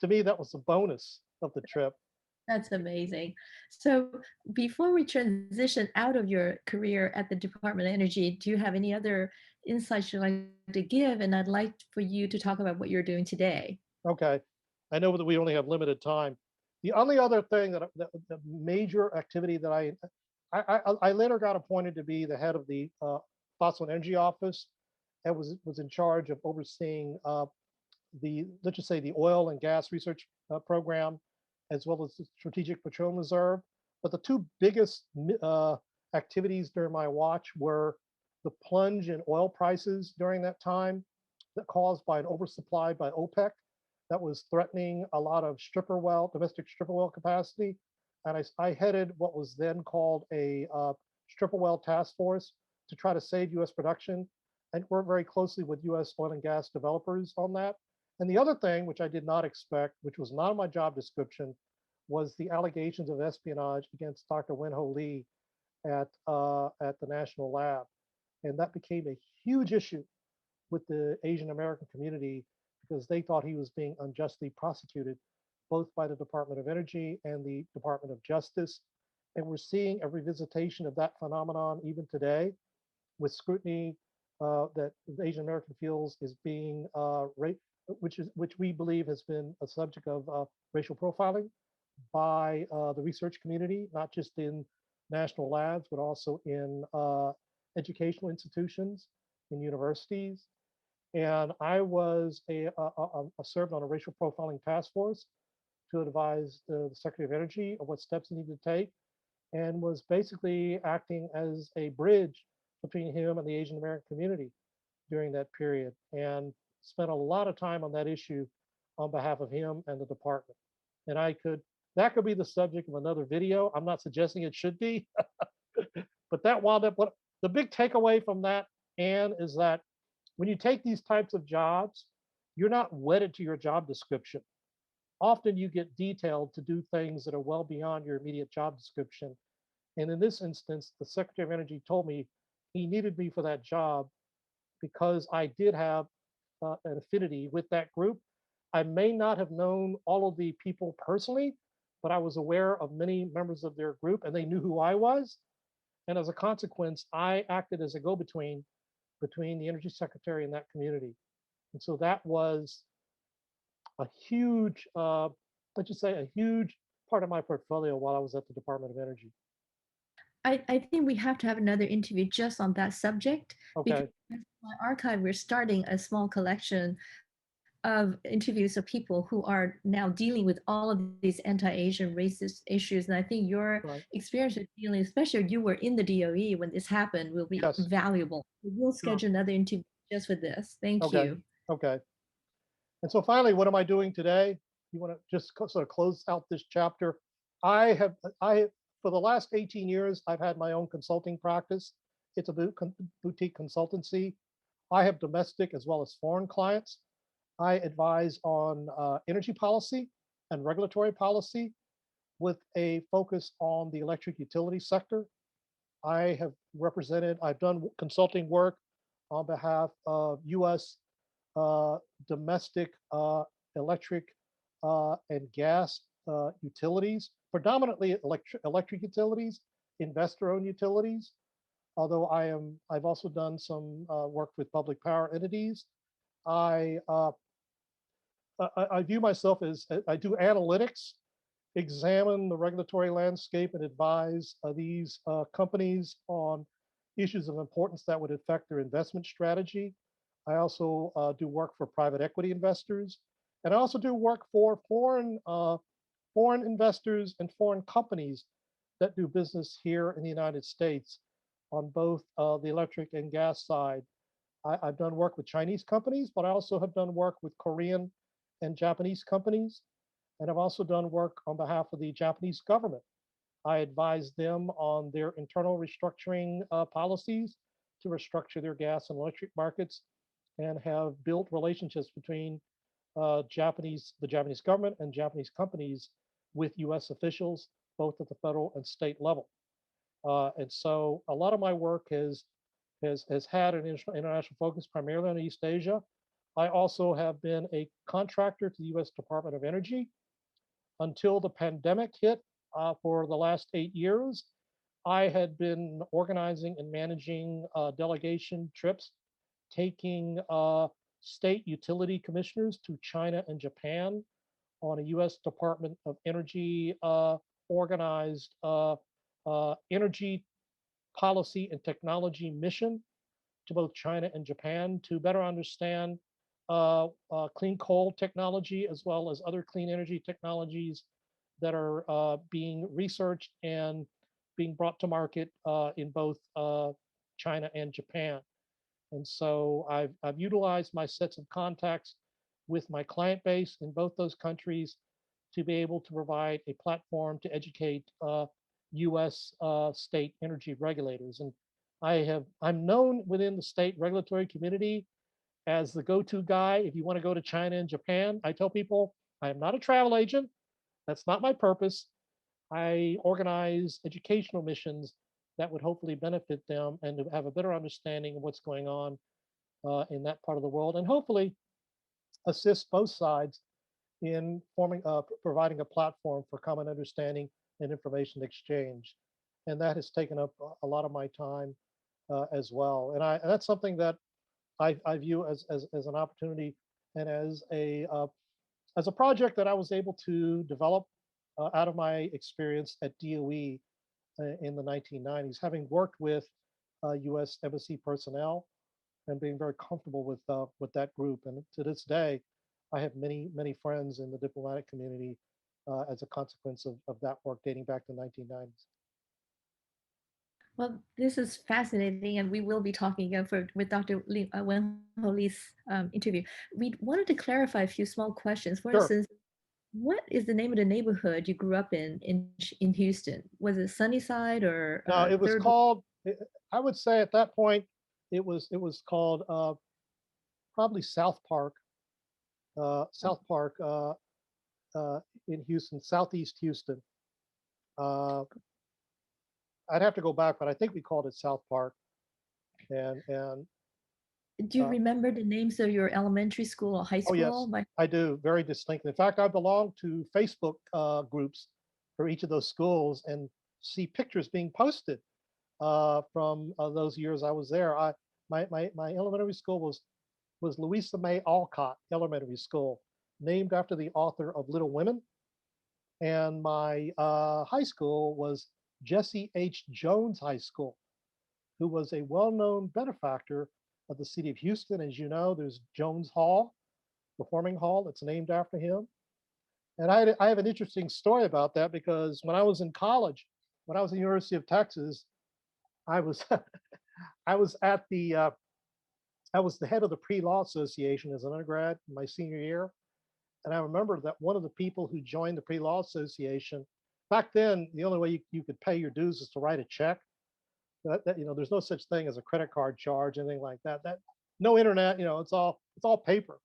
B: To me, that was a bonus of the trip.
C: That's amazing. So before we transition out of your career at the Department of Energy, do you have any other insights you'd like to give? And I'd like for you to talk about what you're doing today.
B: Okay, I know that we only have limited time. The only other thing the major activity that I later got appointed to be the head of the fossil energy office, and was in charge of overseeing the, let's just say, the oil and gas research program, as well as the Strategic Petroleum Reserve. But the two biggest activities during my watch were the plunge in oil prices during that time, that caused by an oversupply by OPEC, that was threatening a lot of domestic stripper well capacity. And I headed what was then called a stripper well task force to try to save US production, and work very closely with US oil and gas developers on that. And the other thing, which I did not expect, which was not in my job description, was the allegations of espionage against Dr. Wen-Ho Lee at the National Lab. And that became a huge issue with the Asian American community, because they thought he was being unjustly prosecuted, both by the Department of Energy and the Department of Justice. And we're seeing a revisitation of that phenomenon even today, with scrutiny that the Asian American feels is being which we believe has been a subject of racial profiling by the research community, not just in national labs, but also in educational institutions, in universities. And I was served on a racial profiling task force to advise the Secretary of Energy of what steps he needed to take, and was basically acting as a bridge between him and the Asian American community during that period, and spent a lot of time on that issue on behalf of him and the department. And that could be the subject of another video. I'm not suggesting it should be, but that wound up, what the big takeaway from that, Anne, is that when you take these types of jobs, you're not wedded to your job description. Often you get detailed to do things that are well beyond your immediate job description. And in this instance, the Secretary of Energy told me he needed me for that job because I did have an affinity with that group. I may not have known all of the people personally, but I was aware of many members of their group, and they knew who I was. And as a consequence, I acted as a go-between between the Energy Secretary and that community. And so that was a huge, let's just say, a huge part of my portfolio while I was at the Department of Energy.
C: I think we have to have another interview just on that subject.
B: Okay.
C: Because my archive, we're starting a small collection of interviews of people who are now dealing with all of these anti-Asian racist issues. And I think your experience with dealing, especially you were in the DOE when this happened, will be valuable. We'll schedule another interview just for this. Thank you.
B: Okay. And so finally, what am I doing today? You want to just sort of close out this chapter? For the last 18 years, I've had my own consulting practice. It's a boutique consultancy. I have domestic as well as foreign clients. I advise on energy policy and regulatory policy with a focus on the electric utility sector. I've done consulting work on behalf of US domestic electric and gas utilities, predominantly electric utilities, investor-owned utilities. Although I've also done some work with public power entities. I view myself as I do analytics, examine the regulatory landscape, and advise these companies on issues of importance that would affect their investment strategy. I also do work for private equity investors, and I also do work for foreign investors and foreign companies that do business here in the United States on both the electric and gas side. I've done work with Chinese companies, but I also have done work with Korean and Japanese companies. And I've also done work on behalf of the Japanese government. I advise them on their internal restructuring policies to restructure their gas and electric markets, and have built relationships between the Japanese government and Japanese companies with US officials, both at the federal and state level. And so a lot of my work has has had an international focus primarily on East Asia. I also have been a contractor to the U.S. Department of Energy until the pandemic hit for the last 8 years. I had been organizing and managing delegation trips, taking state utility commissioners to China and Japan on a U.S. Department of Energy organized energy policy and technology mission to both China and Japan to better understand clean coal technology as well as other clean energy technologies that are being researched and being brought to market in both China and Japan. And so I've utilized my sets of contacts with my client base in both those countries to be able to provide a platform to educate U.S. State energy regulators. And I'm known within the state regulatory community as the go-to guy if you want to go to China and Japan. I tell people I am not a travel agent. That's not my purpose. I organize educational missions that would hopefully benefit them and to have a better understanding of what's going on in that part of the world, and hopefully assist both sides in providing a platform for common understanding and information exchange. And that has taken up a lot of my time as well. And that's something that I view as an opportunity and as a project that I was able to develop out of my experience at DOE in the 1990s, having worked with U.S. Embassy personnel and being very comfortable with that group. And to this day, I have many friends in the diplomatic community as a consequence of that work dating back to the 1990s.
C: Well, this is fascinating, and we will be talking again with Dr. Wen-Ho Lee's interview. We wanted to clarify a few small questions. For
B: Sure.
C: instance, what is the name of the neighborhood you grew up in Houston? Was it Sunnyside or
B: No, it was
C: Third?
B: called. I would say at that point, it was called probably South Park. South Park in Houston, Southeast Houston. I'd have to go back, but I think we called it South Park. And
C: Do you remember the names of your elementary school or high
B: oh yes,
C: school?
B: I do very distinctly. In fact, I belong to Facebook groups for each of those schools and see pictures being posted from those years I was there. My elementary school was Louisa May Alcott Elementary School, named after the author of Little Women. And my high school was Jesse H. Jones High School, who was a well-known benefactor of the city of Houston. As you know, there's Jones Hall, Performing Hall, that's named after him. And I have an interesting story about that because when I was in college, when I was at the University of Texas, I was I was at the I was the head of the pre-law association as an undergrad in my senior year. And I remember that one of the people who joined the pre-law association, back then, the only way you could pay your dues is to write a check. There's no such thing as a credit card charge, anything like that. No internet, it's all paper.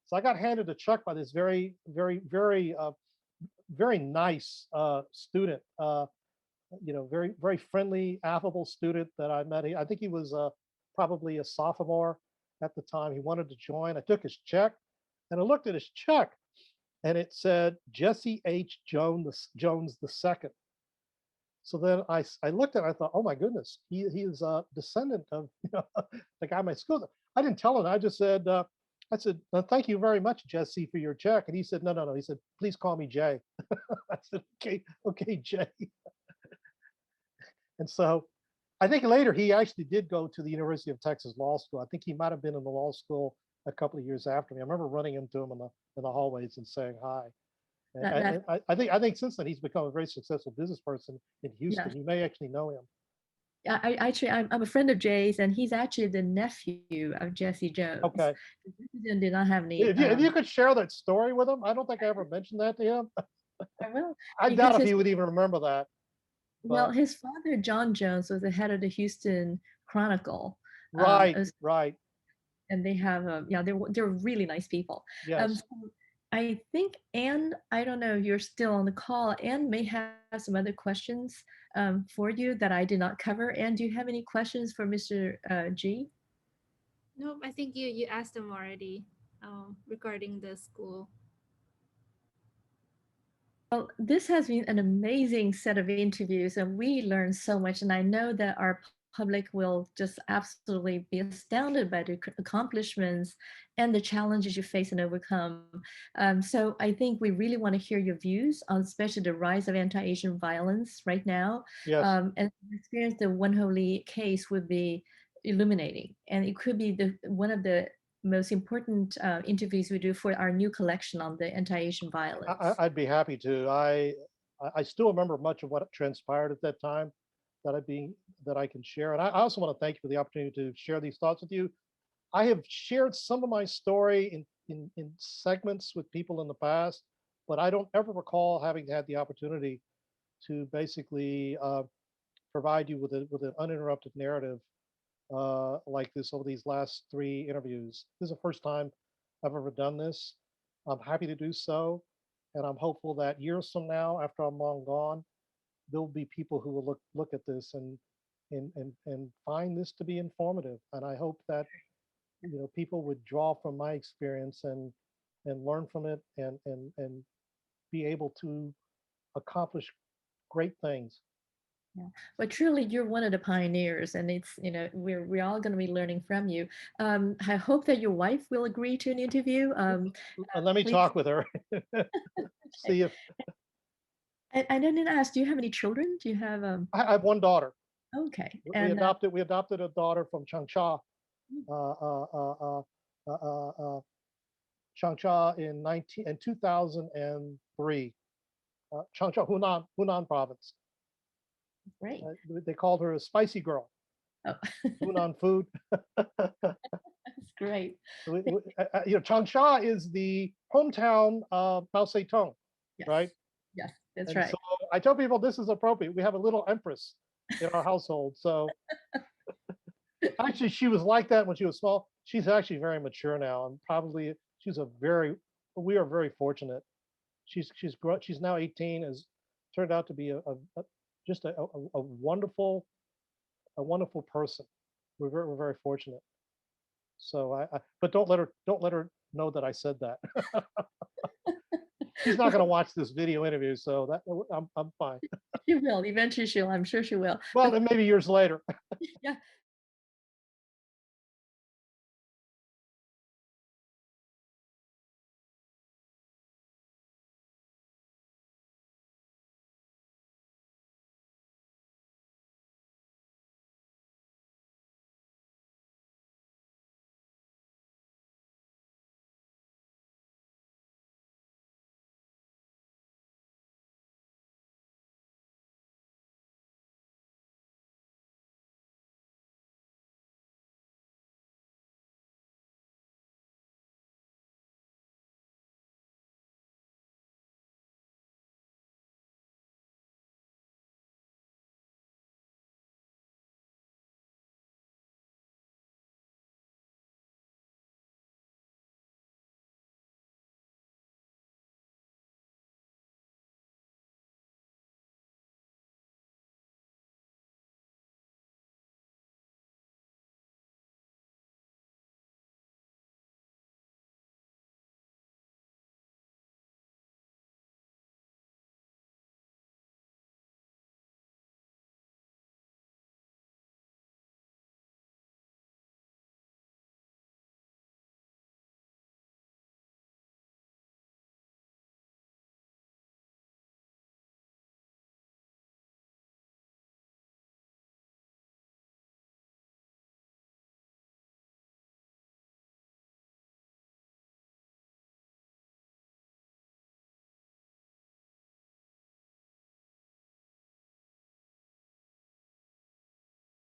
B: So I got handed a check by this very nice student, very friendly, affable student that I met. I think he was probably a sophomore at the time. He wanted to join. I took his check and I looked at his check and it said Jesse H. Jones II. So then I looked at it, I thought, oh my goodness, he is a descendant of the guy in my school. I didn't tell him. I just said, I said, thank you very much, Jesse, for your check. And he said, no. He said, please call me Jay. I said, okay, Jay. And so I think later he actually did go to the University of Texas Law School. I think he might have been in the law school a couple of years after me. I remember running into him in the hallways and saying hi. And I think since then he's become a very successful business person in Houston.
C: Yeah.
B: You may actually know him.
C: I'm a friend of Jay's, and he's actually the nephew of Jesse Jones.
B: Okay.
C: Did not have any.
B: If you could share that story with him, I don't think I ever mentioned that to him.
C: I will.
B: I doubt if he would even remember that.
C: Well, his father, John Jones, was the head of the Houston Chronicle.
B: Right.
C: And they have, they're really nice people.
B: Yes.
C: I think Anne, I don't know if you're still on the call. Anne may have some other questions for you that I did not cover. Anne, do you have any questions for Mr. G?
A: Nope, I think you asked them already regarding the school.
C: Well, this has been an amazing set of interviews, and we learned so much. And I know that our public will just absolutely be astounded by the accomplishments and the challenges you face and overcome. So I think we really want to hear your views on especially the rise of anti-Asian violence right now.
B: Yes.
C: And the experience the Wen Ho Lee case would be illuminating, and it could be one of the most important interviews we do for our new collection on the anti-Asian violence.
B: I'd be happy to. I still remember much of what transpired at that time that I can share. And I also want to thank you for the opportunity to share these thoughts with you. I have shared some of my story in segments with people in the past, but I don't ever recall having had the opportunity to basically provide you with an uninterrupted narrative like this over these last 3 interviews. This is the first time I've ever done this. I'm happy to do so, and I'm hopeful that years from now, after I'm long gone, there'll be people who will look at this and find this to be informative. And I hope that people would draw from my experience and learn from it and be able to accomplish great things.
C: Yeah, but truly, you're one of the pioneers, and it's we're all going to be learning from you. I hope that your wife will agree to an interview.
B: Let me
C: please.
B: talk with her. See if
C: I didn't ask. Do you have any children? Do you have
B: I have one daughter.
C: Okay,
B: We
C: and
B: adopted a daughter from Changsha, Changsha in 2003. Changsha, Hunan province.
C: great.
B: They called her a spicy girl.
C: Oh,
B: Hunan food.
C: that's great.
B: Changsha is the hometown of Mao Zedong,
C: Yes,
B: right?
C: yes, that's
B: And
C: right.
B: so I tell people this is appropriate. We have a little empress in our household. So actually, she was like that when she was small. She's actually very mature now, and probably we are very fortunate. She's now 18. Has turned out to be just a wonderful person. We're very fortunate. So but don't let her know that I said that. She's not going to watch this video interview, so I'm fine.
C: She will eventually. I'm sure she will.
B: Well, then maybe years later.
C: Yeah,